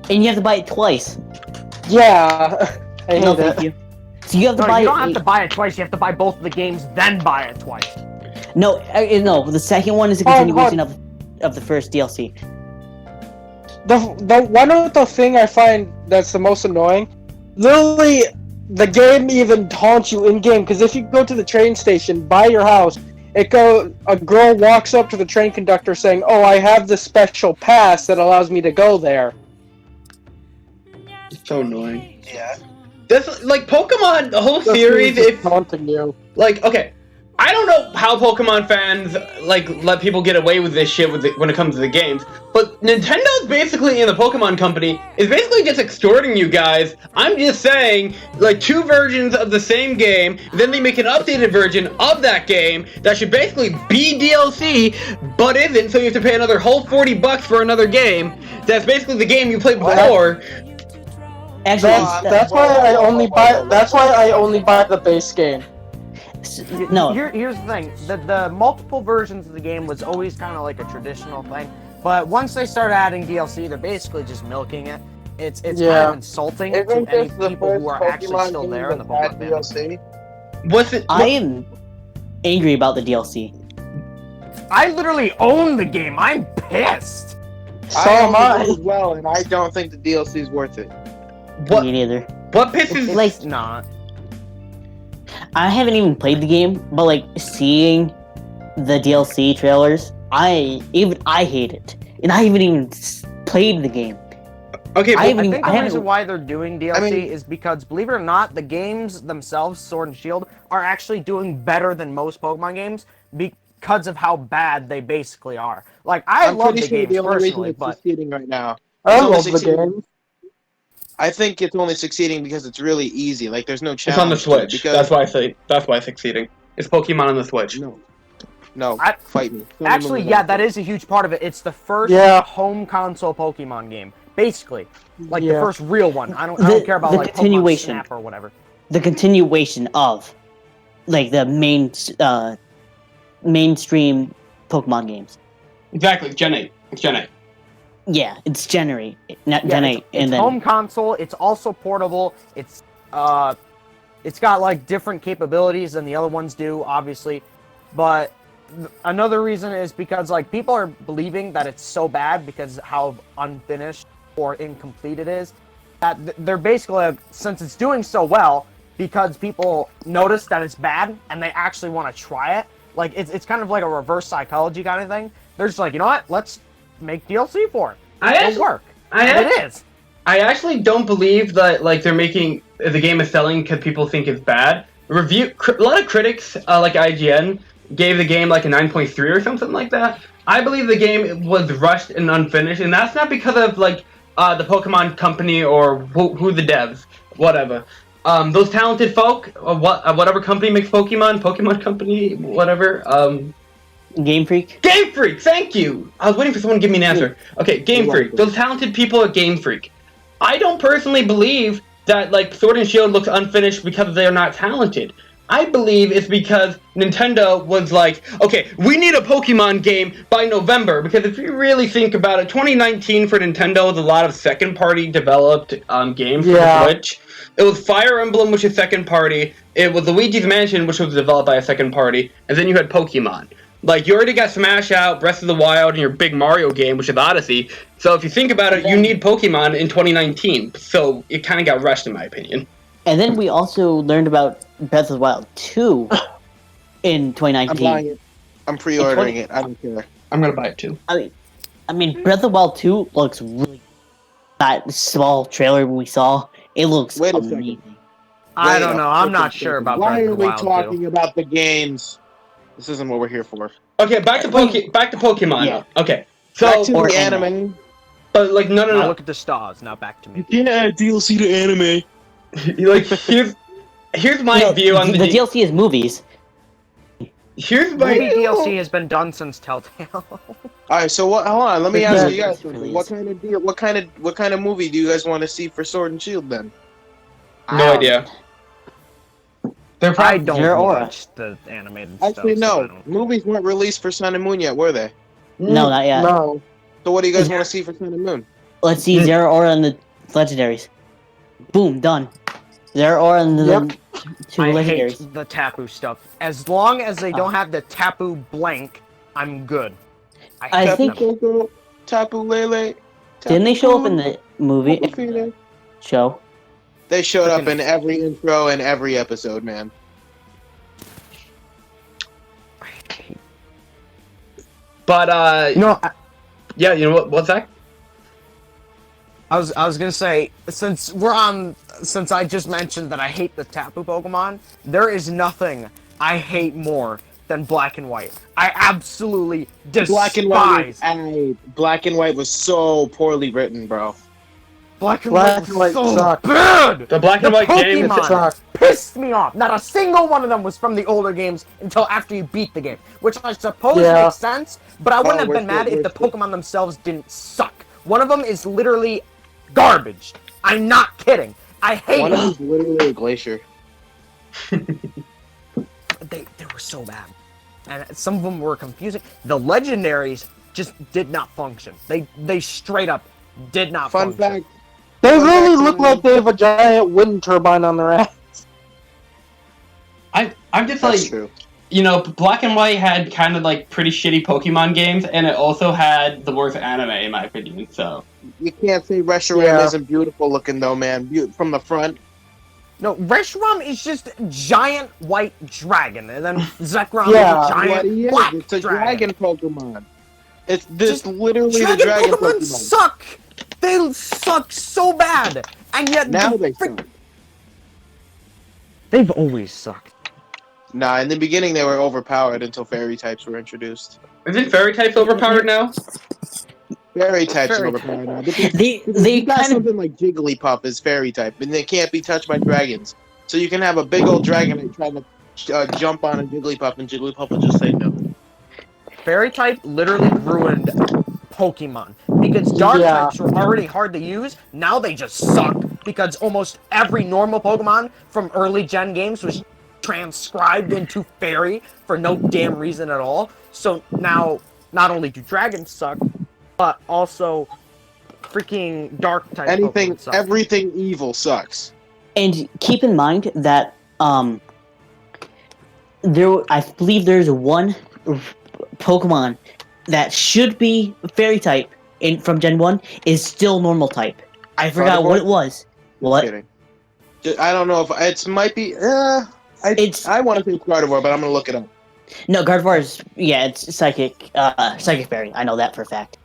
Speaker 5: And you have to buy it twice.
Speaker 4: Yeah. I
Speaker 5: No,
Speaker 4: hate
Speaker 5: thank
Speaker 4: it.
Speaker 5: you. So you have to
Speaker 3: No,
Speaker 5: buy
Speaker 3: you don't
Speaker 5: it.
Speaker 3: have to buy it twice. You have to buy both of the games, then buy it twice.
Speaker 5: No, no. The second one is a
Speaker 4: Hold on,
Speaker 5: continuation of the first DLC.
Speaker 4: The one of the thing I find that's the most annoying, literally, the game even taunts you in game. Because if you go to the train station by your house, a girl walks up to the train conductor saying, "Oh, I have this special pass that allows me to go there."
Speaker 2: It's so annoying.
Speaker 1: Yeah.
Speaker 2: This, like, Pokemon, the whole
Speaker 4: This
Speaker 2: series,
Speaker 4: is
Speaker 2: if,
Speaker 4: taunting you.
Speaker 2: like, okay, I don't know how Pokemon fans, like, let people get away with this shit when it comes to the games, but Nintendo's basically, in the Pokemon company, is basically just extorting you guys. I'm just saying, like, 2 versions of the same game, then they make an updated version of that game that should basically be DLC, but isn't, so you have to pay another whole $40 for another game that's basically the game you played before.
Speaker 5: Actually,
Speaker 4: That's why I only buy. That's why I only buy the base game.
Speaker 5: no.
Speaker 3: Here's the thing: the multiple versions of the game was always kind of like a traditional thing, but once they started adding DLC, they're basically just milking it. It's kind of insulting to
Speaker 1: Isn't
Speaker 3: any
Speaker 1: this the
Speaker 3: people who
Speaker 1: first
Speaker 3: are actually
Speaker 1: Pokemon
Speaker 3: still
Speaker 1: game
Speaker 3: there in the
Speaker 1: that had
Speaker 3: Pokemon family.
Speaker 1: DLC?
Speaker 2: What's it?
Speaker 5: I am angry about the DLC.
Speaker 3: I literally own the game. I'm pissed.
Speaker 4: So
Speaker 1: I
Speaker 4: am
Speaker 1: own it
Speaker 4: I.
Speaker 1: as well, and I don't think the DLC is worth it.
Speaker 2: What?
Speaker 5: Me neither.
Speaker 2: What pisses?
Speaker 5: Like-
Speaker 3: It's not.
Speaker 5: I haven't even played the game, but like seeing the DLC trailers, I hate it, and I haven't even played the game.
Speaker 2: Okay,
Speaker 5: I
Speaker 2: but,
Speaker 5: haven't
Speaker 3: I
Speaker 5: even-
Speaker 3: think
Speaker 5: I
Speaker 3: the
Speaker 5: haven't-
Speaker 3: reason why they're doing DLC
Speaker 1: I mean-
Speaker 3: is because, believe it or not, the games themselves, Sword and Shield, are actually doing better than most Pokemon games because of how bad they basically are. Like, I
Speaker 1: I'm
Speaker 3: love
Speaker 1: pretty
Speaker 3: the
Speaker 1: sure
Speaker 3: games
Speaker 1: the only reason
Speaker 3: personally,
Speaker 1: it's
Speaker 3: but
Speaker 1: succeeding right now.
Speaker 4: I
Speaker 1: It's only
Speaker 4: love the
Speaker 1: succeeding-
Speaker 4: game.
Speaker 1: I think it's only succeeding because it's really easy. Like, there's no
Speaker 2: it's on
Speaker 1: challenge.
Speaker 2: the
Speaker 1: to it,
Speaker 2: Switch.
Speaker 1: Because
Speaker 2: That's why it's succeeding. It's Pokemon on the Switch.
Speaker 1: no,
Speaker 3: I-
Speaker 1: fight me. Tell me
Speaker 3: actually,
Speaker 1: more
Speaker 3: yeah,
Speaker 1: about
Speaker 3: that
Speaker 1: it.
Speaker 3: is a huge part of it. It's the first
Speaker 4: Yeah.
Speaker 3: home console Pokemon game, basically. Like, the
Speaker 4: Yeah.
Speaker 3: first real one. I don't care about,
Speaker 5: the
Speaker 3: like, Pokemon
Speaker 5: continuation.
Speaker 3: Snap or whatever.
Speaker 5: The continuation of like the mainstream Pokemon games.
Speaker 2: Exactly, Gen 8. It's Gen 8.
Speaker 5: Yeah, it's Gen 8, not
Speaker 3: Yeah,
Speaker 5: Gen
Speaker 3: it's
Speaker 5: 8, and then
Speaker 3: home console. It's also portable. It's got like different capabilities than the other ones do, obviously. But another reason is because like people are believing that it's so bad because how unfinished or incomplete it is. That they're basically like, since it's doing so well, because people notice that it's bad and they actually want to try it. Like it's kind of like a reverse psychology kind of thing. They're just like, you know what? Let's make DLC for it. It'll work. And it is.
Speaker 2: I actually don't believe that like they're making the game is selling because people think it's bad. A lot of critics like IGN gave the game like a 9.3 or something like that. I believe the game was rushed and unfinished, and that's not because of like the Pokemon company or who the devs, whatever. Those talented folk, whatever company makes Pokemon company, whatever.
Speaker 5: Game Freak.
Speaker 2: Game Freak, thank you! I was waiting for someone to give me an answer. Okay, Game Freak. Those talented people at Game Freak. I don't personally believe that, like, Sword and Shield looks unfinished because they're not talented. I believe it's because Nintendo was like, okay, we need a Pokemon game by November, because if you really think about it, 2019 for Nintendo was a lot of second-party developed games for the Switch. It was Fire Emblem, which is second-party, it was Luigi's Mansion, which was developed by a second-party, and then you had Pokemon. Like, you already got Smash out, Breath of the Wild, and your big Mario game, which is Odyssey. So if you think about it, you need Pokemon in 2019. So it kind of got rushed, in my opinion.
Speaker 5: And then we also learned about Breath of the Wild 2 in
Speaker 1: I'm
Speaker 5: 2019.
Speaker 1: buying it. I'm pre-ordering it. I don't care.
Speaker 2: I'm gonna buy it too.
Speaker 5: I mean, Breath of the Wild 2 looks really. That small trailer we saw, it looks
Speaker 1: Wait a second.
Speaker 5: amazing.
Speaker 3: I
Speaker 1: Wait
Speaker 3: don't
Speaker 1: a
Speaker 3: know. I'm
Speaker 1: freaking
Speaker 3: not sure
Speaker 1: second.
Speaker 3: about
Speaker 1: Why
Speaker 3: Breath
Speaker 1: are
Speaker 3: of the
Speaker 1: we
Speaker 3: Wild
Speaker 1: talking
Speaker 3: 2.
Speaker 1: about the games? This isn't what we're here for.
Speaker 2: Okay, back to Pokemon.
Speaker 5: Yeah.
Speaker 2: Okay, so
Speaker 1: Back to
Speaker 5: or
Speaker 1: the
Speaker 5: anime.
Speaker 1: anime.
Speaker 2: but like no.
Speaker 3: Now look at the stars. Now back to me.
Speaker 1: can't add DLC to anime.
Speaker 2: Like here's my
Speaker 5: No,
Speaker 2: view on
Speaker 5: the DLC is movies.
Speaker 2: Here's
Speaker 3: Movie
Speaker 2: my
Speaker 3: DLC has been done since Telltale.
Speaker 1: All right, so what? Hold on, let me ask you guys
Speaker 5: Really
Speaker 1: something.
Speaker 5: is.
Speaker 1: What kind of movie do you guys want to see for Sword and Shield then?
Speaker 2: No idea. They're
Speaker 3: I
Speaker 2: probably
Speaker 3: don't
Speaker 5: Zero Aura.
Speaker 3: watch the animated
Speaker 1: Actually,
Speaker 3: stuff. so I
Speaker 1: no.
Speaker 3: don't-
Speaker 1: Movies weren't released for Sun and Moon yet, were they?
Speaker 5: No, not yet.
Speaker 4: No.
Speaker 1: So what do you guys want to see for Sun and Moon?
Speaker 5: Let's see Zero Aura and the legendaries. Boom, done. Zero Aura and the two
Speaker 3: I
Speaker 5: legendaries.
Speaker 3: hate the Tapu stuff. As long as they don't have the Tapu blank, I'm good.
Speaker 5: I
Speaker 3: hate
Speaker 5: think-
Speaker 3: them.
Speaker 1: Coco, Tapu Lele.
Speaker 5: Didn't they show up in
Speaker 1: Tapu
Speaker 5: the movie
Speaker 1: Tapu Fide.
Speaker 5: show?
Speaker 1: They showed up in every intro and every episode, man.
Speaker 2: But
Speaker 3: No,
Speaker 2: yeah, you know what? What's that?
Speaker 3: I was gonna say, since I just mentioned that I hate the Tapu Pokemon, there is nothing I hate more than Black and White. I absolutely despise
Speaker 1: Black and White was so poorly written, bro.
Speaker 3: Black and
Speaker 4: Black
Speaker 3: White.
Speaker 4: and White
Speaker 3: Was so
Speaker 4: suck.
Speaker 3: bad.
Speaker 2: The Black and White game
Speaker 3: Pokemon
Speaker 2: is
Speaker 4: Suck.
Speaker 3: pissed me off. Not a single one of them was from the older games until after you beat the game, which I suppose
Speaker 4: Yeah.
Speaker 3: makes sense. But I wouldn't have been mad if the
Speaker 1: we're
Speaker 3: Pokemon themselves didn't suck. One of them is literally garbage. I'm not kidding. I hate
Speaker 1: One of
Speaker 3: it.
Speaker 1: them's literally a glacier.
Speaker 3: They were so bad, and some of them were confusing. The legendaries just did not function. They straight up did not
Speaker 1: Fun
Speaker 3: function.
Speaker 1: fact.
Speaker 4: They
Speaker 1: Well,
Speaker 4: really
Speaker 1: that's
Speaker 4: look
Speaker 1: only-
Speaker 4: like they have a giant wind turbine on their ass.
Speaker 2: I'm just
Speaker 1: That's
Speaker 2: like,
Speaker 1: true.
Speaker 2: you know, Black and White had kind of like pretty shitty Pokemon games, and it also had the worst anime in my opinion. So
Speaker 1: You can't say Reshiram
Speaker 4: Yeah.
Speaker 1: isn't beautiful looking though, man. From the front.
Speaker 3: No, Reshiram is just giant white dragon, and then Zekrom
Speaker 4: Yeah,
Speaker 3: is a
Speaker 1: What
Speaker 3: giant
Speaker 1: he is,
Speaker 3: black
Speaker 1: it's a
Speaker 3: dragon.
Speaker 1: dragon Pokemon. It's this
Speaker 3: Just
Speaker 1: literally the
Speaker 3: Dragon
Speaker 1: dragon
Speaker 3: Pokemon
Speaker 1: Pokemon.
Speaker 3: suck. They suck so bad, and yet
Speaker 1: Now
Speaker 3: the
Speaker 1: they
Speaker 3: frick-
Speaker 1: suck.
Speaker 3: They've always sucked.
Speaker 1: Nah, in the beginning they were overpowered until fairy types were introduced.
Speaker 2: isn't Fairy types overpowered now?
Speaker 1: Fairy types are
Speaker 3: Fairy
Speaker 1: overpowered now. Because
Speaker 5: They
Speaker 1: you got
Speaker 5: kind of
Speaker 1: something like Jigglypuff is fairy type, and they can't be touched by dragons. So you can have a big old dragon trying to jump on a Jigglypuff, and Jigglypuff will just say no.
Speaker 3: Fairy type literally ruined Pokemon because dark
Speaker 4: Yeah.
Speaker 3: types were already hard to use. Now they just suck because almost every normal Pokemon from early gen games was transcribed into fairy for no damn reason at all. So now not only do dragons suck, but also freaking dark type
Speaker 1: Anything,
Speaker 3: Pokemon suck.
Speaker 1: everything evil sucks.
Speaker 5: And keep in mind that I believe there's one Pokemon that should be Fairy type from Gen 1 is still normal type. I forgot what it was. What?
Speaker 1: Kidding. I don't know if it might be. I want to say Gardevoir, but I'm gonna look it up.
Speaker 5: No, Gardevoir is it's psychic. Psychic Fairy. I know that for a fact.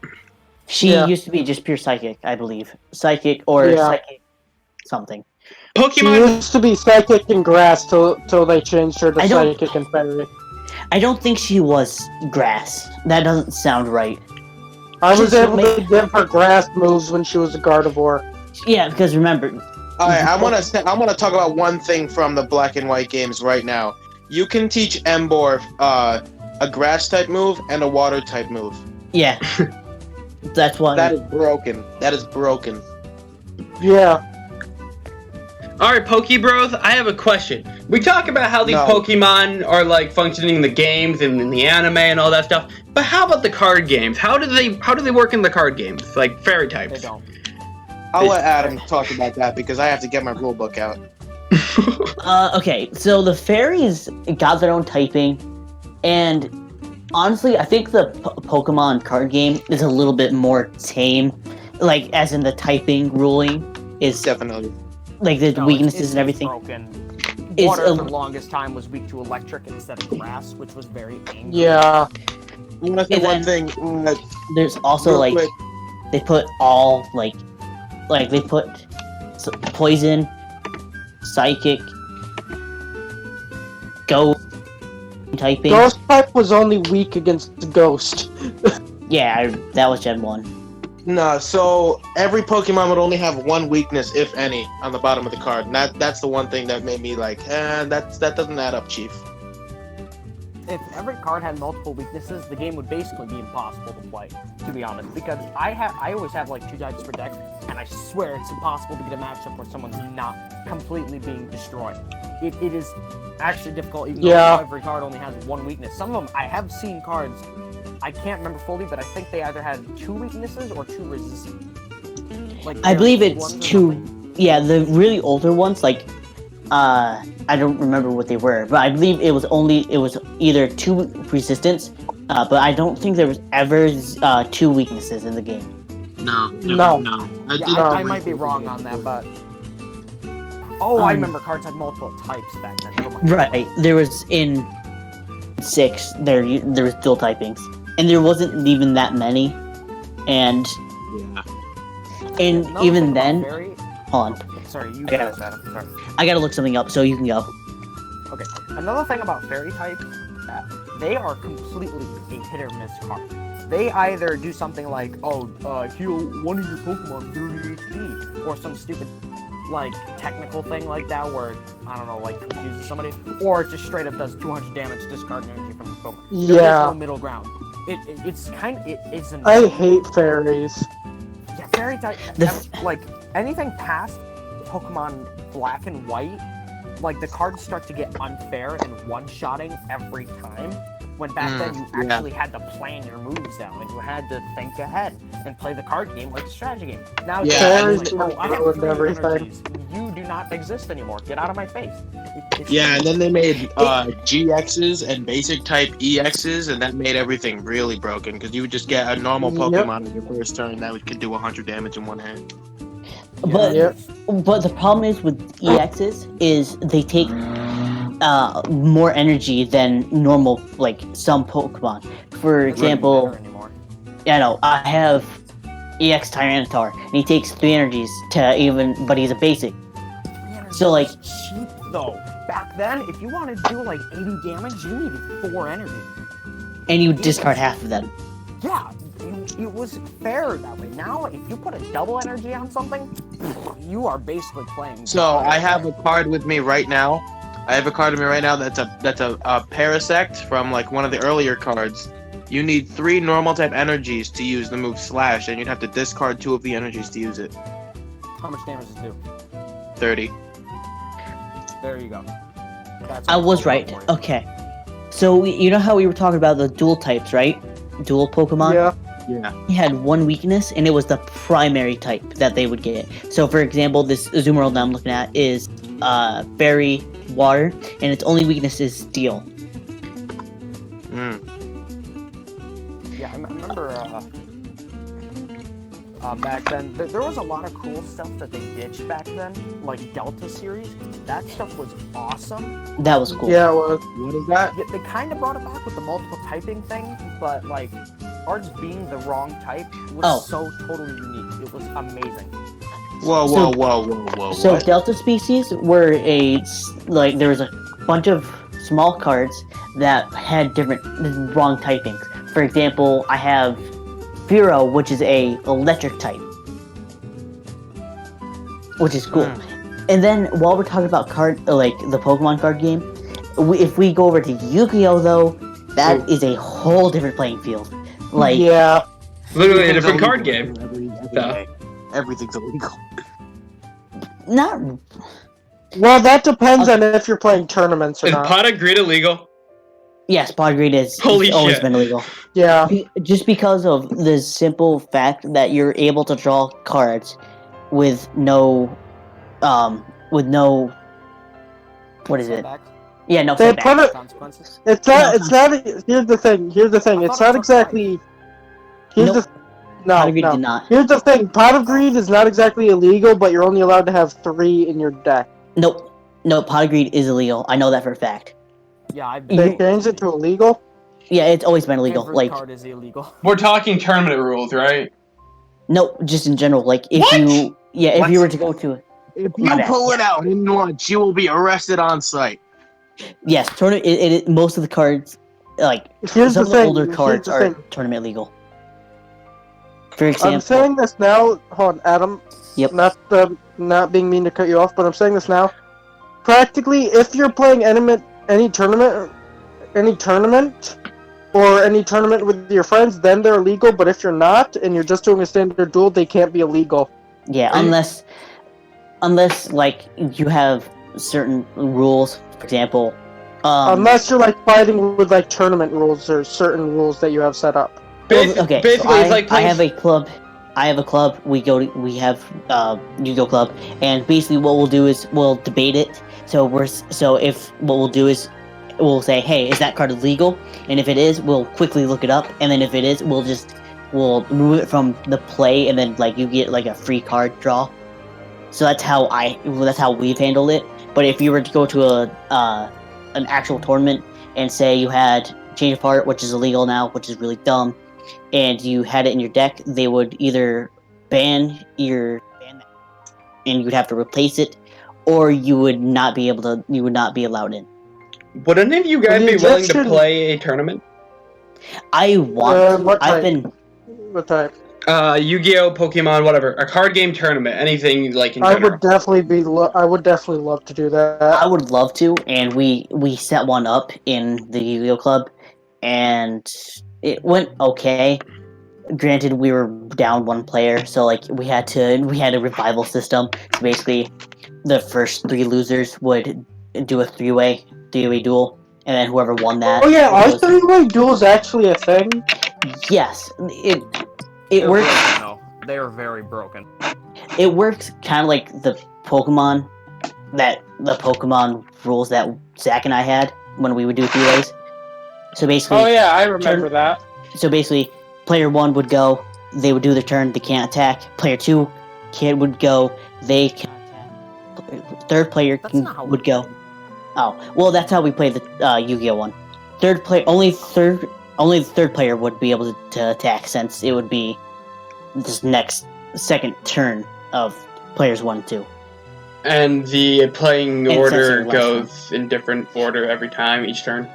Speaker 5: She used to be just pure psychic, I believe. Psychic or psychic something.
Speaker 4: She
Speaker 2: Pokemon.
Speaker 4: used to be psychic and grass till they changed her to
Speaker 5: I don't-
Speaker 4: psychic and fairy.
Speaker 5: I don't think she was grass. That doesn't sound right.
Speaker 4: I was
Speaker 5: Just
Speaker 4: able to
Speaker 5: make-
Speaker 4: give her grass moves when she was a Gardevoir.
Speaker 5: Yeah, because remember,
Speaker 1: All right, I want to talk about one thing from the Black and White games right now. You can teach Emboar a grass type move and a water type move.
Speaker 5: yeah, that's one.
Speaker 1: That is broken. That is broken.
Speaker 4: Yeah.
Speaker 2: Alright, Pokebros, I have a question. We talk about how these
Speaker 1: No.
Speaker 2: Pokemon are like functioning in the games and in the anime and all that stuff. But how about the card games? How do they work in the card games? Like fairy
Speaker 3: They
Speaker 2: types.
Speaker 3: don't.
Speaker 1: I'll let Adam talk about that because I have to get my rule book out.
Speaker 5: Okay, so the fairies got their own typing, and honestly, I think the Pokemon card game is a little bit more tame. Like, as in the typing ruling is
Speaker 1: Definitely.
Speaker 5: like the
Speaker 3: No,
Speaker 5: weaknesses
Speaker 3: it's
Speaker 5: and everything.
Speaker 3: Broken.
Speaker 5: It's
Speaker 3: Water
Speaker 5: a-
Speaker 3: for the longest time was weak to electric instead of grass, which was very angry.
Speaker 4: Yeah.
Speaker 1: I want to say
Speaker 5: And
Speaker 1: one
Speaker 5: then-
Speaker 1: thing.
Speaker 5: There's also
Speaker 1: real
Speaker 5: like
Speaker 1: quick.
Speaker 5: they put all like they put poison, psychic, ghost typing.
Speaker 4: Ghost type was only weak against the ghost.
Speaker 5: Yeah, that was Gen 1.
Speaker 1: No, so every Pokemon would only have one weakness, if any, on the bottom of the card. And that's the one thing that made me like, that doesn't add up, Chief.
Speaker 3: if every card had multiple weaknesses, the game would basically be impossible to play, to be honest. Because I always have like 2 types per deck, and I swear it's impossible to get a matchup where someone's not completely being destroyed. It is actually difficult, even though every card only has 1 weakness. Some of them, I have seen cards, I can't remember fully, but I think they either had 2 weaknesses or 2 resistances. Like,
Speaker 5: I believe it's 2. Yeah, the really older ones, like, I don't remember what they were, but I believe it was either 2 resistance, but I don't think there was ever 2 weaknesses in the game.
Speaker 1: No.
Speaker 3: I might be wrong on that, but I remember cards had multiple types back then. Never mind.
Speaker 5: Right, there was in 6 there was dual typings, and there wasn't even that many, and even then, hold on.
Speaker 3: Sorry, you guys said it. Sorry.
Speaker 5: I gotta look something up, so you can go.
Speaker 3: Okay. Another thing about fairy types, they are completely a hit or miss card. They either do something like, heal one of your Pokemon 30 HP, or some stupid, like, technical thing like that where, I don't know, like, confuses somebody, or it just straight up does 200 damage, discarding energy from the Pokemon. There's no middle ground. It's an...
Speaker 4: I hate fairies.
Speaker 3: Yeah, fairy type, like, anything past Pokemon Black and White, like, the cards start to get unfair and one-shotting every time, when back then you actually had to plan your moves out, and you had to think ahead and play the card game like a strategy game. Now,
Speaker 4: fairies
Speaker 3: I have 3 energies. You do not exist anymore. Get out of my face.
Speaker 1: And then they made GXs and basic type EXs, and that made everything really broken, because you would just get a normal Pokemon in your first turn that could do 100 damage in one hand.
Speaker 5: But the problem is with EXs is they take more energy than normal, like some Pokemon. For example, I have EX Tyranitar, and he takes 3 energies but he's a basic. So like,
Speaker 3: cheap though. Back then, if you wanted to do like 80 damage, you needed 4 energy.
Speaker 5: And you discard half of them.
Speaker 3: Yeah, it was fair that way. Now, if you put a double energy on something, you are basically playing.
Speaker 1: So I have a card with me right now. That's a Parasect from like one of the earlier cards. You need 3 normal type energies to use the move Slash, and you'd have to discard 2 of the energies to use it.
Speaker 3: How much damage does it do?
Speaker 1: 30.
Speaker 3: There you go.
Speaker 5: I was right. Okay. So you know how we were talking about the dual types, right? Dual Pokemon?
Speaker 1: Yeah.
Speaker 5: He had 1 weakness, and it was the primary type that they would get. So, for example, this Azumarill that I'm looking at is Fairy Water, and its only weakness is Steel.
Speaker 3: Yeah, I remember back then, there was a lot of cool stuff that they ditched back then, like Delta series. That stuff was awesome.
Speaker 5: That was cool.
Speaker 4: Yeah, it was.
Speaker 1: What is that?
Speaker 3: They kind of brought it back with the multiple typing thing, but like, cards being the wrong type was so totally unique. It was amazing.
Speaker 1: Whoa.
Speaker 5: So
Speaker 1: what?
Speaker 5: Delta species were there was a bunch of small cards that had different wrong typings. For example, I have Fearow, which is a electric type, which is cool. And then while we're talking about the Pokemon card game, if we go over to Yu-Gi-Oh though, that is a whole different playing field. Like,
Speaker 2: literally a different card game.
Speaker 1: Everything's illegal.
Speaker 5: Not.
Speaker 4: Well, that depends on if you're playing tournaments or not.
Speaker 2: Is Pot of Greed illegal?
Speaker 5: Yes, Pot of Greed is
Speaker 2: Holy
Speaker 5: always
Speaker 2: shit.
Speaker 5: been illegal.
Speaker 4: Yeah.
Speaker 5: Just because of the simple fact that you're able to draw cards with no, what is it? Yeah, no
Speaker 4: They put it.
Speaker 3: Consequences.
Speaker 4: It's not. Here's the thing. It's not exactly.
Speaker 5: Pot of Greed did not.
Speaker 4: Here's the thing. Pot of Greed is not exactly illegal, but you're only allowed to have 3 in your deck.
Speaker 5: Nope. No, Pot of Greed is illegal. I know that for a fact.
Speaker 3: Yeah,
Speaker 4: They changed it to illegal.
Speaker 5: Yeah, it's always been illegal.
Speaker 3: Every
Speaker 5: Like,
Speaker 3: card is illegal.
Speaker 2: We're talking tournament rules, right?
Speaker 5: no, just in general. Like, if
Speaker 2: What?
Speaker 5: if you were to go to,
Speaker 1: If you pull it out in once, you will be arrested on site.
Speaker 5: yes, tournament. Most of the cards, like
Speaker 4: Here's
Speaker 5: some
Speaker 4: the
Speaker 5: of the
Speaker 4: thing.
Speaker 5: older
Speaker 4: Here's
Speaker 5: cards
Speaker 4: the
Speaker 5: are
Speaker 4: thing.
Speaker 5: tournament legal. For example,
Speaker 4: I'm saying this now. Hold on, Adam.
Speaker 5: Yep.
Speaker 4: Not being mean to cut you off, but I'm saying this now. Practically, if you're playing any tournament, any tournament or any tournament with your friends, then they're illegal. But if you're not and you're just doing a standard duel, they can't be illegal.
Speaker 5: Yeah, unless like you have certain rules, for example.
Speaker 4: Unless you're like fighting with like tournament rules or certain rules that you have set up.
Speaker 5: Okay,
Speaker 2: basically,
Speaker 5: so
Speaker 2: it's like
Speaker 5: I
Speaker 2: playing...
Speaker 5: have a club. We have Yu-Gi-Oh club, and basically what we'll do is we'll debate it. So if what we'll do is we'll say, hey, is that card illegal? And if it is, we'll quickly look it up. And then if it is, we'll remove it from the play, and then like you get like a free card draw. So that's how we've handled it. But if you were to go to an actual tournament and say you had change of heart, which is illegal now, which is really dumb, and you had it in your deck, they would either ban that, and you would have to replace it, or you would not be allowed in.
Speaker 2: Would any of you guys be willing to play a tournament?
Speaker 4: What type?
Speaker 2: Yu-Gi-Oh, Pokemon, whatever. A card game tournament, anything like in
Speaker 4: I
Speaker 2: general.
Speaker 4: would definitely love to do that.
Speaker 5: I would love to, and we set one up in the Yu-Gi-Oh club, and it went okay. Granted, we were down one player, so like we had a revival system. So basically, the first 3 losers would do a three-way duel, and then whoever won that.
Speaker 4: Oh yeah, are three-way duels actually a thing?
Speaker 5: Yes, it works.
Speaker 3: No, they are very broken.
Speaker 5: It works kind of like the Pokemon rules that Zach and I had when we would do 3-ways. So basically,
Speaker 4: oh yeah, I remember that.
Speaker 5: So basically, player 1 would go, they would do their turn, they can't attack. Player 2 would go, they can attack. Third player would go. Oh, well, that's how we play the Yu-Gi-Oh one. Only the third player would be able to attack, since it would be this second turn of players 1 and 2.
Speaker 2: And the playing order goes in different order every time, each turn?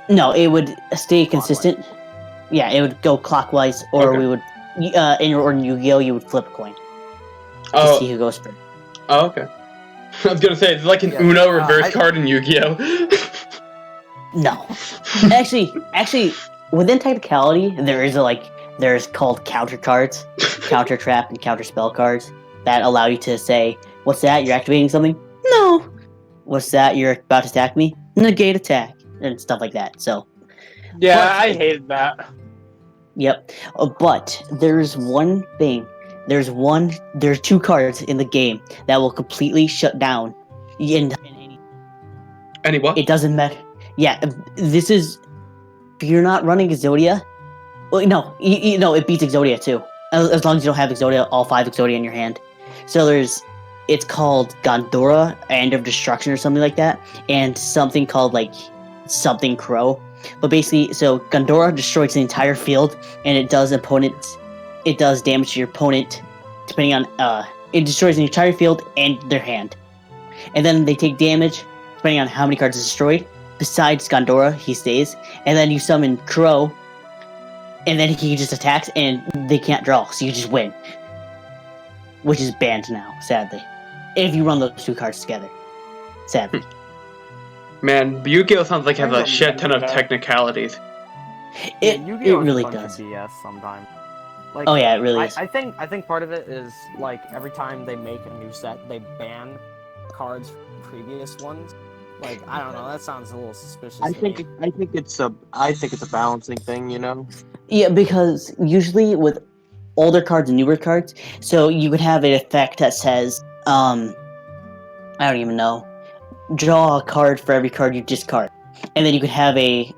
Speaker 5: No, it would stay consistent. Yeah, it would go clockwise, or we would, in Yu-Gi-Oh, you would flip a coin to see who goes first.
Speaker 2: Oh, okay. I was gonna say, it's like an Uno reverse card in Yu-Gi-Oh!
Speaker 5: No. Actually, within technicality, there's called counter cards, counter trap, and counter spell cards that allow you to say, what's that, you're activating something? No. What's that, you're about to attack me? Negate attack, and stuff like that, so.
Speaker 4: Yeah, I hated that.
Speaker 5: Yep. But there's one thing. There's 2 cards in the game that will completely shut down.
Speaker 2: Any what?
Speaker 5: It doesn't matter. Yeah, this is... If you're not running Exodia... Well, no, it beats Exodia too. As long as you don't have Exodia, all 5 Exodia in your hand. So it's called Gondora, End of Destruction or something like that. And something called, like, something Crow. But basically, so Gondora destroys the entire field, and it does damage to your opponent, depending on, it destroys the entire field and their hand. And then they take damage, depending on how many cards is destroyed. Besides Gondora, he stays. And then you summon Crow, and then he just attacks, and they can't draw, so you just win. Which is banned now, sadly. If you run those 2 cards together. Sadly.
Speaker 2: Man, Yu-Gi-Oh sounds like it has a shit ton of technicalities.
Speaker 5: It really does.
Speaker 3: BS sometimes. Like,
Speaker 5: oh yeah, it really is.
Speaker 3: I think part of it is like every time they make a new set, they ban cards from previous ones. Like, I don't know, that sounds a little suspicious.
Speaker 1: I think it's a balancing thing, you know.
Speaker 5: Yeah, because usually with older cards and newer cards, so you would have an effect that says, I don't even know, draw a card for every card you discard, and then you could have a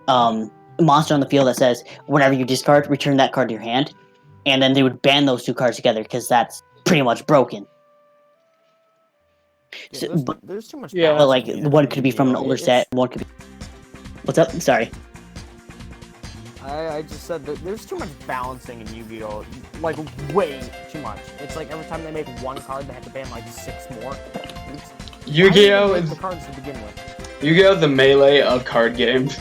Speaker 5: monster on the field that says, whenever you discard, return that card to your hand, and then they would ban those 2 cards together because that's pretty much broken.
Speaker 3: Yeah,
Speaker 5: So,
Speaker 3: there's too much.
Speaker 5: but like one could be from an older set, one could be. What's up? Sorry.
Speaker 3: I just said that there's too much balancing in Yu-Gi-Oh! Like, way too much. It's like every time they make one card, they have to ban like 6 more.
Speaker 2: Yu-Gi-Oh is
Speaker 3: the cards to begin with.
Speaker 2: Yu-Gi-Oh the melee of card games.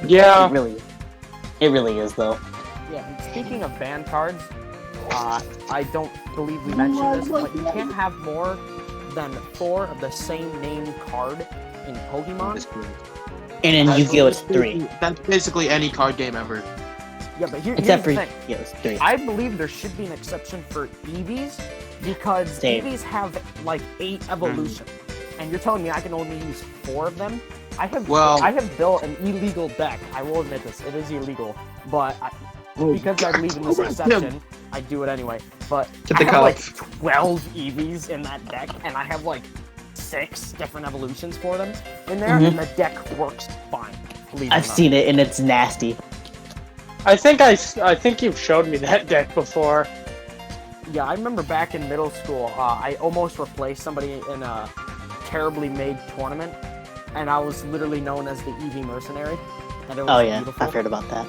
Speaker 4: Yeah.
Speaker 5: It really is though.
Speaker 3: Yeah, and speaking of banned cards, I don't believe we mentioned this, but you can't have more than 4 of the same name card in Pokemon.
Speaker 5: And in Yu-Gi-Oh, it's 3.
Speaker 1: That's basically any card game ever.
Speaker 3: Yeah, but here's
Speaker 5: Except for
Speaker 3: the thing.
Speaker 5: yeah, it's 3.
Speaker 3: I believe there should be an exception for EVs because
Speaker 5: Same.
Speaker 3: EVs have like 8 evolutions, and you're telling me I can only use 4 of them? I have built an illegal deck. I will admit this; it is illegal, but because I believe in this exception, I do it anyway. But I have like 12 EVs in that deck, and I have like 6 different evolutions for them in there, and the deck works fine.
Speaker 5: I've seen it, and it's nasty.
Speaker 4: I think you've showed me that deck before.
Speaker 3: Yeah, I remember back in middle school, I almost replaced somebody in a terribly made tournament, and I was literally known as the EV mercenary. And it was beautiful.
Speaker 5: I've heard about that.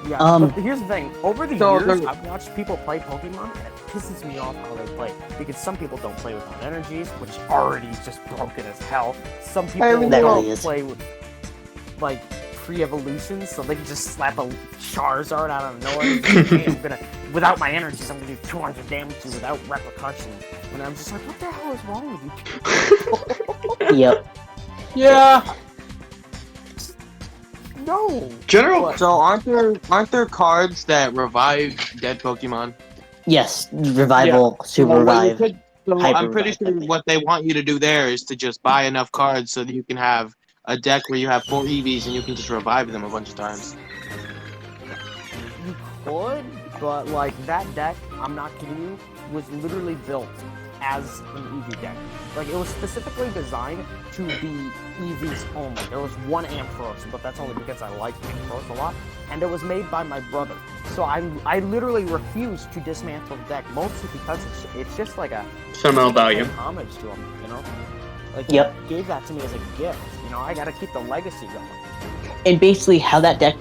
Speaker 3: Yeah, but here's the thing. Over the years, I've watched people play Pokemon, and it pisses me off how they play. Because some people don't play without energies, which is already just broken as hell. Some people don't play with, like, pre-evolutions, so they can just slap a Charizard out of nowhere. Hey, without my energies, I'm gonna do 200 damage to you without repercussion. And I'm just like, what the hell is wrong with you?
Speaker 5: Yep.
Speaker 4: Yeah.
Speaker 3: No.
Speaker 1: So aren't there cards that revive dead Pokemon?
Speaker 5: Yes, revival, super revive.
Speaker 1: I'm pretty sure what they want you to do there is to just buy enough cards so that you can have a deck where you have 4 EVs and you can just revive them a bunch of times.
Speaker 3: You could, but like that deck, I'm not kidding you, was literally built as an EV deck. Like it was specifically designed to be EVs only. There was one Ampharos, but that's only because I like Ampharos a lot, and it was made by my brother. So I literally refused to dismantle the deck, mostly because it's just like a
Speaker 2: sentimental value,
Speaker 3: homage to him, you know. Like
Speaker 5: he
Speaker 3: gave that to me as a gift. You know, I gotta keep the legacy going.
Speaker 5: And basically, how that deck,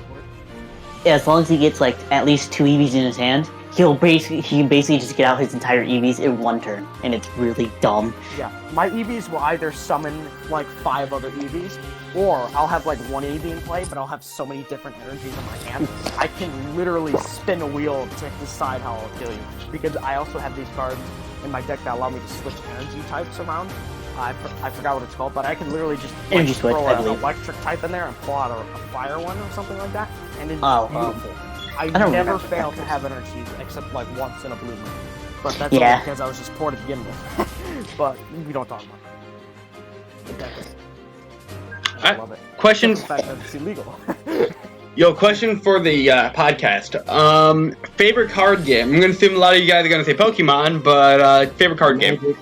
Speaker 5: as long as he gets like at least 2 EVs in his hand, he can basically just get out his entire EVs in 1 turn, and it's really dumb.
Speaker 3: Yeah, my EVs will either summon like 5 other EVs, or I'll have like 1 EV in play, but I'll have so many different energies in my hand, I can literally spin a wheel to decide how I'll kill you. Because I also have these cards in my deck that allow me to switch energy types around. I forgot what it's called, but I can literally just
Speaker 5: energy switch,
Speaker 3: throw an electric type in there and pull out a fire one or something like that, and it's beautiful. I never fail to have energies except like once in a blue moon. But that's only because I was just poor to begin with. But we don't talk about it. I love it.
Speaker 2: Question.
Speaker 3: The fact that it's illegal.
Speaker 2: Yo, question for the podcast. Favorite card game? I'm gonna assume a lot of you guys are gonna say Pokemon, but favorite card game?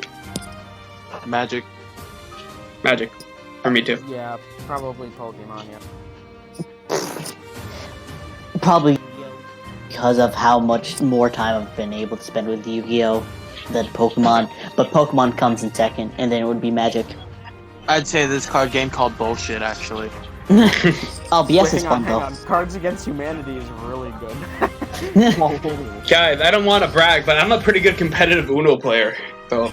Speaker 1: Magic.
Speaker 2: For me too.
Speaker 3: Yeah, probably Pokemon. Yeah.
Speaker 5: Probably because of how much more time I've been able to spend with Yu-Gi-Oh! Than Pokemon. But Pokemon comes in second, and then it would be Magic.
Speaker 1: I'd say this card game called bullshit, actually.
Speaker 5: BS is fun
Speaker 3: hang
Speaker 5: though.
Speaker 3: on. Cards Against Humanity is really good.
Speaker 2: Guys, I don't want to brag, but I'm a pretty good competitive Uno player. So.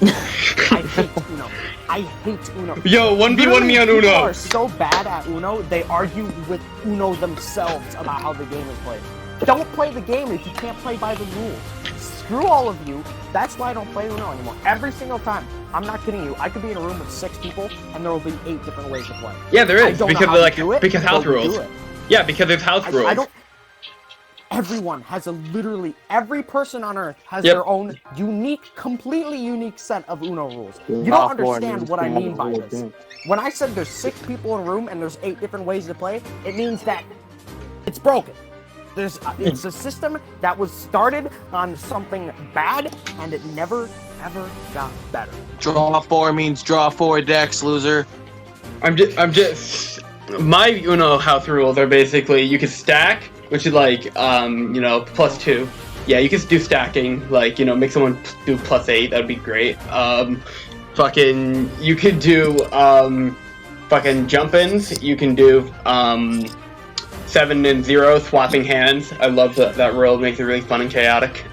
Speaker 3: I hate Uno.
Speaker 2: Yo, 1v1 me on Uno.
Speaker 3: People are so bad at Uno, they argue with Uno themselves about how the game is played. Don't play the game if you can't play by the rules. Screw all of you. That's why I don't play Uno anymore. Every single time. I'm not kidding you. I could be in a room with 6 people, and there will be 8 different ways to play.
Speaker 2: Yeah, there is. Because house rules.
Speaker 3: It.
Speaker 2: Yeah, because there's house rules.
Speaker 3: I don't. Everyone has literally every person on Earth has their own unique, completely unique set of Uno rules. You don't understand what I mean by this. When I said there's 6 people in a room and there's 8 different ways to play, it means that it's broken. It's a system that was started on something bad, and it never, ever got better.
Speaker 1: Draw 4 means draw 4 decks, loser.
Speaker 2: I'm just. My Uno house rules are basically you can stack, which is like +2. Yeah, you can do stacking, like make someone do +8. That'd be great. You could do fucking jump-ins. You can do 7 and 0 swapping hands. I love that rule. It makes it really fun and chaotic.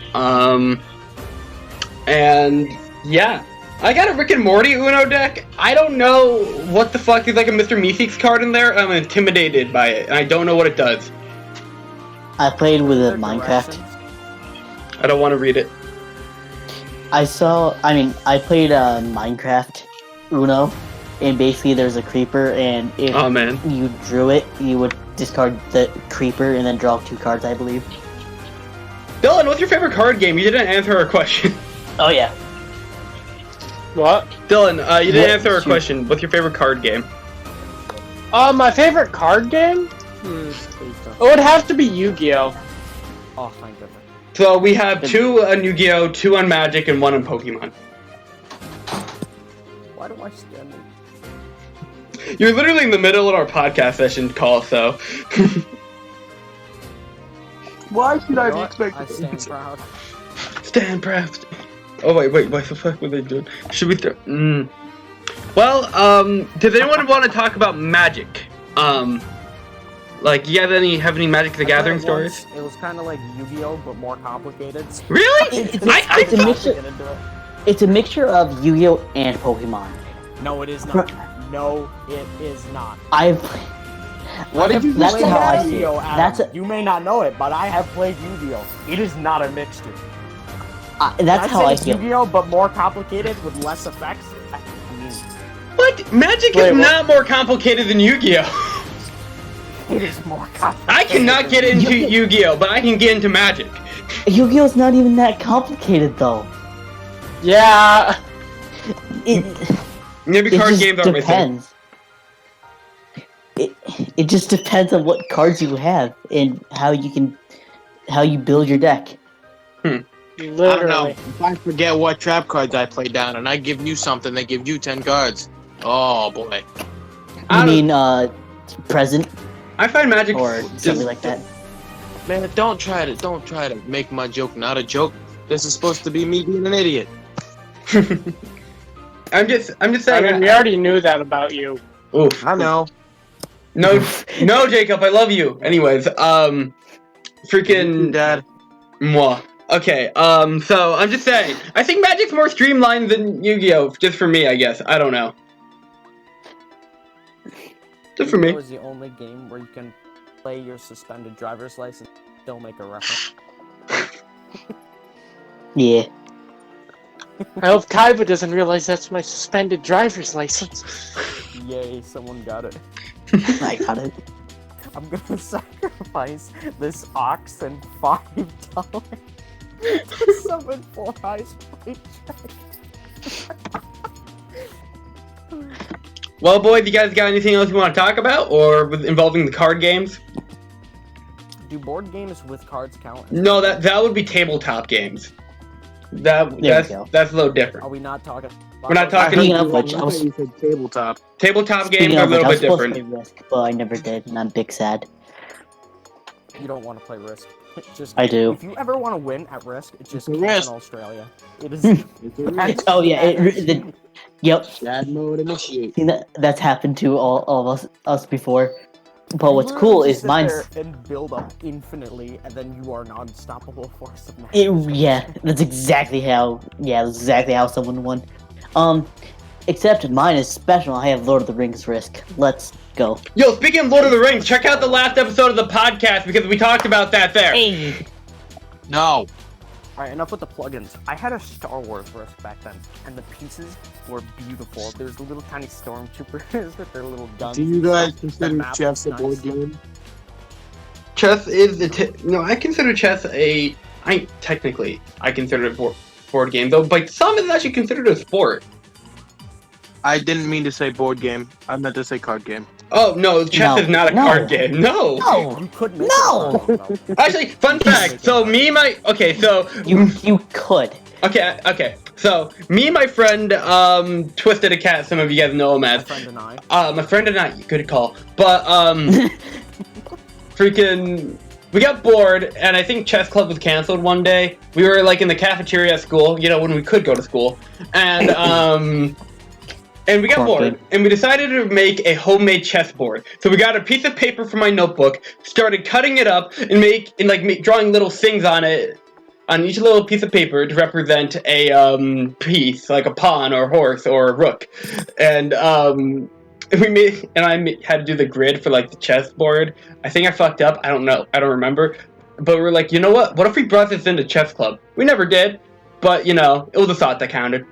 Speaker 2: And yeah, I got a Rick and Morty Uno deck. I don't know what the fuck is like a Mr. Meeseeks card in there. I'm intimidated by it, and I don't know what it does.
Speaker 5: I played with a Minecraft.
Speaker 2: I don't want to read it.
Speaker 5: I played Minecraft Uno, and basically there's a creeper, and if you drew it, you would discard the creeper and then draw 2 cards, I believe.
Speaker 2: Dylan, what's your favorite card game? You didn't answer our question.
Speaker 5: Oh yeah.
Speaker 4: What?
Speaker 2: Dylan, you didn't answer our question. What's your favorite card game?
Speaker 4: My favorite card game? It would have to be Yu-Gi-Oh!
Speaker 3: Oh, thank goodness.
Speaker 2: So we have 2 on Yu-Gi-Oh, 2 on Magic, and 1 on Pokemon.
Speaker 3: Why do I stand there?
Speaker 2: You're literally in the middle of our podcast session call, so...
Speaker 1: Why should I be
Speaker 3: I
Speaker 1: expected?
Speaker 3: stand proud.
Speaker 2: Stand proud. Oh wait, what the fuck were they doing? Should we throw? Well, does anyone want to talk about Magic? Like, you have any Magic the Gathering stories?
Speaker 3: It was kind of like Yu-Gi-Oh, but more complicated.
Speaker 2: Really?
Speaker 5: It's a mixture. It's a mixture of Yu-Gi-Oh and Pokemon.
Speaker 3: No, it is not. No, it is not.
Speaker 5: That's how I see it.
Speaker 3: You may not know it, but I have played Yu-Gi-Oh. It is not a mixture.
Speaker 5: That's how I
Speaker 3: feel.
Speaker 5: Yu-Gi-Oh,
Speaker 3: but more complicated with less effects.
Speaker 2: What? Magic is not more complicated than Yu-Gi-Oh.
Speaker 3: It is more complicated.
Speaker 2: I cannot get into Yu-Gi-Oh, but I can get into Magic.
Speaker 5: Yu-Gi-Oh's not even that complicated, though.
Speaker 4: Yeah.
Speaker 2: Maybe card games aren't my thing.
Speaker 5: It just depends on what cards you have and how you build your deck.
Speaker 4: Literally.
Speaker 1: I don't know. If I forget what trap cards I play down and I give you something, they give you 10 cards. Oh boy.
Speaker 5: You mean present
Speaker 2: I find Magic
Speaker 5: or something like that?
Speaker 1: Man, don't try to make my joke not a joke. This is supposed to be me being an idiot.
Speaker 2: I'm just saying.
Speaker 4: I mean, we already knew that about you.
Speaker 2: Oof.
Speaker 1: I know.
Speaker 2: No, Jacob, I love you. Anyways, freaking
Speaker 1: Dad.
Speaker 2: Mwah. Okay, so I'm just saying, I think Magic's more streamlined than Yu-Gi-Oh! Just for me, I guess. I don't know. Just for me.
Speaker 3: It was the only game where you can play your suspended driver's license and still make a reference.
Speaker 5: Yeah.
Speaker 4: I hope Kaiba doesn't realize that's my suspended driver's license.
Speaker 3: Yay, someone got it.
Speaker 5: I got it.
Speaker 3: I'm gonna sacrifice this ox and $5 to summon 4 eyes paycheck.
Speaker 2: Well, boys, you guys got anything else you want to talk about, or involving the card games?
Speaker 3: Do board games with cards count?
Speaker 2: No, that would be tabletop games. That's a little different.
Speaker 3: Are we not talking?
Speaker 2: We're not talking.
Speaker 5: Speaking of which, I was
Speaker 1: You said tabletop.
Speaker 2: Tabletop games are a little bit different.
Speaker 5: To play Risk, but I never did, and I'm big sad.
Speaker 3: You don't want to play Risk. Just
Speaker 5: I do.
Speaker 3: If you ever want to win at Risk, it's just
Speaker 1: It's a
Speaker 3: camp
Speaker 1: Risk.
Speaker 3: in Australia. It is.
Speaker 1: It's a risk.
Speaker 5: Oh yeah, yep.
Speaker 1: Shad mode initiate.
Speaker 5: See, that's happened to all of us before. But
Speaker 3: You
Speaker 5: what's
Speaker 3: literally
Speaker 5: cool
Speaker 3: just
Speaker 5: is
Speaker 3: sit
Speaker 5: mine's.
Speaker 3: there and build up infinitely, and then you are an unstoppable force of nature.
Speaker 5: Yeah, that's exactly how. Yeah, that's exactly how someone won. Except mine is special. I have Lord of the Rings Risk. Let's go.
Speaker 2: Yo, speaking of Lord of the Rings, check out the last episode of the podcast because we talked about that there.
Speaker 5: Hey.
Speaker 1: No.
Speaker 3: Alright, enough with the plugins. I had a Star Wars Risk back then, and the pieces were beautiful. There's the little tiny stormtroopers with their little guns.
Speaker 1: Do you guys
Speaker 3: The
Speaker 1: consider
Speaker 3: map
Speaker 1: chess a
Speaker 3: was
Speaker 1: board
Speaker 3: nice.
Speaker 1: game?
Speaker 2: Chess is no, I consider chess I consider it a board game, though by some it's actually considered a sport.
Speaker 1: I didn't mean to say board game. I meant to say card game.
Speaker 2: Oh no, chess is not a card game. No.
Speaker 5: No.
Speaker 3: You could make
Speaker 5: No!
Speaker 3: it a card game,
Speaker 2: Actually, fun fact. So
Speaker 5: You could.
Speaker 2: Okay. So me and my friend Twisted a Cat. Some of you guys know him
Speaker 3: My
Speaker 2: as.
Speaker 3: friend and I.
Speaker 2: My friend and I. Good call. But freaking. We got bored, and I think chess club was canceled one day. We were like in the cafeteria at school, when we could go to school, and and we got bored, and we decided to make a homemade chessboard. So we got a piece of paper from my notebook, started cutting it up, and drawing little things on it, on each little piece of paper to represent a piece, like a pawn or a horse or a rook, and I had to do the grid for like the chessboard. I think I fucked up. I don't know. I don't remember. But we're like, you know what? What if we brought this into chess club? We never did, but it was a thought that counted.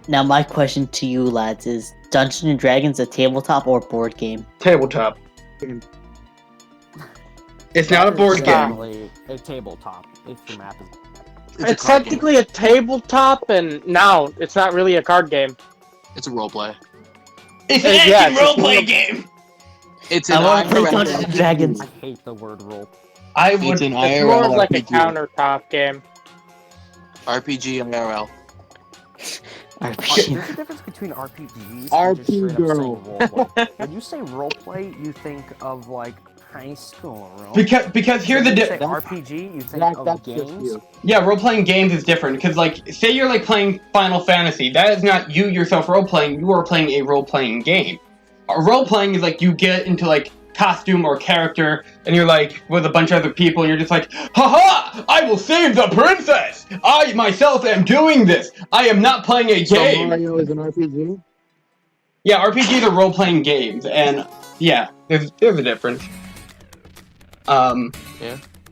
Speaker 5: Now my question to you lads is: Dungeons and Dragons a tabletop or board game?
Speaker 2: Tabletop. It's not a board game.
Speaker 3: Definitely a tabletop. If your map is.
Speaker 4: It's technically a tabletop, and no, it's not really a card game.
Speaker 1: It's a roleplay.
Speaker 2: It's an
Speaker 4: Yeah,
Speaker 2: action
Speaker 4: it's just
Speaker 2: roleplay
Speaker 4: one of-
Speaker 2: game.
Speaker 1: It's
Speaker 5: I
Speaker 1: an
Speaker 5: want to play Dungeons
Speaker 1: IRL.
Speaker 5: and Dragons.
Speaker 3: I hate the word roll.
Speaker 2: I
Speaker 1: It's
Speaker 2: would.
Speaker 1: an
Speaker 4: It's more of
Speaker 1: IRL
Speaker 4: like a
Speaker 1: RPG.
Speaker 4: countertop game.
Speaker 1: RPG IRL.
Speaker 5: RPG.
Speaker 3: There's a difference between RPGs
Speaker 1: RP
Speaker 3: and just straight up
Speaker 1: girl.
Speaker 3: saying roleplay. When you say roleplay, you think of like high school role.
Speaker 2: Because here's the
Speaker 3: When you say
Speaker 2: difference.
Speaker 3: RPG, you think
Speaker 1: Zach,
Speaker 3: of
Speaker 1: that's just
Speaker 3: games.
Speaker 1: you.
Speaker 2: Yeah, role-playing games is different. Because, like, say you're, like, playing Final Fantasy. That is not you yourself role-playing. You are playing a role-playing game. Role-playing is, like, you get into, like, costume or character, and you're, like, with a bunch of other people, and you're just like, haha! I will save the princess! I, myself, am doing this! I am not playing a
Speaker 1: So
Speaker 2: game!
Speaker 1: Mario is an RPG?
Speaker 2: Yeah, RPGs are role-playing games, and, yeah, there's a difference.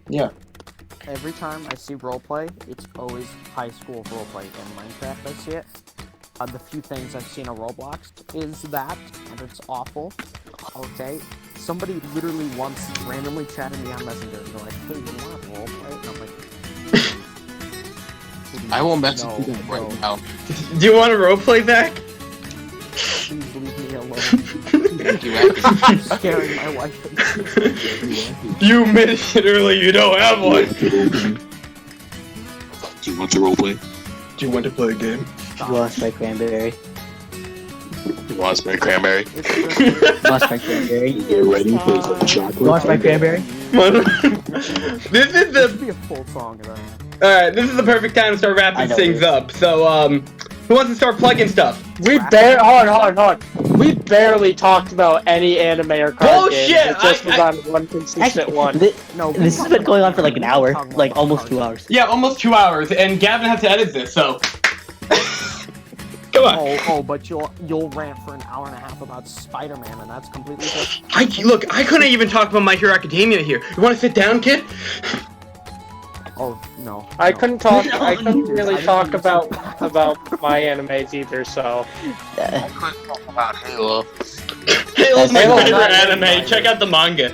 Speaker 2: Yeah.
Speaker 3: Every time I see roleplay, it's always high school roleplay. In Minecraft, I see it. The few things I've seen on Roblox is that, and it's awful. Okay, somebody literally once randomly chatted me on Messenger. They're like, "Hey, you want to roleplay?" And I'm like,
Speaker 1: I won't mess
Speaker 3: No,
Speaker 1: with you right
Speaker 3: no.
Speaker 1: now.
Speaker 2: Do you want to roleplay, Zach?
Speaker 3: Please leave me alone.
Speaker 1: Thank you,
Speaker 3: You're scaring my wife.
Speaker 2: You mentioned earlier you don't have one!
Speaker 1: Do you want to roleplay?
Speaker 2: Do you want to play a game?
Speaker 5: Lost my cranberry.
Speaker 1: You want some cranberry?
Speaker 5: Lost my cranberry.
Speaker 1: Get ready for some chocolate.
Speaker 5: Lost my cranberry.
Speaker 2: This is
Speaker 3: This
Speaker 2: the
Speaker 3: should be a full song. Then.
Speaker 2: alright. This is the perfect time to start
Speaker 5: I
Speaker 2: wrapping
Speaker 5: know
Speaker 2: things
Speaker 5: it is.
Speaker 2: up. So, who wants to start plugging stuff?
Speaker 4: Hold on. We barely talked about any anime or card
Speaker 2: Bullshit!
Speaker 4: games. It just was
Speaker 2: I-
Speaker 4: on one consistent one.
Speaker 3: No,
Speaker 5: This has been going on for like an hour, like almost 2 hours.
Speaker 2: Yeah, almost 2 hours, and Gavin has to edit this. So, come on.
Speaker 3: But you'll rant for an hour and a half about Spider-Man, and that's completely different.
Speaker 2: I couldn't even talk about My Hero Academia here. You want to sit down, kid?
Speaker 3: Oh no.
Speaker 4: I
Speaker 3: no.
Speaker 4: couldn't talk. I couldn't really talk about my animes either. So
Speaker 1: About Halo.
Speaker 2: Halo's my
Speaker 4: Halo's
Speaker 2: favorite
Speaker 4: not
Speaker 2: anime.
Speaker 4: anime.
Speaker 2: Check out the manga.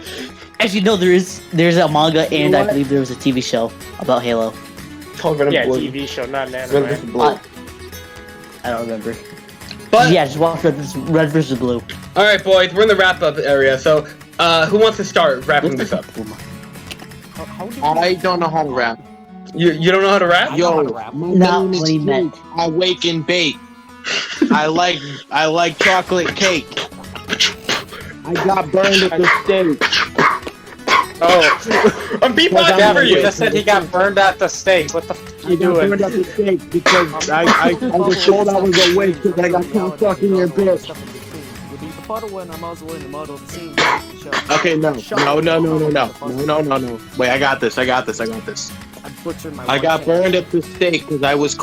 Speaker 5: Actually, no, there's a manga and I believe there was a TV show about Halo.
Speaker 4: yeah, TV show, not an anime.
Speaker 5: I don't remember.
Speaker 2: But
Speaker 5: Yeah, just watch Red vs. Blue.
Speaker 2: all right, boys, we're in the wrap-up area. So, who wants to start wrapping this up?
Speaker 3: How do you
Speaker 1: I don't know how to rap.
Speaker 2: You don't know how to rap?
Speaker 3: I know how
Speaker 1: Yo,
Speaker 3: to rap.
Speaker 1: my
Speaker 5: Not
Speaker 1: name is
Speaker 5: what he meant.
Speaker 1: Jake. I wake and bake. I like chocolate cake. I got burned at the stake.
Speaker 4: Oh,
Speaker 2: I'm beatboxing
Speaker 4: Gavin,
Speaker 2: for
Speaker 4: you
Speaker 2: you.
Speaker 4: just said he got burned at the stake. What the f***
Speaker 1: I
Speaker 4: you
Speaker 1: got
Speaker 4: doing?
Speaker 1: burned at the stake because I was told I was a witch because I got caught fucking your bitch.
Speaker 3: The puddle when I'm also in the middle of the scene.
Speaker 1: Okay, no. Wait, I got this.
Speaker 3: I butchered my
Speaker 1: I got
Speaker 3: wife.
Speaker 1: burned at the stake because I was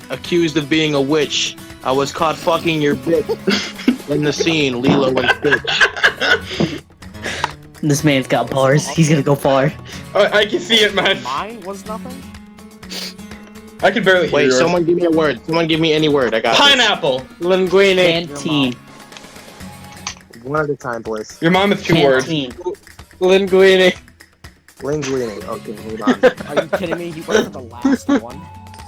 Speaker 1: accused of being a witch. I was caught fucking your bitch in the scene, Lilo and Stitch.
Speaker 5: This man's got bars. He's gonna go far.
Speaker 2: I can see it, man.
Speaker 3: Mine was nothing.
Speaker 2: I can barely hear
Speaker 1: Wait,
Speaker 2: yours.
Speaker 1: someone give me a word. Someone give me any word. I got this.
Speaker 2: Pineapple.
Speaker 4: Linguine.
Speaker 5: Canteen.
Speaker 1: One at a time, please.
Speaker 2: Your mom is 2 words.
Speaker 5: Canteen.
Speaker 4: Linguine.
Speaker 1: Linguine. Okay, hold on.
Speaker 3: Are you kidding me? He went for the last one.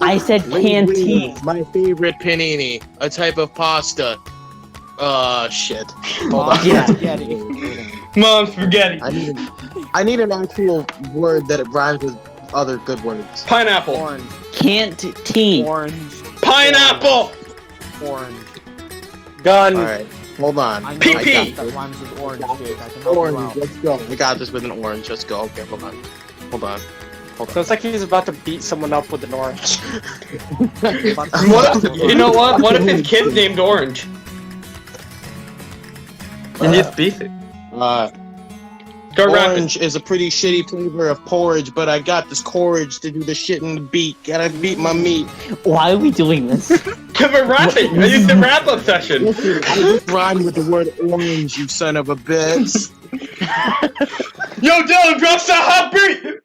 Speaker 5: I said canteen.
Speaker 1: Linguine, my favorite panini, a type of pasta. Shit. Hold on.
Speaker 5: Yeah.
Speaker 3: Spaghetti.
Speaker 2: Mom, spaghetti.
Speaker 1: I need an actual word that rhymes with other good words.
Speaker 2: Pineapple.
Speaker 3: Orange.
Speaker 5: Canteen.
Speaker 3: Orange.
Speaker 2: Pineapple.
Speaker 3: Orange.
Speaker 4: Gun.
Speaker 1: All right, hold on.
Speaker 3: I know
Speaker 2: PP.
Speaker 1: I got
Speaker 3: that
Speaker 1: this.
Speaker 3: rhymes with orange, Jake. I can help you
Speaker 1: Orange.
Speaker 3: out.
Speaker 1: Let's go. I got this with an orange. Let's go. Okay, hold on.
Speaker 4: Sounds like he's about to beat someone up with an orange.
Speaker 2: What if, you know what? What if his kid's named Orange? And just beat it. Start rapping.
Speaker 1: Orange is a pretty shitty flavor of porridge, but I got this courage to do the shit in the beat. Gotta beat my meat.
Speaker 5: Why are we doing this?
Speaker 2: Cause we're rapping. I used the wrap-up session.
Speaker 1: Listen, I just rhymed with the word orange, you son of a bitch.
Speaker 2: Yo, Dylan, drop that hot beat.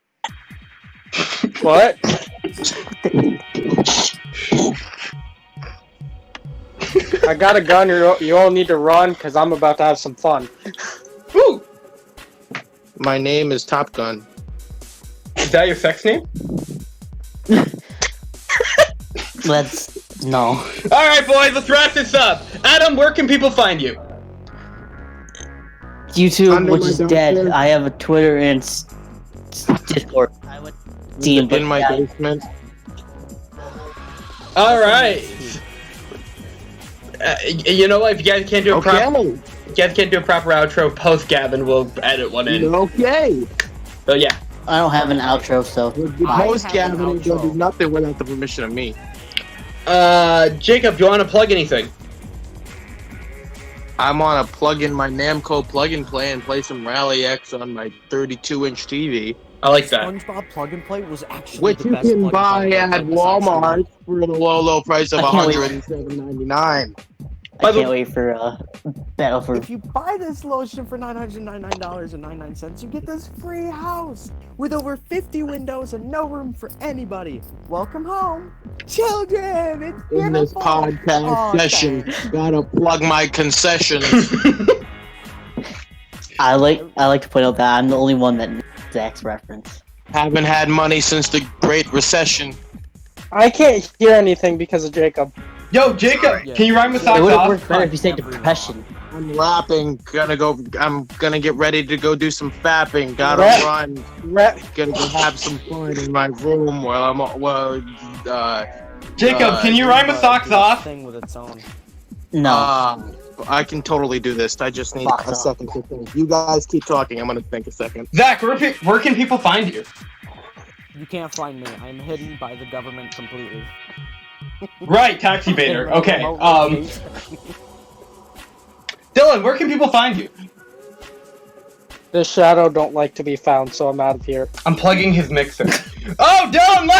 Speaker 4: What? I got a gun. You all need to run because I'm about to have some fun.
Speaker 2: Woo!
Speaker 1: My name is Top Gun.
Speaker 2: Is that your sex name?
Speaker 5: No.
Speaker 2: Alright, boys, let's wrap this up. Adam, where can people find you?
Speaker 5: YouTube,
Speaker 1: Under
Speaker 5: which
Speaker 1: my
Speaker 5: is
Speaker 1: dumpster.
Speaker 5: dead. I have a Twitter and Discord. I would see him, but
Speaker 1: In my basement.
Speaker 2: Alright. You know what? If you guys can't do a proper outro, post Gavin, we'll edit one in.
Speaker 1: Okay.
Speaker 2: So yeah.
Speaker 5: I don't have an outro, so
Speaker 1: Post Gavin will do nothing without the permission of me.
Speaker 2: Jacob, do you want to plug anything?
Speaker 1: I'm on a plug-in my Namco plug-in play and play some Rally X on my 32-inch TV.
Speaker 2: I like that.
Speaker 3: SpongeBob Plug and Play was actually
Speaker 1: Which
Speaker 3: the
Speaker 1: you
Speaker 3: best
Speaker 1: can
Speaker 3: plug
Speaker 1: buy
Speaker 3: and play
Speaker 1: at
Speaker 3: besides
Speaker 1: Walmart for the low price of
Speaker 5: I can't wait.
Speaker 1: $107.99.
Speaker 5: I can't wait for Battle for.
Speaker 3: If you buy this lotion for $999.99, you get this free house with over 50 windows and no room for anybody. Welcome home, children. It's beautiful.
Speaker 1: In this podcast session,
Speaker 3: thanks.
Speaker 1: gotta plug my concessions.
Speaker 5: I like to point out that I'm the only one that knows Zach's reference.
Speaker 1: Haven't had money since the Great Recession.
Speaker 4: I can't hear anything because of Jacob.
Speaker 2: Yo, Jacob, can you rhyme with
Speaker 5: It
Speaker 2: socks
Speaker 5: would have
Speaker 2: off?
Speaker 5: worked better if you said depression.
Speaker 1: I'm rapping. I'm gonna get ready to go do some fapping. Gotta
Speaker 4: Rap.
Speaker 1: run. Gonna go have some fun in my room while I'm
Speaker 2: Jacob, can you rhyme with socks off?
Speaker 3: Thing with its own.
Speaker 5: No.
Speaker 1: I can totally do this. I just need
Speaker 5: Fuck
Speaker 1: a
Speaker 5: off.
Speaker 1: second to think. You guys keep talking. I'm gonna think a second.
Speaker 2: Zach, where can people find you?
Speaker 3: You can't find me. I'm hidden by the government completely.
Speaker 2: Right, Tax Evader. Okay,
Speaker 3: Remote location.
Speaker 2: Dylan, where can people find you?
Speaker 4: The Shadow don't like to be found, so I'm out of here.
Speaker 2: I'm plugging his mixer. Oh, Dylan!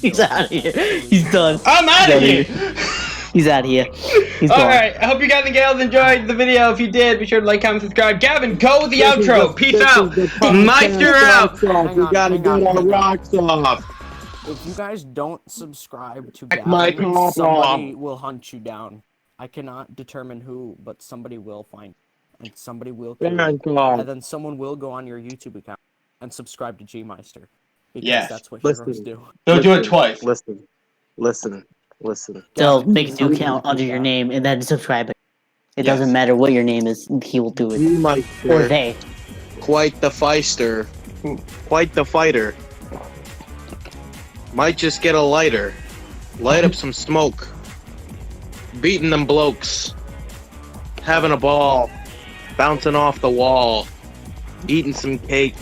Speaker 5: He's out of here. He's done.
Speaker 2: I'm out of here!
Speaker 5: He's out of here. He's gone.
Speaker 2: Alright, I hope you guys and gals enjoyed the video. If you did, be sure to like, comment, subscribe. Gavin, go with the outro. Peace out. Meister out.
Speaker 1: We gotta get our rocks off.
Speaker 3: If you guys don't subscribe to
Speaker 1: my
Speaker 3: Gavin,
Speaker 1: call.
Speaker 3: somebody will hunt you down. I cannot determine who, but somebody will find you. And somebody will kill you. And then someone will go on your YouTube account and subscribe to G-Meister. Because
Speaker 2: Yes.
Speaker 3: that's what
Speaker 1: Listen.
Speaker 3: heroes do.
Speaker 2: Don't do it twice.
Speaker 1: Listen.
Speaker 5: They'll make a new account under your name and then subscribe it. It doesn't matter what your name is, he will do it. Or
Speaker 1: G-Meister,
Speaker 5: they.
Speaker 1: quite the feister, quite the fighter. Might just get a lighter, light up some smoke, beating them blokes, having a ball, bouncing off the wall, eating some cake,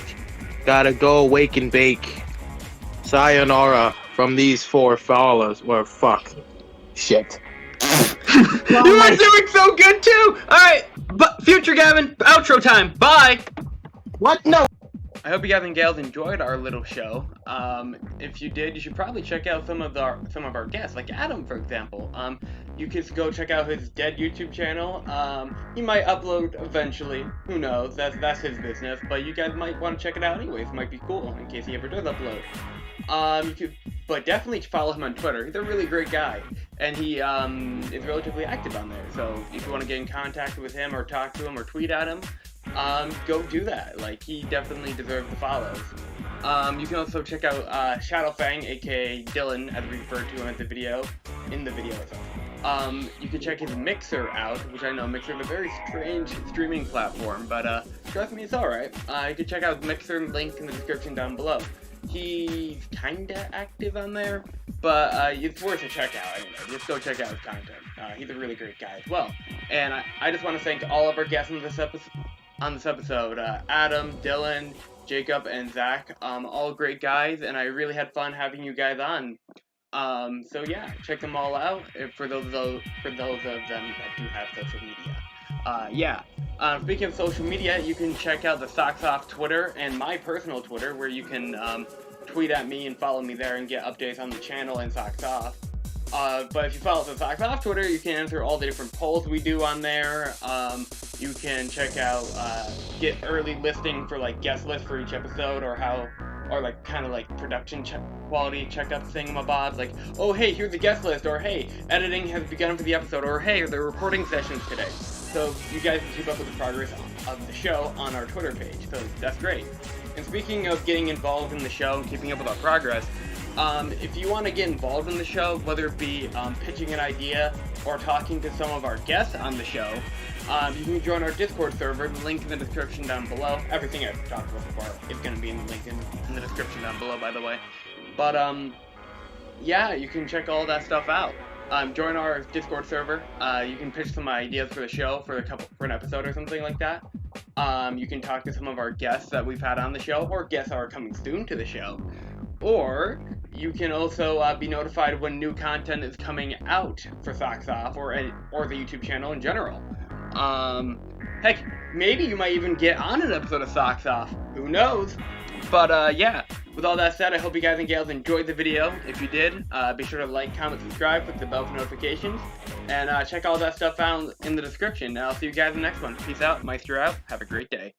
Speaker 1: gotta go wake and bake. Sayonara from these four fellas. Well, fuck. Shit.
Speaker 2: You were doing so good too! Alright, but future Gavin, outro time. Bye!
Speaker 1: What? No.
Speaker 2: I hope you guys and gals enjoyed our little show. If you did, you should probably check out some of our guests, like Adam, for example. You could go check out his dead YouTube channel. He might upload eventually. Who knows? That's his business. But you guys might want to check it out anyways. It might be cool in case he ever does upload. But definitely follow him on Twitter. He's a really great guy, and he is relatively active on there. So if you want to get in contact with him or talk to him or tweet at him, go do that. Like, he definitely deserves the follows. You can also check out ShadowFang, aka Dylan, as we refer to him in the video. You can check his Mixer out, which I know Mixer is a very strange streaming platform, but trust me, it's alright. You can check out Mixer, link in the description down below. He's kinda active on there, but it's worth a check out anyway. Just go check out his content. He's a really great guy as well. And I just want to thank all of our guests on this episode. Adam, Dylan, Jacob, and Zach. All great guys, and I really had fun having you guys on. So yeah, check them all out for those of them that do have social media. Speaking of social media, you can check out the Socks Off Twitter and my personal Twitter, where you can tweet at me and follow me there and get updates on the channel and Socks Off. But if you follow the Socks Off Twitter, you can answer all the different polls we do on there. You can check out, get early listing for like guest lists for each episode, or how or like kind of like production quality checkup thingamabobs, like, oh hey, here's the guest list, or hey, editing has begun for the episode, or hey, the recording sessions today. So you guys can keep up with the progress of the show on our Twitter page, so that's great. And speaking of getting involved in the show and keeping up with our progress, if you want to get involved in the show, whether it be pitching an idea or talking to some of our guests on the show, you can join our Discord server, the link in the description down below. Everything I've talked about so far is going to be in the link in the description down below, by the way. But, yeah, you can check all that stuff out. Join our Discord server. You can pitch some ideas for the show for an episode or something like that. You can talk to some of our guests that we've had on the show, or guests that are coming soon to the show. Or you can also be notified when new content is coming out for Socks Off or the YouTube channel in general. Heck, maybe you might even get on an episode of Socks Off. Who knows? But yeah, with all that said, I hope you guys and gals enjoyed the video. If you did, be sure to like, comment, subscribe, click the bell for notifications, and check all that stuff out in the description. And I'll see you guys in the next one. Peace out, Meister out. Have a great day.